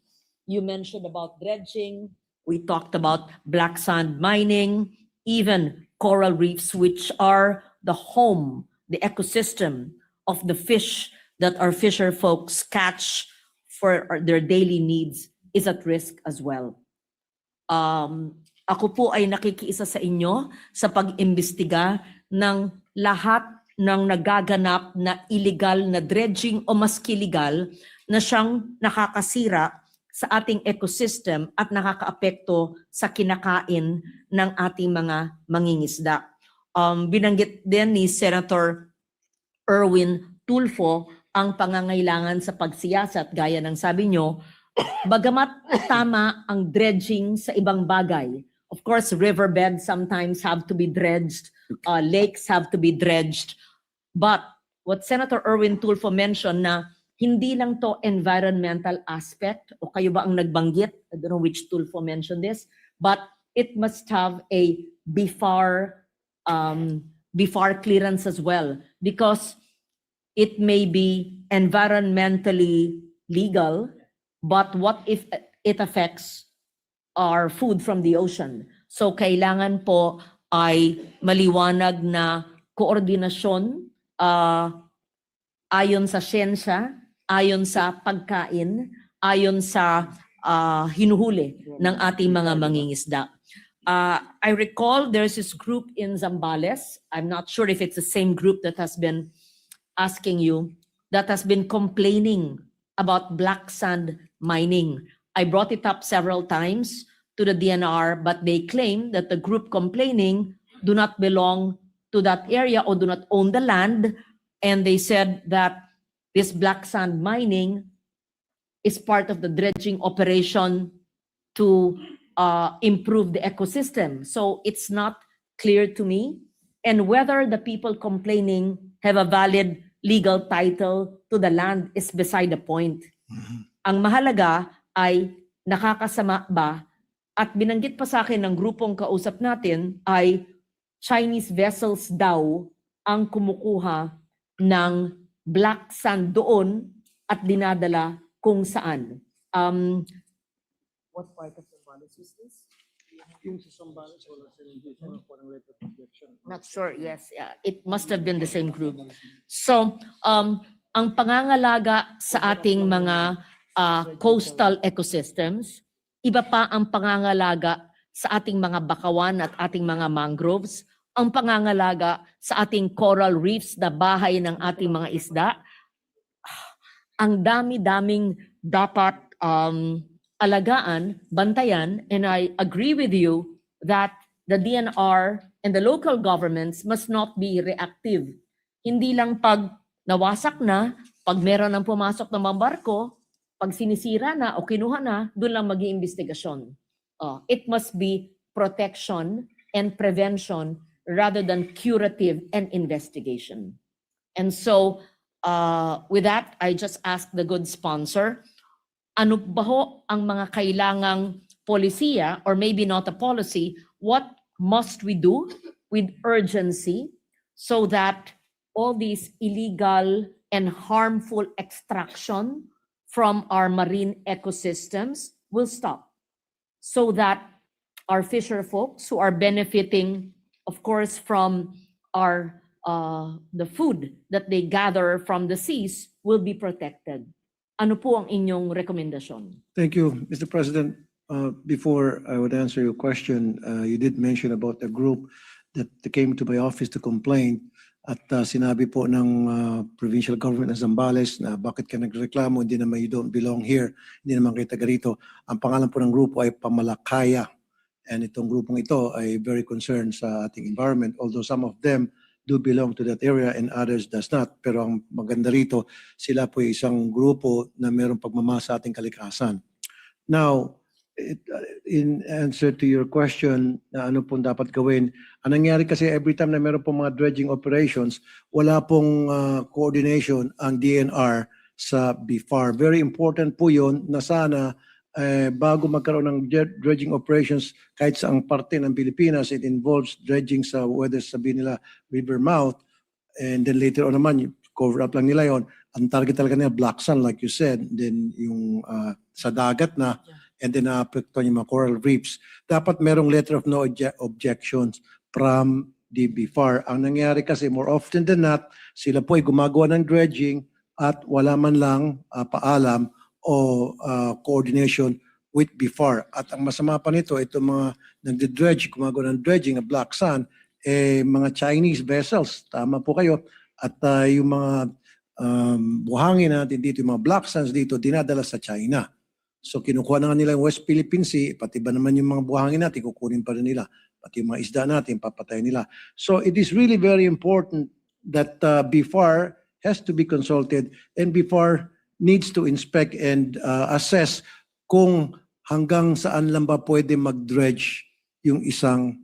You mentioned about dredging. We talked about black sand mining, even coral reefs, which are the home, the ecosystem of the fish that our fisher folks catch for their daily needs, is at risk as well. Ako po ay nakikiisa sa inyo sa pag-imbestiga ng lahat ng nagaganap na illegal na dredging o maski legal na siyang nakakasira sa ating ecosystem at nakakaapekto sa kinakain ng ating mga mangingisda. Binanggit din ni Senator Erwin Tulfo ang pangangailangan sa pagsiyasat, gaya ng sabi nyo, bagamat tama ang dredging sa ibang bagay. Of course, riverbeds sometimes have to be dredged, lakes have to be dredged. But what Senator Erwin Tulfo mentioned na hindi lang to environmental aspect, o kayo ba ang nagbanggit? I don't know which Tulfo mentioned this, but it must have a BFAR clearance as well, because it may be environmentally legal, but what if it affects our food from the ocean? So kailangan po ay maliwanag na koordinasyon ayon sa siyensya, ayon sa pagkain, ayon sa hinuhuli ng ating mga mangingisda. I recall there's this group in Zambales. I'm not sure if it's the same group that has been asking you, that has been complaining about black sand mining. I brought it up several times to the DNR, but they claim that the group complaining do not belong to that area or do not own the land. And they said that this black sand mining is part of the dredging operation to improve the ecosystem. So it's not clear to me. And whether the people complaining have a valid legal title to the land is beside the point. Ang mahalaga ay nakakasama ba, at binanggit pa sa akin ng grupong kausap natin ay Chinese vessels daw ang kumukuha ng black sand doon at dinadala kung saan. What part of the Zambales is this? Not sure, yes. Yeah. It must have been the same group. So, ang pangangalaga sa ating mga coastal ecosystems, iba pa ang pangangalaga sa ating mga bakawan at ating mga mangroves, ang pangangalaga sa ating coral reefs na bahay ng ating mga isda. Ang dami-daming dapat alagaan, bantayan, and I agree with you that the DNR and the local governments must not be reactive. Hindi lang pag nawasak na, pag meron ng pumasok ng mga barko, pag sinisira na o kinuha na, doon lang mag-iimbestigasyon. It must be protection and prevention rather than curative and investigation. And so, with that, I just ask the good sponsor, ano ba ho ang mga kailangang polisiya, or maybe not a policy, what must we do with urgency so that all these illegal and harmful extraction from our marine ecosystems will stop, so that our fisher folks who are benefiting, of course, from our the food that they gather from the seas will be protected. Ano po ang inyong rekomendasyon? Thank you, Mr. President. Before I would answer your question, you did mention about the group that came to my office to complain at sinabi po ng provincial government ng Zambales na bakit ka nagreklamo, hindi naman you don't belong here, hindi naman kayo taga rito. Ang pangalan po ng grupo ay Pamalakaya. And itong grupong ito ay very concerned sa ating environment, although some of them do belong to that area and others does not. Pero ang maganda rito, sila po ay isang grupo na mayroong pagmamahal sa ating kalikasan. Now, in answer to your question, na ano pong dapat gawin, ang nangyari kasi every time na meron pong mga dredging operations, wala pong coordination ang DNR sa BIFAR. Very important po yun na sana bago magkaroon ng dredging operations kahit sa ang parte ng Pilipinas, it involves dredging sa whether sabihin nila river mouth, and then later on naman, cover up lang nila yon. Ang target talaga nila, black sand like you said, then yung sa dagat na, and then naapektuhan yung mga coral reefs. Dapat merong letter of no objections from the BIFAR. Ang nangyari kasi more often than not, sila po ay gumagawa ng dredging at wala man lang paalam o coordination with BIFAR. At ang masama pa nito, itong mga nagde-dredge, gumagawa ng dredging ng black sand, mga Chinese vessels, tama po kayo, at yung mga buhangin natin dito, yung mga black sands dito, dinadala sa China. So kinukuha na nga nila yung West Philippine Sea, pati ba naman yung mga buhangin natin, kukunin pa rin nila. Pati yung mga isda natin, papatay nila. So it is really very important that BIFAR has to be consulted, and BIFAR needs to inspect and assess kung hanggang saan lang ba pwede mag-dredge yung isang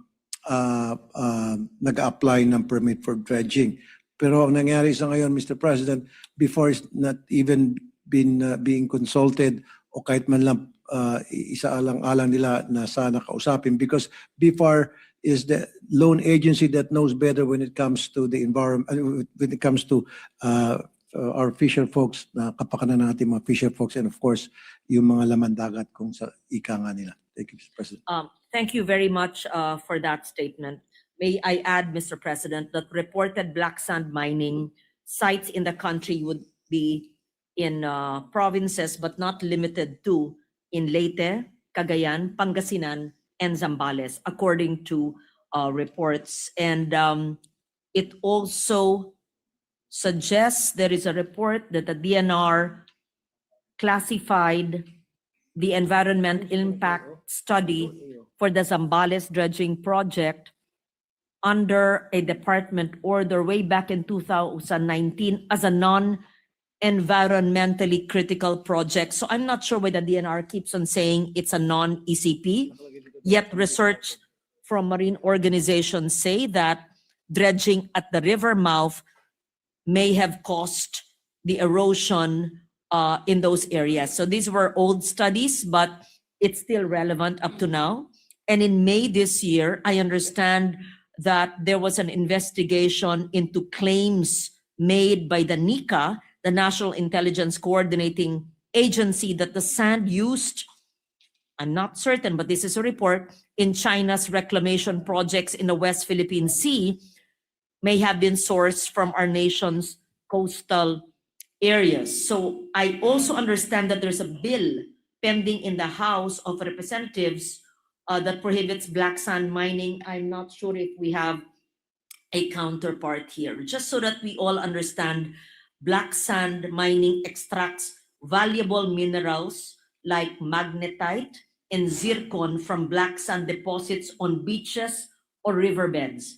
nag-apply ng permit for dredging. Pero ang nangyari sa ngayon, Mr. President, BIFAR is not even being consulted o kahit man lang isaalang-alang nila na sana kausapin, because BIFAR is the lone agency that knows better when it comes to the environment, when it comes to our fisher folks, na kapakanan natin mga fisher folks, and of course, yung mga laman dagat kung sa ika nga nila. Thank you, Mr. President. Thank you very much for that statement. May I add, Mr. President, that reported black sand mining sites in the country would be in provinces, but not limited to, in Leyte, Cagayan, Pangasinan, and Zambales, according to reports. And it also suggests there is a report that the DNR classified the environment impact study for the Zambales dredging project under a department order way back in 2019 as a non-environmentally critical project. So I'm not sure why the DNR keeps on saying it's a non-ECP, yet research from marine organizations say that dredging at the river mouth may have caused the erosion in those areas. So these were old studies, but it's still relevant up to now. And in May this year, I understand that there was an investigation into claims made by the NICA, the National Intelligence Coordinating Agency, that the sand used, I'm not certain, but this is a report, in China's reclamation projects in the West Philippine Sea may have been sourced from our nation's coastal areas. So I also understand that there's a bill pending in the House of Representatives that prohibits black sand mining. I'm not sure if we have a counterpart here. Just so that we all understand, black sand mining extracts valuable minerals like magnetite and zircon from black sand deposits on beaches or riverbeds,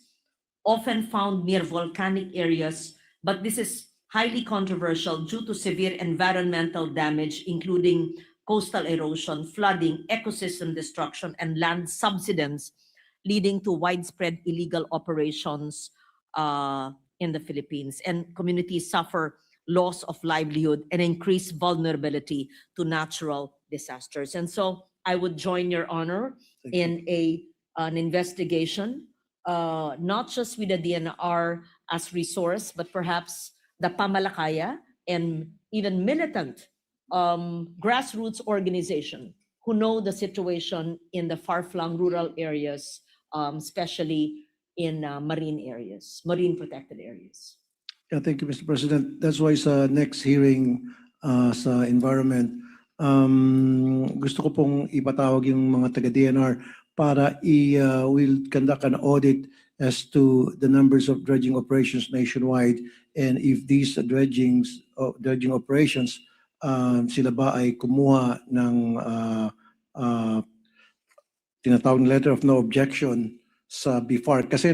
often found near volcanic areas, but this is highly controversial due to severe environmental damage, including coastal erosion, flooding, ecosystem destruction, and land subsidence, leading to widespread illegal operations in the Philippines. And communities suffer loss of livelihood and increased vulnerability to natural disasters. And so I would join Your Honor in an investigation not just with the DNR as resource, but perhaps the Pamalakaya and even militant grassroots organization who know the situation in the far-flung rural areas, especially in marine areas, marine protected areas. Yeah, thank you, Mr. President. That's why sa next hearing sa environment, gusto ko pong ipatawag yung mga taga-DNR para we'll conduct an audit as to the numbers of dredging operations nationwide, and if these dredging operations, sila ba ay kumuha ng tinatawag na letter of no objection sa BFAR, kasi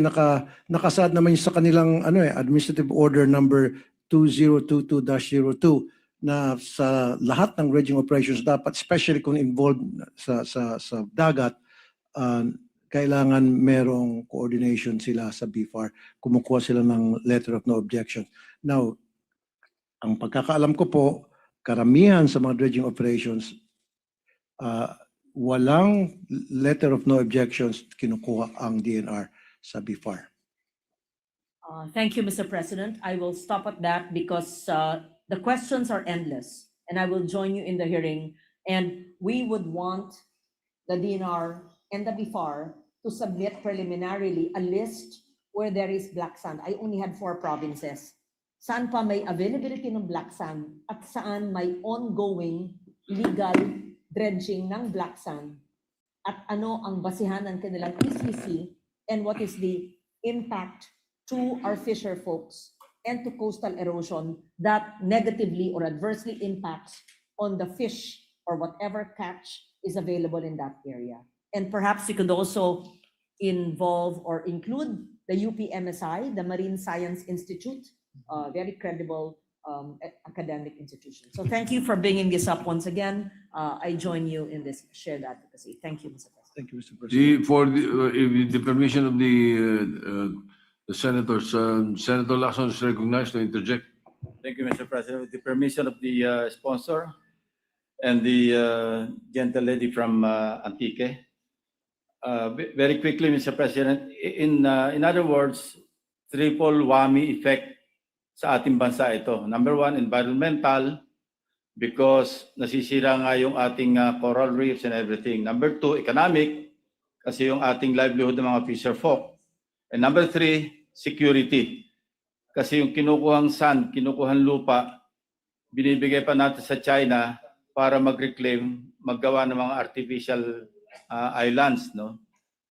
nakasaad naman yun sa kanilang administrative order number 2022-02 na sa lahat ng dredging operations dapat, especially kung involved sa dagat, kailangan merong coordination sila sa BFAR, kumukuha sila ng letter of no objection. Now, ang pagkakaalam ko po, karamihan sa mga dredging operations, walang letter of no objections kinukuha ang DNR sa BFAR. Thank you, Mr. President. I will stop at that because the questions are endless, and I will join you in the hearing. And we would want the DNR and the BFAR to submit preliminarily a list where there is black sand. I only had 4 provinces. Saan pa may availability ng black sand at saan may ongoing legal dredging ng black sand, at ano ang basihan ng kanilang ECC, and what is the impact to our fisher folks and to coastal erosion that negatively or adversely impacts on the fish or whatever catch is available in that area. And perhaps you could also involve or include the UPMSI, the Marine Science Institute, very credible academic institution. So thank you for bringing this up once again. I join you in this shared advocacy. Thank you, Mr. President. Thank you, Mr. President. For the permission of the senators, Senator Lacson is recognized to interject. Thank you, Mr. President. With the permission of the sponsor and the gentle lady from Antique. Very quickly, Mr. President, in other words, triple whammy effect sa ating bansa ito. Number 1, environmental, because nasisira nga yung ating coral reefs and everything. Number 2, economic, kasi yung ating livelihood ng mga fisher folk. And number 3, security. Kasi yung kinukuhang sand, kinukuhang lupa, binibigay pa natin sa China para mag-reclaim, maggawa ng mga artificial islands, no?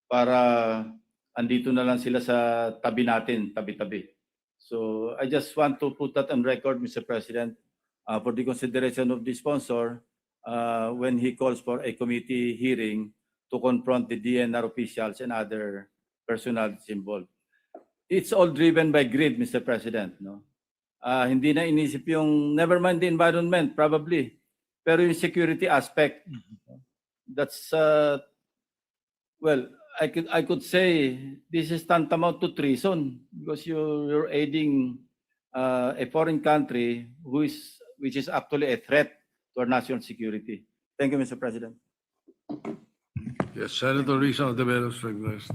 Para andito na lang sila sa tabi natin, tabi-tabi. So I just want to put that on record, Mr. President, for the consideration of the sponsor when he calls for a committee hearing to confront the DNR officials and other personnel involved. It's all driven by greed, Mr. President. No? Hindi na inisip yung, never mind the environment, probably, pero yung security aspect, that's, well, I could say this is tantamount to treason because you're aiding a foreign country which is actually a threat to our national security. Thank you, Mr. President. Yes, Senator Risa of the Veros recognized.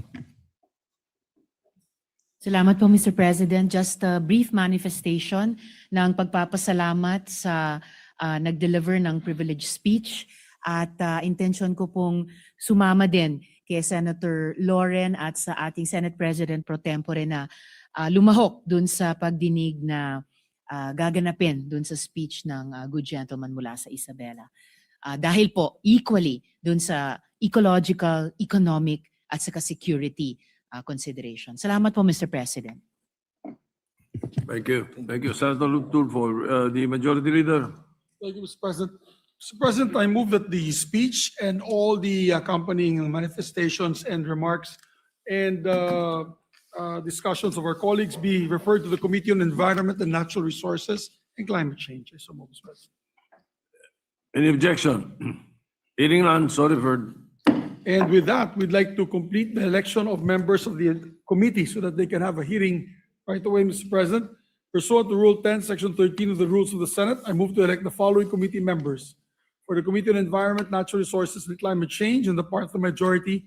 Salamat po, Mr. President. Just a brief manifestation ng pagpapasalamat sa nag-deliver ng privileged speech, at intention ko pong sumama din kay Senator Loren at sa ating Senate President pro tempore na lumahok dun sa pagdinig na gaganapin dun sa speech ng good gentleman mula sa Isabela. Dahil po equally dun sa ecological, economic at saka security consideration. Salamat po, Mr. President. Thank you. Thank you. Senator Tulfo, the Majority Leader. Thank you, Mr. President. Mr. President, I move that the speech and all the accompanying manifestations and remarks and discussions of our colleagues be referred to the Committee on Environment and Natural Resources and Climate Change. So move, Mr. President. Any objection? Hearing none, so referred. And with that, we'd like to complete the election of members of the committee so that they can have a hearing right away, Mr. President. Pursuant to Rule 10, Section 13 of the Rules of the Senate, I move to elect the following committee members. For the Committee on Environment, Natural Resources, and Climate Change, on the part of the majority,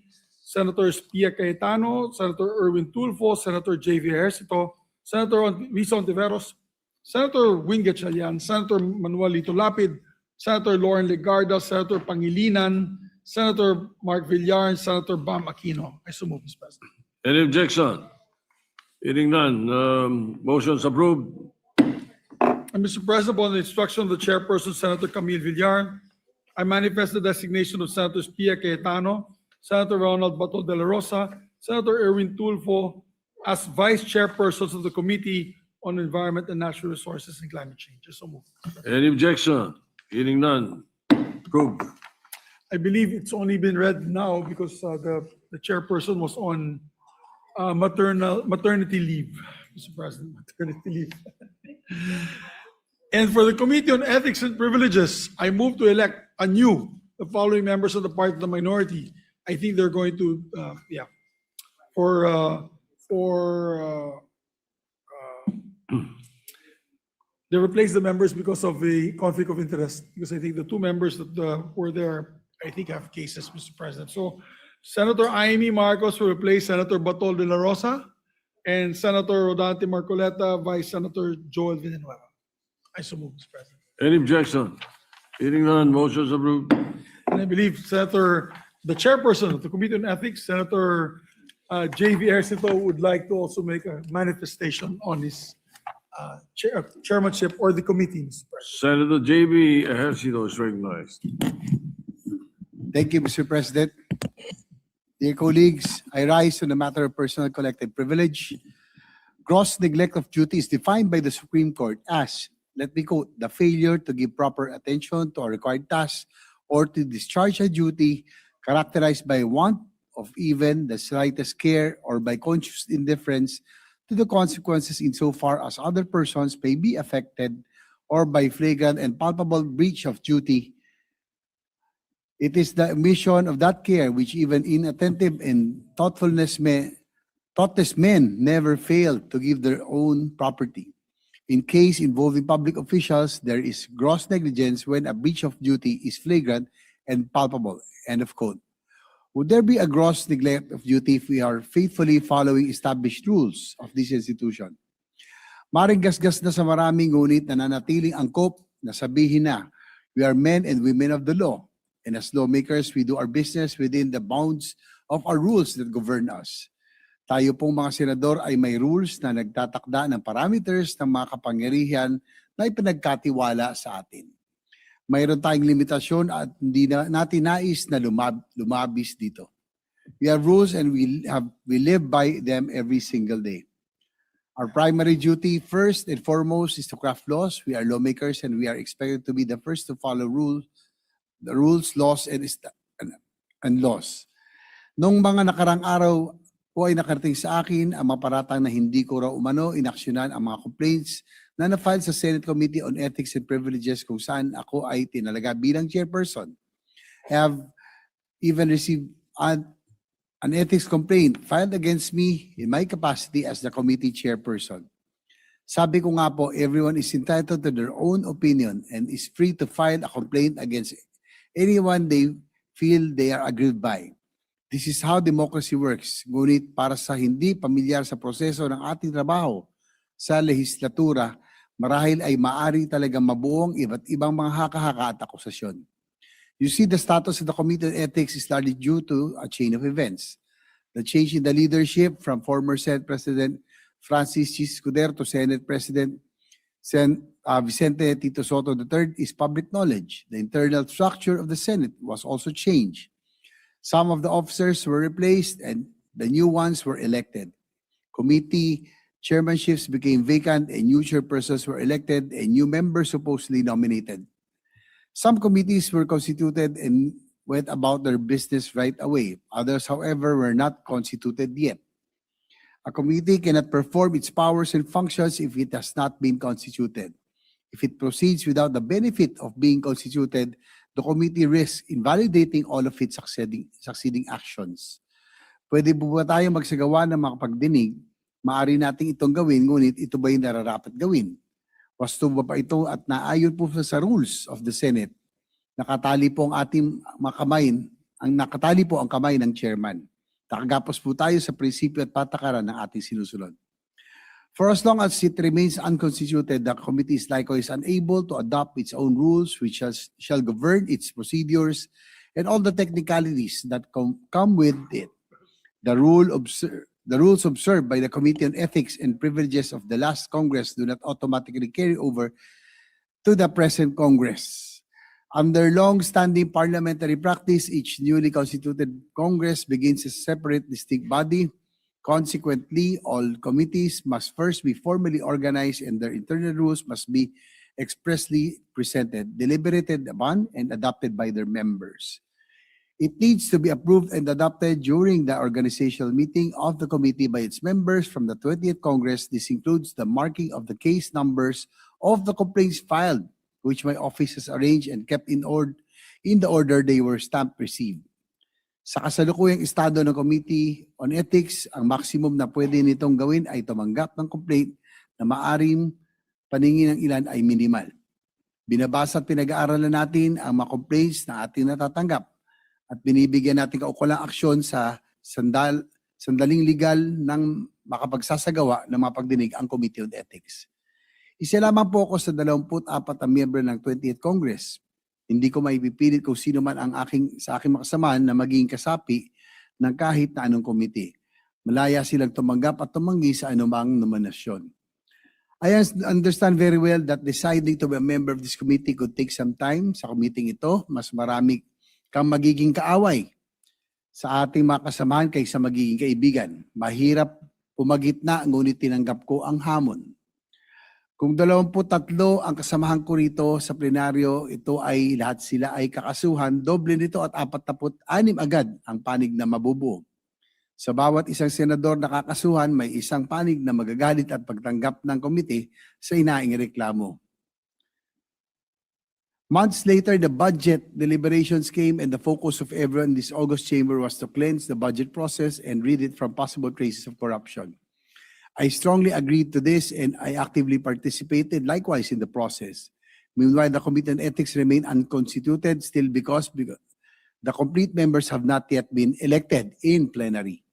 Senator Pia Cayetano, Senator Erwin Tulfo, Senator J.V. Ejercito, Senator Risa Ontiveros, Senator Wing Gatchalian, Senator Manuel Lito Lapid, Senator Lauren Legarda, Senator Pangilinan, Senator Mark Villar, and Senator Bam Aquino. I so move, Mr. President. Any objection? Hearing none, motion's approved. And Mr. President, upon the instruction of the chairperson, Senator Camille Villar, I manifest the designation of Senators Pia Cayetano, Senator Ronald Bato de la Rosa, Senator Erwin Tulfo as vice chairpersons of the Committee on Environment and Natural Resources and Climate Change. I so move. Any objection? Hearing none, approved. I believe it's only been read now because the chairperson was on maternity leave, Mr. President, maternity leave. And for the Committee on Ethics and Privileges, I move to elect anew the following members of the part of the minority. I think they're going to, they replaced the members because of the conflict of interest, because I think the two members that were there, I think have cases, Mr. President. So Senator Amy Marcos will replace Senator Batol de la Rosa and Senator Rodante Marcoleta, Vice Senator Joel Villanueva. I so move, Mr. President. Any objection? Hearing none, motion's approved. And I believe the chairperson of the Committee on Ethics, Senator J.V. Ejercito, would like to also make a manifestation on his chairmanship or the committee, Mr. President. Senator J.B. Ejercito is recognized. Thank you, Mr. President. Dear colleagues, I rise on the matter of personal collective privilege. Gross neglect of duty is defined by the Supreme Court as, let me quote, the failure to give proper attention to a required task or to discharge a duty characterized by want of even the slightest care or by conscious indifference to the consequences insofar as other persons may be affected or by flagrant and palpable breach of duty. It is the omission of that care which even inattentive and thoughtless men never fail to give their own property. In case involving public officials, there is gross negligence when a breach of duty is flagrant and palpable. End of quote. Would there be a gross neglect of duty if we are faithfully following established rules of this institution? Maring gasgas na sa maraming ngunit nananatiling angkop na sabihin na we are men and women of the law. And as lawmakers, we do our business within the bounds of our rules that govern us. Tayo pong mga senador ay may rules na nagtatakda ng parameters ng mga kapangyarihan na ipinagkatiwala sa atin. Mayroon tayong limitasyon at hindi na natin nais na lumabis dito. We have rules and we live by them every single day. Our primary duty, first and foremost, is to craft laws. We are lawmakers and we are expected to be the first to follow the rules, laws, and laws. Noong mga nakarang araw po ay nakarating sa akin ang maparatang na hindi ko raw umano inaksyonan ang mga complaints na na-file sa Senate Committee on Ethics and Privileges kung saan ako ay tinalaga bilang chairperson. I have even received an ethics complaint filed against me in my capacity as the committee chairperson. Sabi ko nga po, everyone is entitled to their own opinion and is free to file a complaint against anyone they feel they are aggrieved by. This is how democracy works. Ngunit para sa hindi pamilyar sa proseso ng ating trabaho sa lehislatura, marahil ay maari talagang mabuong iba't ibang mga haka-haka at akusasyon. You see, the status of the Committee on Ethics is largely due to a chain of events. The change in the leadership from former Senate President Francis C. Escudero to Senate President Vicente Tito Soto III is public knowledge. The internal structure of the Senate was also changed. Some of the officers were replaced and the new ones were elected. Committee chairmanships became vacant and new chairpersons were elected and new members supposedly nominated. Some committees were constituted and went about their business right away. Others, however, were not constituted yet. A committee cannot perform its powers and functions if it has not been constituted. If it proceeds without the benefit of being constituted, the committee risks invalidating all of its succeeding actions. Pwede po ba tayo magsagawa ng mga pagdinig? Maaari natin itong gawin, ngunit ito ba yung nararapat gawin? Wasto ba ito at naayon po sa rules of the Senate? Nakatali po ang ating mga kamay, nakatali po ang kamay ng chairman. Nakagapos po tayo sa prinsipyo at patakaran ng ating sinusunod. For as long as it remains unconstituted, the committee is likewise unable to adopt its own rules which shall govern its procedures and all the technicalities that come with it. The rules observed by the Committee on Ethics and Privileges of the last Congress do not automatically carry over to the present Congress. Under long-standing parliamentary practice, each newly constituted Congress begins as a separate, distinct body. Consequently, all committees must first be formally organized and their internal rules must be expressly presented, deliberated upon, and adopted by their members. It needs to be approved and adopted during the organizational meeting of the committee by its members from the 20th Congress. This includes the marking of the case numbers of the complaints filed, which my office has arranged and kept in the order they were stamped received. Sa kasalukuyang estado ng Committee on Ethics, ang maximum na pwede nitong gawin ay tumanggap ng complaint na maaring paningin ng ilan ay minimal. Binabasa at pinag-aaralan natin ang mga complaints na ating natatanggap at binibigyan natin kaukulang aksyon sa sandaling legal ng makapagsasagawa ng mga pagdinig ang Committee on Ethics. Isa lamang po ako sa 24 na miyembro ng 20th Congress. Hindi ko maipipilit kung sino man ang sa aking makasamahan na maging kasapi ng kahit na anong komite. Malaya silang tumanggap at tumanggi sa anumang nominasyon. I understand very well that deciding to be a member of this committee could take some time. Sa committee ito, mas marami kang magiging kaaway sa ating mga kasamahan kaysa magiging kaibigan. Mahirap pumagitna, ngunit tinanggap ko ang hamon. Kung 23 ang kasamahan ko rito sa plenaryo, ito ay lahat sila ay kakasuhan, doble nito at 46 agad ang panig na mabubuo. Sa bawat isang senador na kakasuhan, may isang panig na magagalit at pagtanggap ng komite sa inaing reklamo. Months later, the budget deliberations came and the focus of everyone in this August chamber was to cleanse the budget process and rid it from possible traces of corruption. I strongly agreed to this and I actively participated likewise in the process. Meanwhile, the Committee on Ethics remained unconstituted still because the complete members have not yet been elected in plenary.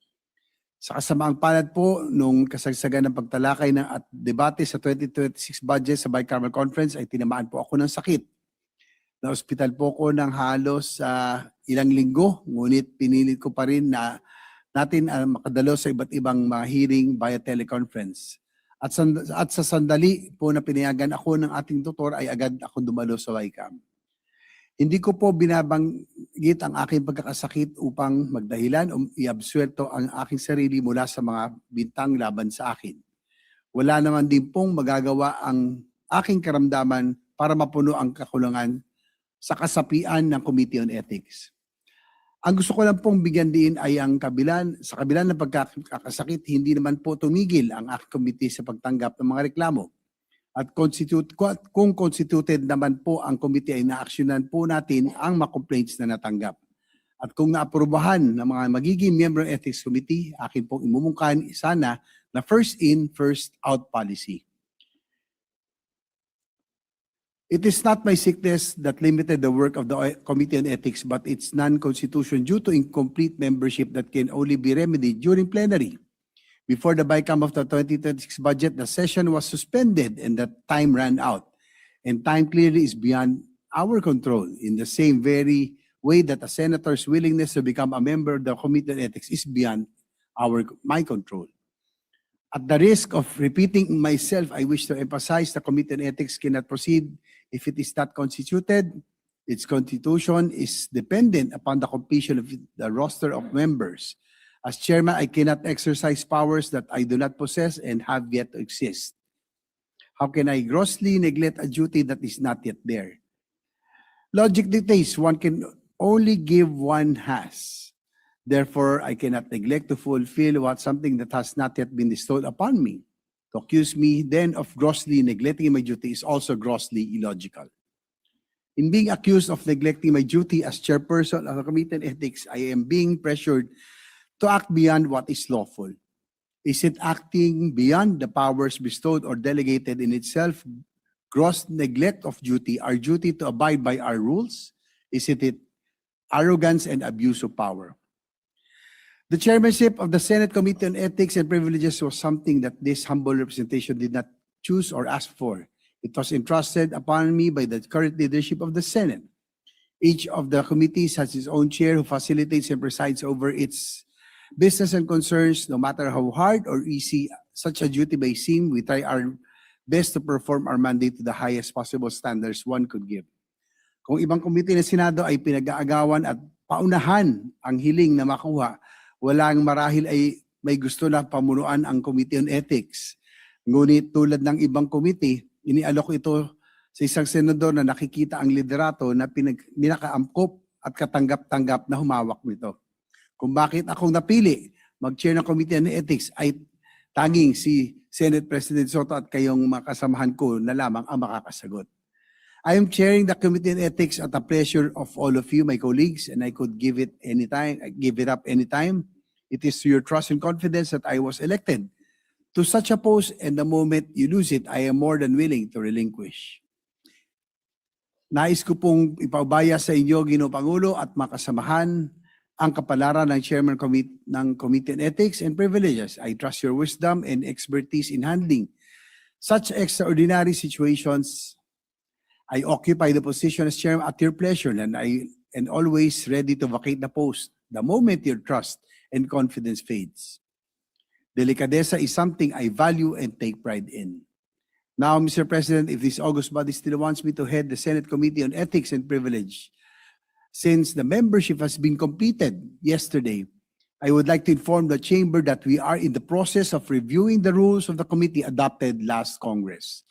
Sa kasamaang palad po, nung kasagsagan ng pagtalakay at debate sa 2026 budget sa Bicameral Conference ay tinamaan po ako ng sakit. Na-hospital po ko ng halos ilang linggo, ngunit pinilit ko pa rin na natin makadalo sa iba't ibang mga hearing via teleconference. At sa sandali po na pinayagan ako ng ating tutor ay agad ako dumalo sa YCAM. Hindi ko po binabanggit ang aking pagkakasakit upang magdahilan o iabsuelto ang aking sarili mula sa mga bintang laban sa akin. Wala naman din pong magagawa ang aking karamdaman para mapuno ang kakulangan sa kasapian ng Committee on Ethics. Ang gusto ko lang pong bigyan din ay sa kabilang ng pagkakasakit, hindi naman po tumigil ang aking committee sa pagtanggap ng mga reklamo. At kung constituted naman po ang committee ay naaksyonan po natin ang mga complaints na natanggap. At kung naaprubahan ng mga magiging member ng Ethics Committee, akin pong imumungkahan sana na first in, first out policy. It is not my sickness that limited the work of the Committee on Ethics, but its non-constitution due to incomplete membership that can only be remedied during plenary. Before the BICAM of the 2026 budget, the session was suspended and the time ran out. And time clearly is beyond our control in the same very way that a senator's willingness to become a member of the Committee on Ethics is beyond my control. At the risk of repeating myself, I wish to emphasize the Committee on Ethics cannot proceed if it is not constituted. Its constitution is dependent upon the completion of the roster of members. As chairman, I cannot exercise powers that I do not possess and have yet to exist. How can I grossly neglect a duty that is not yet there? Logic dictates one can only give one has. Therefore, I cannot neglect to fulfill something that has not yet been bestowed upon me. To accuse me then of grossly neglecting my duty is also grossly illogical. In being accused of neglecting my duty as chairperson of the Committee on Ethics, I am being pressured to act beyond what is lawful. Is it acting beyond the powers bestowed or delegated in itself gross neglect of duty, our duty to abide by our rules? Is it arrogance and abuse of power? The chairmanship of the Senate Committee on Ethics and Privileges was something that this humble representation did not choose or ask for. It was entrusted upon me by the current leadership of the Senate. Each of the committees has its own chair who facilitates and presides over its business and concerns. No matter how hard or easy such a duty may seem, we try our best to perform our mandate to the highest possible standards one could give. Kung ibang komite ng Senado ay pinag-aagawan at paunahan ang hiling na makuha, walang marahil ay may gusto na pamunuan ang Committee on Ethics. Ngunit tulad ng ibang komite, inialok ito sa isang senador na nakikita ang liderato na pinakaangkop at katanggap-tanggap na humawak nito. Kung bakit akong napili mag-chair ng Committee on Ethics ay tanging si Senate President Soto at kayong mga kasamahan ko na lamang ang makakasagot. I am chairing the Committee on Ethics at the pleasure of all of you, my colleagues, and I could give it up anytime. It is to your trust and confidence that I was elected to such a post, and the moment you lose it, I am more than willing to relinquish. Nais ko pong ipabaya sa inyo, Ginoong Pangulo at makasamahan, ang kapalaran ng Chairman ng Committee on Ethics and Privileges. I trust your wisdom and expertise in handling such extraordinary situations. I occupy the position as chairman at your pleasure, and I am always ready to vacate the post the moment your trust and confidence fades. Delicadeza is something I value and take pride in. Now, Mr. President, if this august body still wants me to head the Senate Committee on Ethics and Privilege, since the membership has been completed yesterday, I would like to inform the chamber that we are in the process of reviewing the rules of the committee adopted last Congress.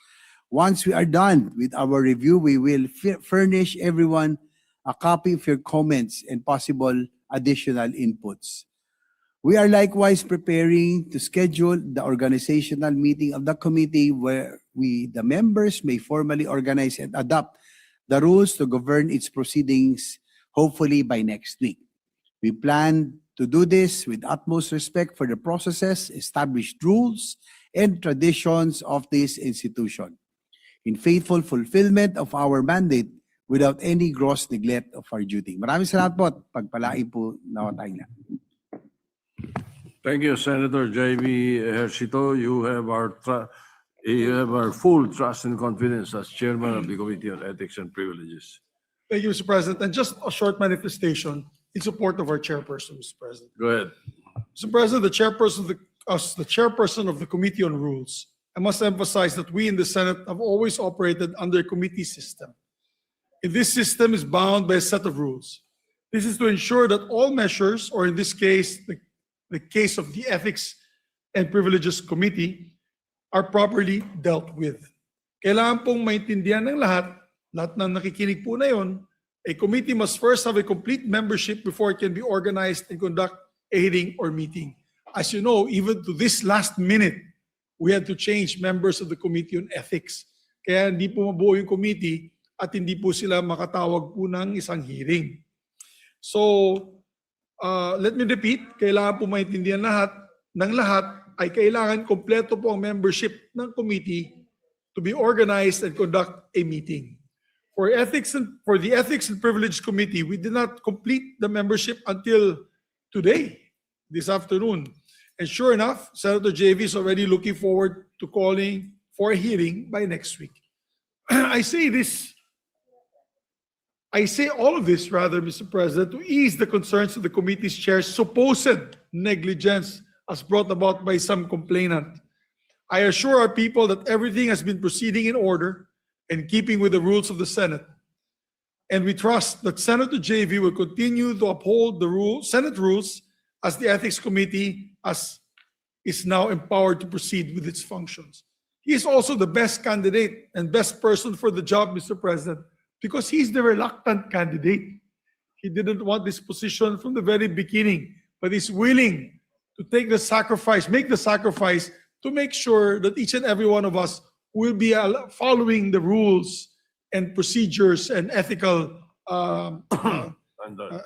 Once we are done with our review, we will furnish everyone a copy of your comments and possible additional inputs. We are likewise preparing to schedule the organizational meeting of the committee where the members may formally organize and adopt the rules to govern its proceedings, hopefully by next week. We plan to do this with utmost respect for the processes, established rules, and traditions of this institution, in faithful fulfillment of our mandate without any gross neglect of our duty. Maraming salamat po at pagpalain po na tayo na. Thank you, Senator J.B. Ejercito. You have our full trust and confidence as chairman of the Committee on Ethics and Privileges. Thank you, Mr. President. And just a short manifestation in support of our chairperson, Mr. President. Go ahead. Mr. President, as the chairperson of the Committee on Rules, I must emphasize that we in the Senate have always operated under a committee system. And this system is bound by a set of rules. This is to ensure that all measures, or in this case, the case of the Ethics and Privileges Committee, are properly dealt with. Kailangan pong maintindihan ng lahat ng nakikinig po na yun, a committee must first have a complete membership before it can be organized and conduct a hearing or meeting. As you know, even to this last minute, we had to change members of the Committee on Ethics. Kaya hindi po mabuo yung committee at hindi po sila makatawag po ng isang hearing. So, let me repeat, kailangan po maintindihan ng lahat ay kailangan kompleto po ang membership ng committee to be organized and conduct a meeting. For the Ethics and Privilege Committee, we did not complete the membership until today, this afternoon. And sure enough, Senator JV is already looking forward to calling for a hearing by next week. I say all of this, rather, Mr. President, to ease the concerns of the committee's chair's supposed negligence as brought about by some complainant. I assure our people that everything has been proceeding in order in keeping with the rules of the Senate. And we trust that Senator JV will continue to uphold the Senate rules as the Ethics Committee is now empowered to proceed with its functions. He is also the best candidate and best person for the job, Mr. President, because he's the reluctant candidate. He didn't want this position from the very beginning, but he's willing to make the sacrifice to make sure that each and every one of us will be following the rules and procedures and ethical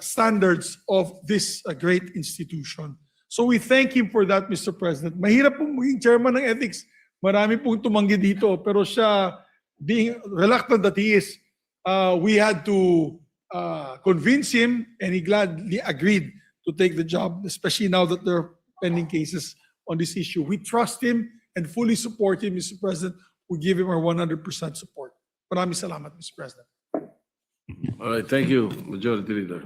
standards of this great institution. So we thank him for that, Mr. President. Mahirap pong maging chairman ng ethics. Marami pong tumanggi dito, pero siya, being reluctant that he is, we had to convince him, and he gladly agreed to take the job, especially now that there are pending cases on this issue. We trust him and fully support him, Mr. President. We give him our 100% support. Maraming salamat, Mr. President. All right, thank you, Majority Leader.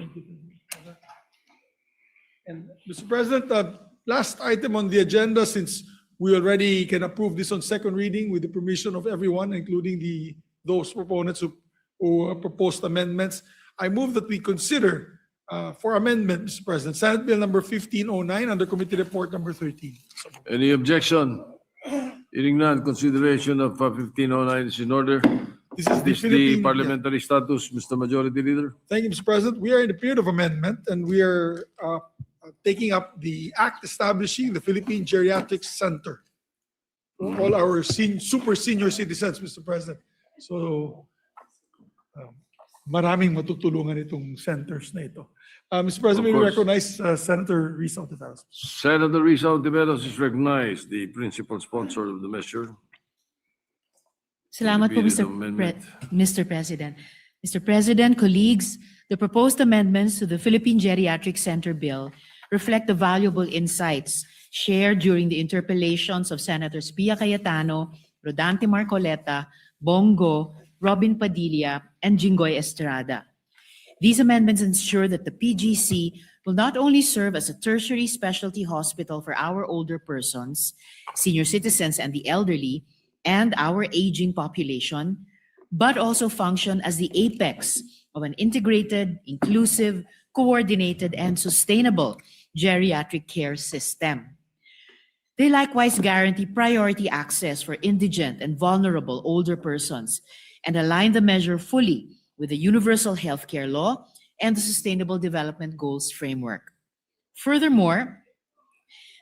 And Mr. President, last item on the agenda, since we already can approve this on second reading with the permission of everyone, including those proponents who proposed amendments, I move that we consider for amendment, Mr. President, Senate Bill number 1509 under Committee Report number 13. Any objection? Hearing none, consideration of 1509 is in order. This is This the parliamentary status, Mr. Majority Leader. Thank you, Mr. President. We are in the period of amendment, and we are taking up the act establishing the Philippine Geriatric Center for all our super senior citizens, Mr. President. So, maraming matutulungan itong centers na ito. Mr. President, Of we course. recognize Senator Risa Ontiveros. Senator Risa Ontiveros is recognized, the principal sponsor of the measure. Salamat po, Defeated amendment. Mr. President. Mr. President, colleagues, the proposed amendments to the Philippine Geriatric Center Bill reflect the valuable insights shared during the interpellations of Senators Pia Cayetano, Rodante Marcoleta, Bongo, Robin Padilla, and Jinggoy Estrada. These amendments ensure that the PGC will not only serve as a tertiary specialty hospital for our older persons, senior citizens, and the elderly, and our aging population, but also function as the apex of an integrated, inclusive, coordinated, and sustainable geriatric care system. They likewise guarantee priority access for indigent and vulnerable older persons and align the measure fully with the Universal Healthcare Law and the Sustainable Development Goals framework. Furthermore,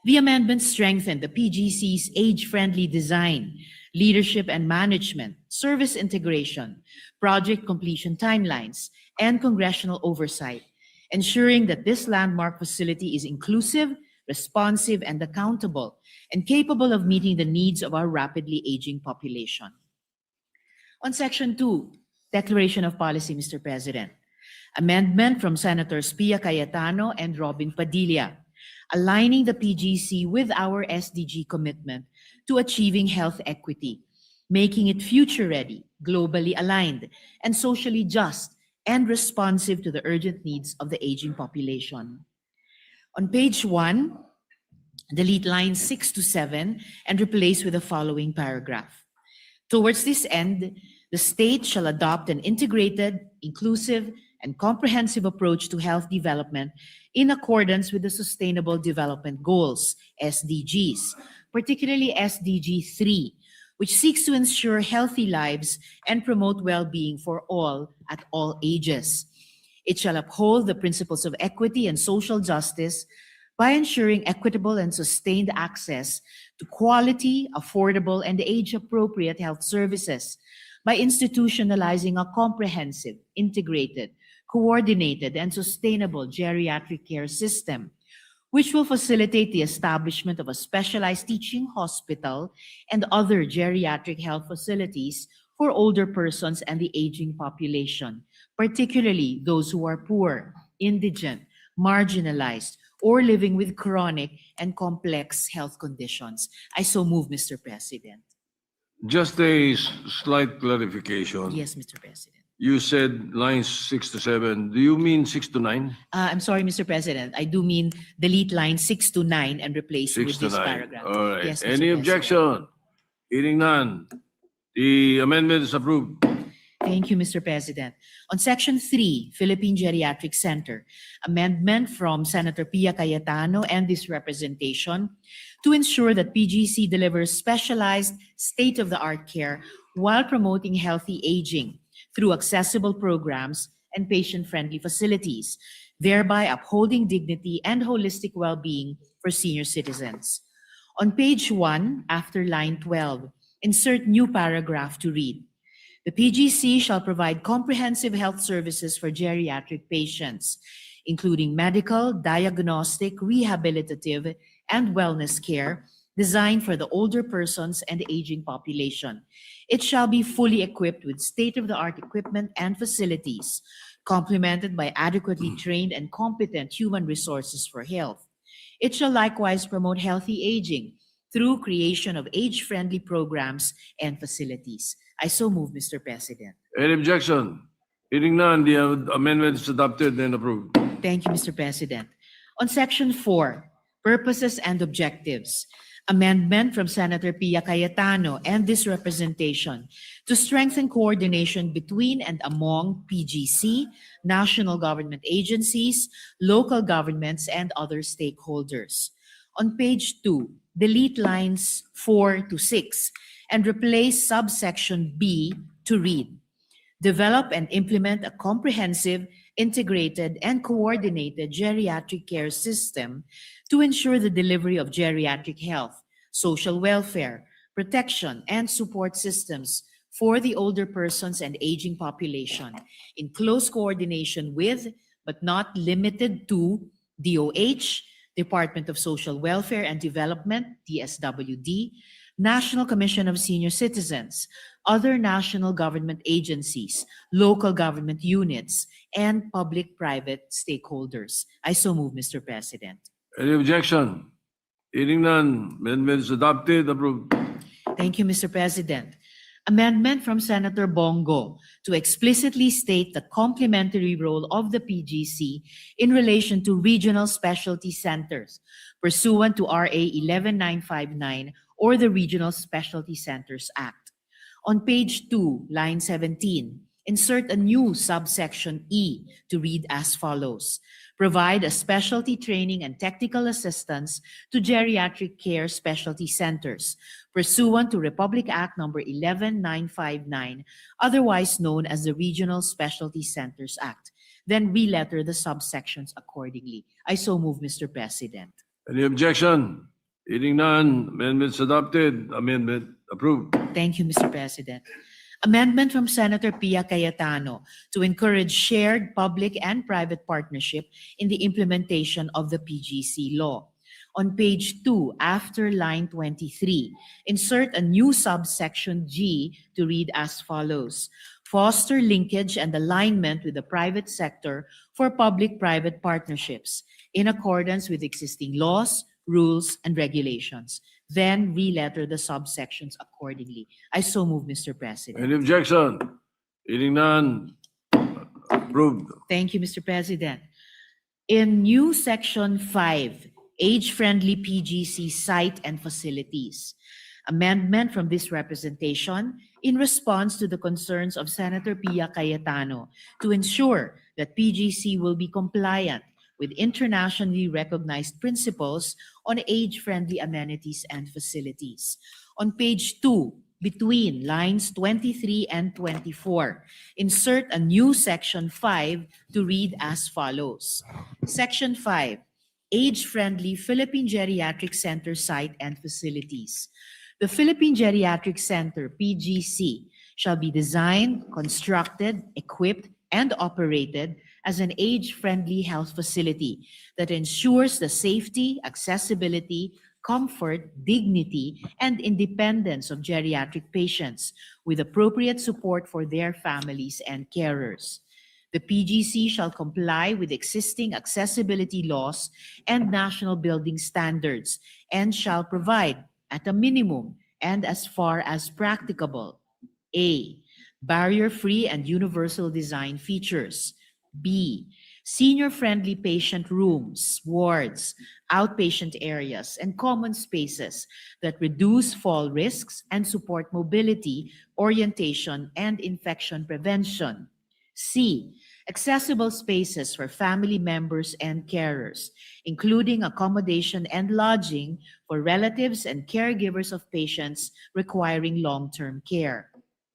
the amendments strengthen the PGC's age-friendly design, leadership and management, service integration, project completion timelines, and congressional oversight, ensuring that this landmark facility is inclusive, responsive, and accountable, and capable of meeting the needs of our rapidly aging population. On Section 2, Declaration of Policy, Mr. President, amendment from Senators Pia Cayetano and Robin Padilla, aligning the PGC with our SDG commitment to achieving health equity, making it future-ready, globally aligned, and socially just and responsive to the urgent needs of the aging population. On page 1, delete lines 6 to 7 and replace with the following paragraph. Towards this end, the state shall adopt an integrated, inclusive, and comprehensive approach to health development in accordance with the Sustainable Development Goals, SDGs, particularly SDG 3, which seeks to ensure healthy lives and promote well-being for all at all ages. It shall uphold the principles of equity and social justice by ensuring equitable and sustained access to quality, affordable, and age-appropriate health services by institutionalizing a comprehensive, integrated, coordinated, and sustainable geriatric care system, which will facilitate the establishment of a specialized teaching hospital and other geriatric health facilities for older persons and the aging population, particularly those who are poor, indigent, marginalized, or living with chronic and complex health conditions. I so move, Mr. President. Just a slight clarification. Yes, Mr. President. You said lines 6 to 7. Do you mean 6 to 9? I'm sorry, Mr. President. I do mean delete line 6 to 9 and replace 6 with to this 9. paragraph. All right. Yes, Mr. Any President. objection? Hearing none. The amendment is approved. Thank you, Mr. President. On Section 3, Philippine Geriatric Center, amendment from Senator Pia Cayetano and this representation to ensure that PGC delivers specialized, state-of-the-art care while promoting healthy aging through accessible programs and patient-friendly facilities, thereby upholding dignity and holistic well-being for senior citizens. On page 1, after line 12, insert new paragraph to read, the PGC shall provide comprehensive health services for geriatric patients, including medical, diagnostic, rehabilitative, and wellness care designed for the older persons and the aging population. It shall be fully equipped with state-of-the-art equipment and facilities complemented by adequately trained and competent human resources for health. It shall likewise promote healthy aging through creation of age-friendly programs and facilities. I so move, Mr. President. Any objection? Hearing none, the amendment is adopted and approved. Thank you, Mr. President. On Section 4, Purposes and Objectives, amendment from Senator Pia Cayetano and this representation to strengthen coordination between and among PGC, national government agencies, local governments, and other stakeholders. On page 2, delete lines 4 to 6 and replace subsection B to read, develop and implement a comprehensive, integrated, and coordinated geriatric care system to ensure the delivery of geriatric health, social welfare, protection, and support systems for the older persons and aging population in close coordination with, but not limited to, DOH, Department of Social Welfare and Development, DSWD, National Commission of Senior Citizens, other national government agencies, local government units, and public-private stakeholders. I so move, Mr. President. Any objection? Hearing none, amendment is adopted, approved. Thank you, Mr. President. Amendment from Senator Bongo to explicitly state the complementary role of the PGC in relation to regional specialty centers pursuant to RA 11959 or the Regional Specialty Centers Act. On page 2, line 17, insert a new subsection E to read as follows. Provide a specialty training and technical assistance to geriatric care specialty centers pursuant to Republic Act number 11959, otherwise known as the Regional Specialty Centers Act. Then re-letter the subsections accordingly. I so move, Mr. President. Any objection? Hearing none, amendment is adopted, amendment approved. Thank you, Mr. President. Amendment from Senator Pia Cayetano to encourage shared public and private partnership in the implementation of the PGC law. On page 2, after line 23, insert a new subsection G to read as follows. Foster linkage and alignment with the private sector for public-private partnerships in accordance with existing laws, rules, and regulations. Then re-letter the subsections accordingly. I so move, Mr. President. Any objection? Hearing none, approved. Thank you, Mr. President. In new section 5, age-friendly PGC site and facilities, amendment from this representation in response to the concerns of Senator Pia Cayetano to ensure that PGC will be compliant with internationally recognized principles on age-friendly amenities and facilities. On page 2, between lines 23 and 24, insert a new section 5 to read as follows. Section 5, age-friendly Philippine Geriatric Center site and facilities. The Philippine Geriatric Center, PGC, shall be designed, constructed, equipped, and operated as an age-friendly health facility that ensures the safety, accessibility, comfort, dignity, and independence of geriatric patients with appropriate support for their families and carers. The PGC shall comply with existing accessibility laws and national building standards and shall provide, at a minimum and as far as practicable, A, barrier-free and universal design features. B, senior-friendly patient rooms, wards, outpatient areas, and common spaces that reduce fall risks and support mobility, orientation, and infection prevention. C, accessible spaces for family members and carers, including accommodation and lodging for relatives and caregivers of patients requiring long-term care.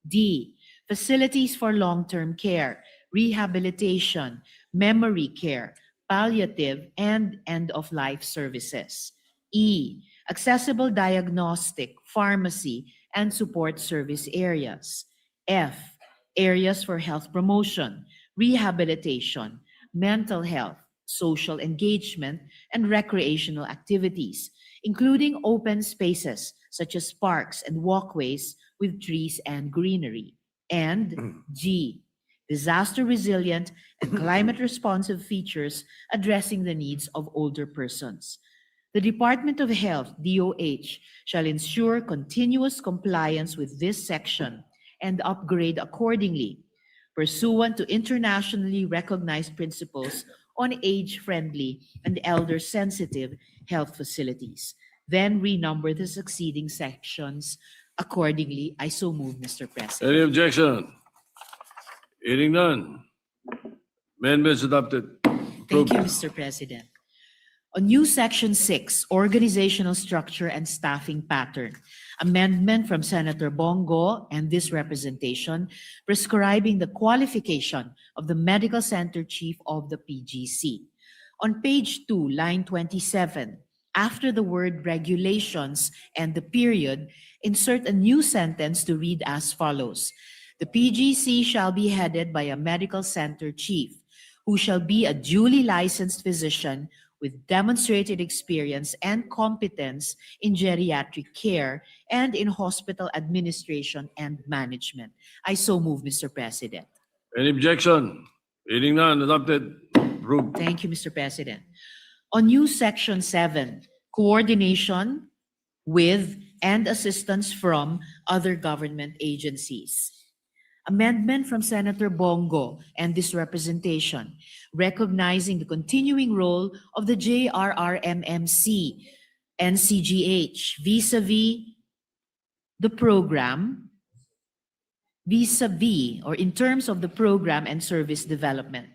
D, facilities for long-term care, rehabilitation, memory care, palliative, and end-of-life services. E, accessible diagnostic, pharmacy, and support service areas. F, areas for health promotion, rehabilitation, mental health, social engagement, and recreational activities, including open spaces such as parks and walkways with trees and greenery. And G, disaster resilient, and climate responsive features addressing the needs of older persons. The Department of Health, DOH, shall ensure continuous compliance with this section and upgrade accordingly, pursuant to internationally recognized principles on age-friendly and elder-sensitive health facilities. Then renumber the succeeding sections accordingly. I so move, Mr. President. Any objection? Hearing none. Amendments adopted. Thank you, Mr. President. On new Section 6, Organizational Structure and Staffing Pattern, amendment from Senator Bongo and this representation prescribing the qualification of the Medical Center Chief of the PGC. On page 2, line 27, after the word regulations and the period, insert a new sentence to read as follows. The PGC shall be headed by a medical center chief, who shall be a duly licensed physician with demonstrated experience and competence in geriatric care and in hospital administration and management. I so move, Mr. President. Any objection? Hearing none. Adopted. Approved. Thank you, Mr. President. On new Section 7, coordination with and assistance from other government agencies. Amendment from Senator Bongo and this representation, recognizing the continuing role of the JRRMMC, NCGH, vis-a-vis the program, vis-a-vis or in terms of the program and service development.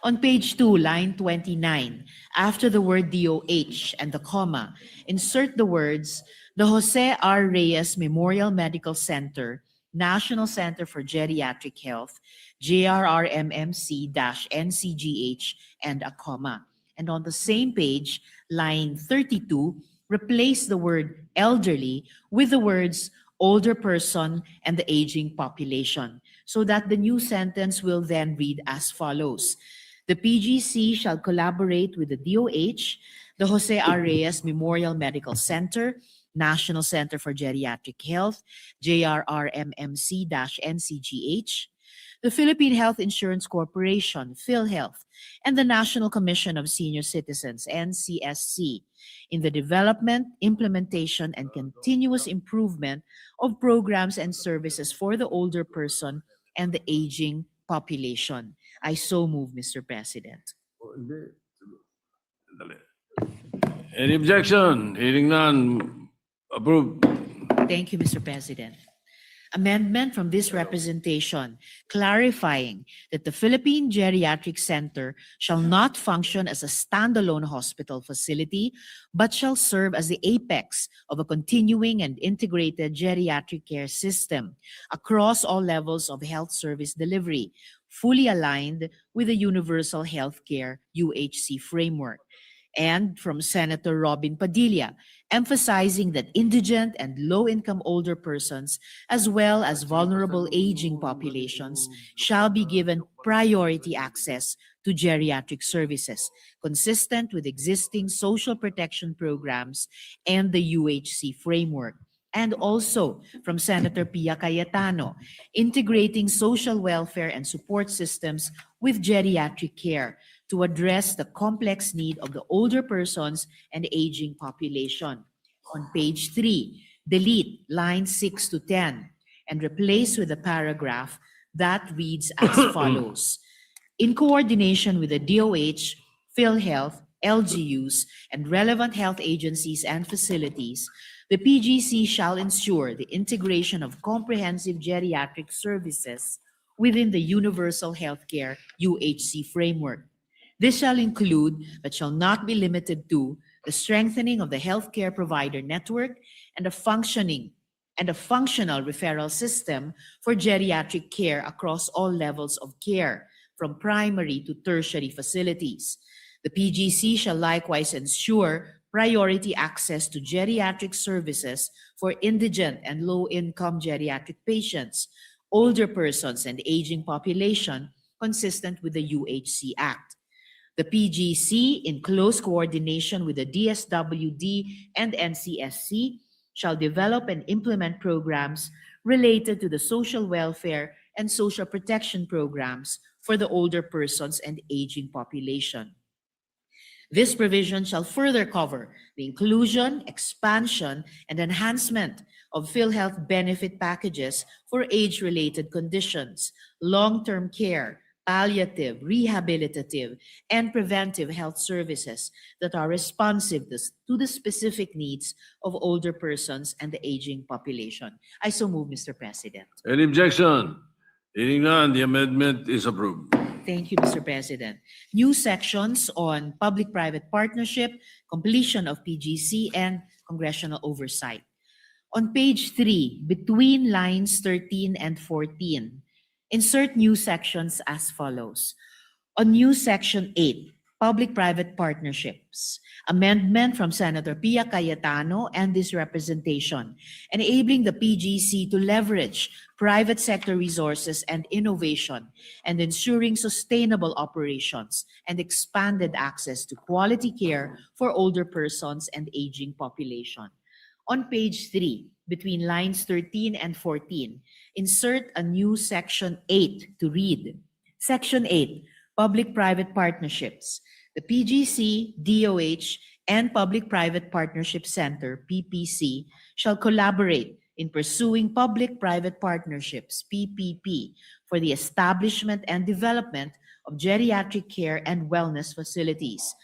On page 2, line 29, after the word DOH and the comma, insert the words, the Jose R. Reyes Memorial Medical Center, National Center for Geriatric Health, JRRMMC-NCGH, and a comma. And on the same page, line 32, replace the word elderly with the words older person and the aging population, so that the new sentence will then read as follows. The PGC shall collaborate with the DOH, the Jose R. Reyes Memorial Medical Center, National Center for Geriatric Health, JRRMMC-NCGH, the Philippine Health Insurance Corporation, PhilHealth, and the National Commission of Senior Citizens, NCSC, in the development, implementation, and continuous improvement of programs and services for the older person and the aging population. I so move, Mr. President. Any objection? Hearing none. Approved. Thank you, Mr. President. Amendment from this representation clarifying that the Philippine Geriatric Center shall not function as a standalone hospital facility, but shall serve as the apex of a continuing and integrated geriatric care system across all levels of health service delivery, fully aligned with the Universal Healthcare UHC framework. And from Senator Robin Padilla, emphasizing that indigent and low-income older persons, as well as vulnerable aging populations, shall be given priority access to geriatric services, consistent with existing social protection programs and the UHC framework. And also from Senator Pia Cayetano, integrating social welfare and support systems with geriatric care to address the complex need of the older persons and aging population. On page 3, delete lines 6 to 10 and replace with a paragraph that reads as follows. In coordination with the DOH, PhilHealth, LGUs, and relevant health agencies and facilities, the PGC shall ensure the integration of comprehensive geriatric services within the Universal Healthcare UHC framework. This shall include, but shall not be limited to, the strengthening of the healthcare provider network and a functional referral system for geriatric care across all levels of care, from primary to tertiary facilities. The PGC shall likewise ensure priority access to geriatric services for indigent and low-income geriatric patients, older persons, and aging population, consistent with the UHC Act. The PGC, in close coordination with the DSWD and NCSC, shall develop and implement programs related to the social welfare and social protection programs for the older persons and aging population. This provision shall further cover the inclusion, expansion, and enhancement of PhilHealth benefit packages for age-related conditions, long-term care, palliative, rehabilitative, and preventive health services that are responsive to the specific needs of older persons and the aging population. I so move, Mr. President. Any objection? Hearing none, the amendment is approved. Thank you, Mr. President. New sections on public-private partnership, completion of PGC, and congressional oversight. On page 3, between lines 13 and 14, insert new sections as follows. On new section 8, public-private partnerships, amendment from Senator Pia Cayetano and this representation, enabling the PGC to leverage private sector resources and innovation and ensuring sustainable operations and expanded access to quality care for older persons and aging population. On page 3, between lines 13 and 14, insert a new section 8 to read. Section 8, public-private partnerships. The PGC, DOH, and Public-Private Partnership Center, PPC, shall collaborate in pursuing public-private partnerships, PPP, for the establishment and development of geriatric care and wellness facilities,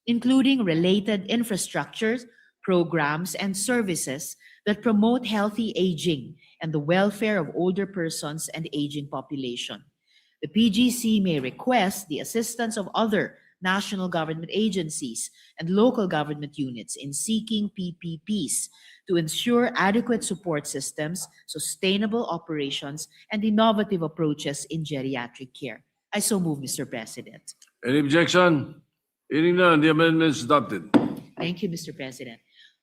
including related infrastructures, programs, and services that promote healthy aging and the welfare of older persons and aging population. The PGC may request the assistance of other national government agencies and local government units in seeking PPPs to ensure adequate support systems, sustainable operations, and innovative approaches in geriatric care. I so move, Mr. President. Any objection? Hearing none, the amendment is adopted. Thank you, Mr. President.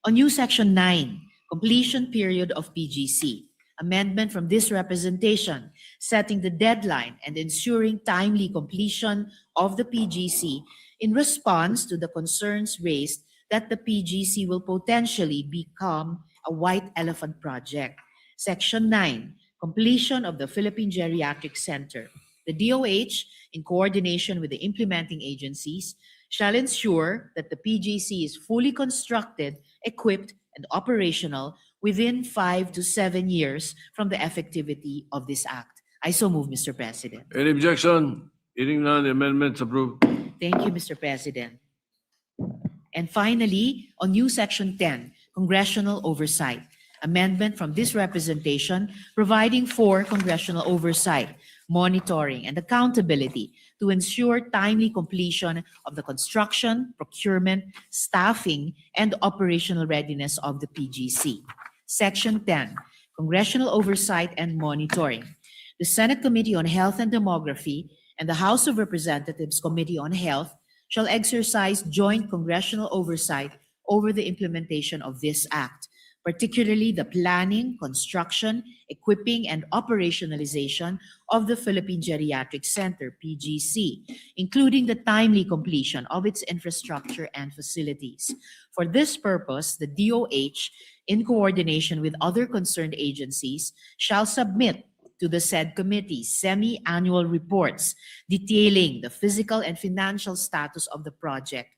On new section 9, completion period of PGC, amendment from this representation, setting the deadline and ensuring timely completion of the PGC in response to the concerns raised that the PGC will potentially become a white elephant project. Section 9, completion of the Philippine Geriatric Center. The DOH, in coordination with the implementing agencies, shall ensure that the PGC is fully constructed, equipped, and operational within 5 to 7 years from the effectivity of this act. I so move, Mr. President. Any objection? Hearing none, the amendment is approved. Thank you, Mr. President. And finally, on new section 10, congressional oversight. Amendment from this representation providing for congressional oversight, monitoring, and accountability to ensure timely completion of the construction, procurement, staffing, and operational readiness of the PGC. Section 10, congressional oversight and monitoring. The Senate Committee on Health and Demography and the House of Representatives Committee on Health shall exercise joint congressional oversight over the implementation of this act, particularly the planning, construction, equipping, and operationalization of the Philippine Geriatric Center, PGC, including the timely completion of its infrastructure and facilities. For this purpose, the DOH, in coordination with other concerned agencies, shall submit to the said committee semi-annual reports detailing the physical and financial status of the project,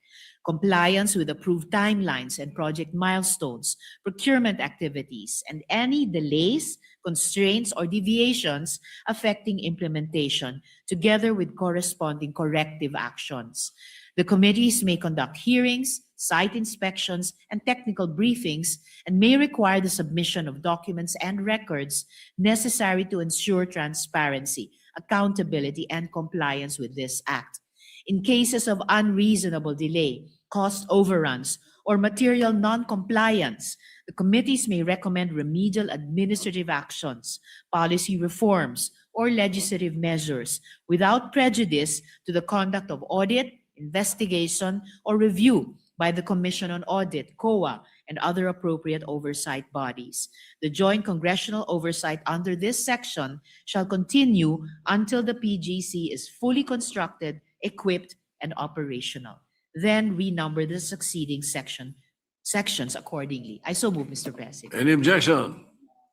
compliance with approved timelines and project milestones, procurement activities, and any delays, constraints, or deviations affecting implementation, together with corresponding corrective actions. The committees may conduct hearings, site inspections, and technical briefings, and may require the submission of documents and records necessary to ensure transparency, accountability, and compliance with this act. In cases of unreasonable delay, cost overruns, or material non-compliance, the committees may recommend remedial administrative actions, policy reforms, or legislative measures without prejudice to the conduct of audit, investigation, or review by the Commission on Audit, COA, and other appropriate oversight bodies. The joint congressional oversight under this section shall continue until the PGC is fully constructed, equipped, and operational. Then renumber the succeeding sections accordingly. I so move, Mr. President. Any objection?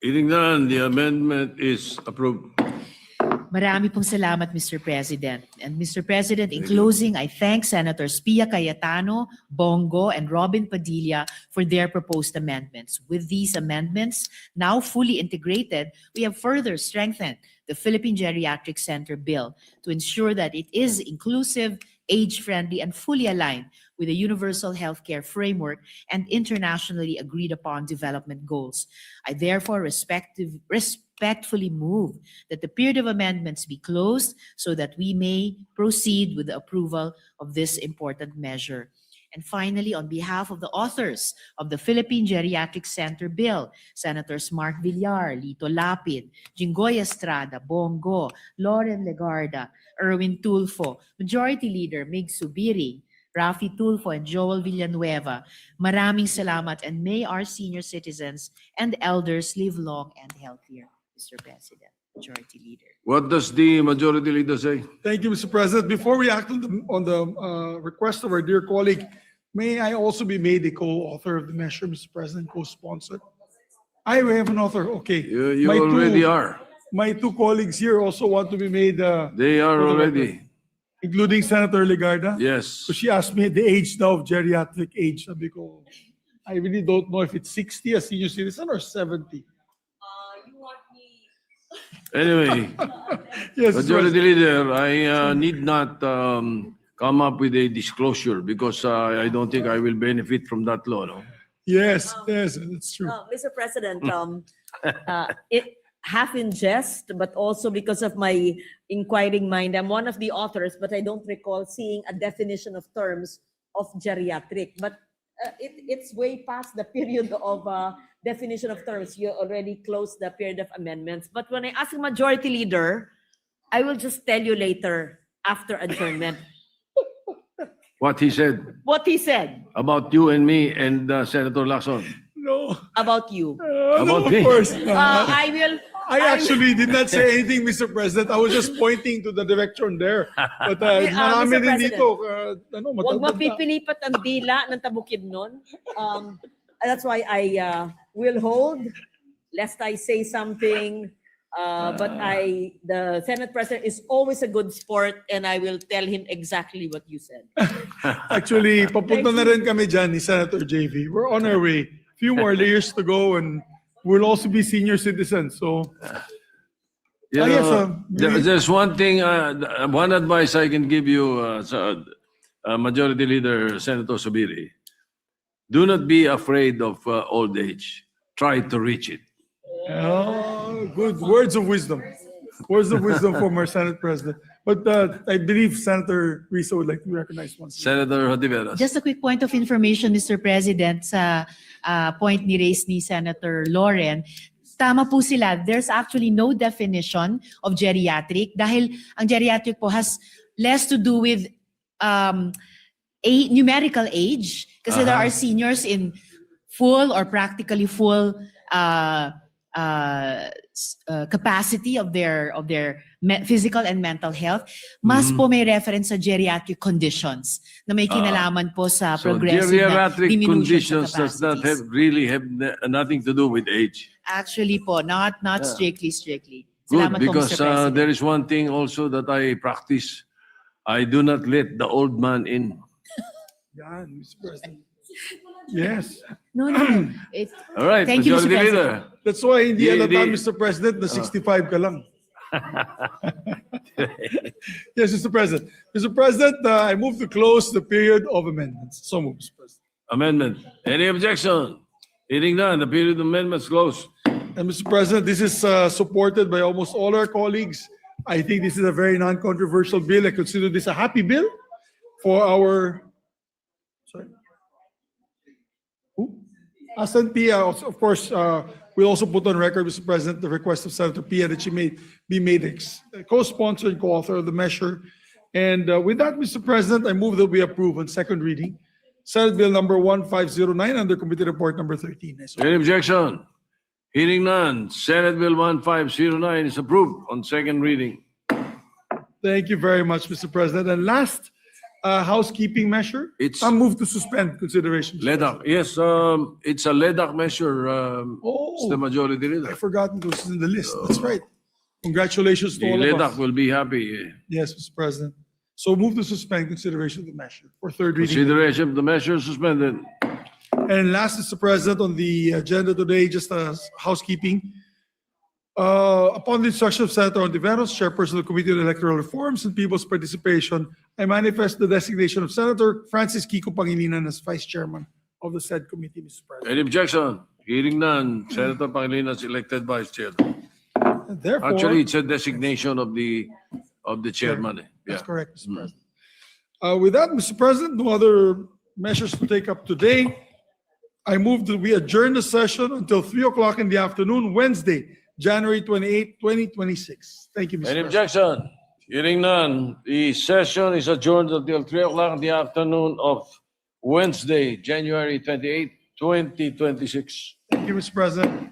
Hearing none, the amendment is approved. Marami pong salamat, Mr. President. And Mr. President, in closing, I thank Senators Pia Cayetano, Bongo, and Robin Padilla for their proposed amendments. With these amendments now fully integrated, we have further strengthened the Philippine Geriatric Center Bill to ensure that it is inclusive, age-friendly, and fully aligned with the universal healthcare framework and internationally agreed upon development goals. I therefore respectfully move that the period of amendments be closed so that we may proceed with the approval of this important measure. And finally, on behalf of the authors of the Philippine Geriatric Center Bill, Senators Mark Villar, Lito Lapid, Jinggoy Estrada, Bongo, Loren Legarda, Erwin Tulfo, Majority Leader Mig Subiri, Rafi Tulfo, and Joel Villanueva, maraming salamat, and may our senior citizens and elders live long and healthier, Mr. President. Majority Leader. What does the Majority Leader say? Thank you, Mr. President. Before we act on the request of our dear colleague, may I also be made a co-author of the measure, Mr. President, co-sponsor? I have an author, okay. You My already are. My two colleagues here also want to be made, They are for the already. record, including Senator Legarda. Yes. So she asked me the age now of geriatric age. Sabi ko, I really don't know if it's 60 as senior citizen or 70. Anyway, Yes, Mr. Majority President. Leader, I need not come up with a disclosure because I don't think I will benefit from that law. No? Yes, yes, that's true. Mr. President, it half in jest, but also because of my inquiring mind. I'm one of the authors, but I don't recall seeing a definition of terms of geriatric. But it's way past the period of definition of terms. You already closed the period of amendments. But when I ask the Majority Leader, I will just tell you later after adjournment What he said what he said about you and me and Senator Lacson. No, about you. no, About of me? course not. I will. I actually did not say anything, Mr. President. I was just pointing to the direction there. But marami Mr. din dito. Huwag Matanda. mapipilipat ang dila ng tabukid nun. That's why I will hold, lest I say something. But the Senate President is always a good sport, and I will tell him exactly what you said. Actually, papunta na rin kami dyan ni Senator JV. We're on our way. Few more layers to go and we'll also be senior citizens. So, You yes, know, there's one thing, one advice I can give you, Majority Leader Senator Subiri. Do not be afraid of old age. Try to reach it. good words of wisdom. Words of wisdom from our Senate President. But I believe Senator Risa would like to recognize one. Senator Hontiveros. Just a quick point of information, Mr. President, sa point ni raise ni Senator Loren. Tama po sila. There's actually no definition of geriatric dahil ang geriatric po has less to do with numerical age kasi there are seniors in full or practically full capacity of their physical and mental health. Mas po may reference sa geriatric conditions na may kinalaman po sa So progressive na geriatric diminution conditions sa does not capacities. have nothing to do with age. Actually po, not strictly. Good, Salamat po, because Mr. President. there is one thing also that I practice. I do not let the old man in. Yan, Mr. President. Yes. No. All right, Thank you, Mr. Majority President. Leader. That's why hindi halata, Di- Mr. President, na 65 ka lang. Yes, Mr. President. Mr. President, I move to close the period of amendments. So move, Mr. President. Amendment. Any objection? Hearing none, the period of amendments closed. And Mr. President, this is supported by almost all our colleagues. I think this is a very non-controversial bill. I consider this a happy bill for our, sorry. Who? Asan Pia, of course, we'll also put on record, Mr. President, the request of Senator Pia that she may be made a co-sponsor and co-author of the measure. And with that, Mr. President, I move that we approve on second reading Senate Bill number 1509 under Committee Report number 13. Any objection? Hearing none, Senate Bill 1509 is approved on second reading. Thank you very much, Mr. President. And last housekeeping measure, It's- I move to suspend consideration. LEDAC, yes, it's a LEDAC measure, Oh. it's the Majority I Leader. forgot this is in the list. That's right. Congratulations to The all of LEDAC us. will be happy. Yes, Mr. President. So move to suspend consideration of the measure for third reading. Consideration of the measure suspended. And last, Mr. President, on the agenda today, just as housekeeping. Upon the instruction of Senator Ontiveros, Chairperson of the Committee on Electoral Reforms and People's Participation, I manifest the designation of Senator Francis Kiko Pangilinan as Vice Chairman of the said committee, Mr. President. Any objection? Hearing none, Senator Pangilinan is elected Vice Chair. Therefore, Actually, it's a designation of the chairman. that's Yeah. correct, Mr. President. With that, Mr. President, no other measures to take up today. I move that we adjourn the session until 3 o'clock in the afternoon, Wednesday, January 28, 2026. Thank you, Mr. Any President. objection? Hearing none, the session is adjourned until 3 o'clock in the afternoon of Wednesday, January 28, 2026. Thank you, Mr. President.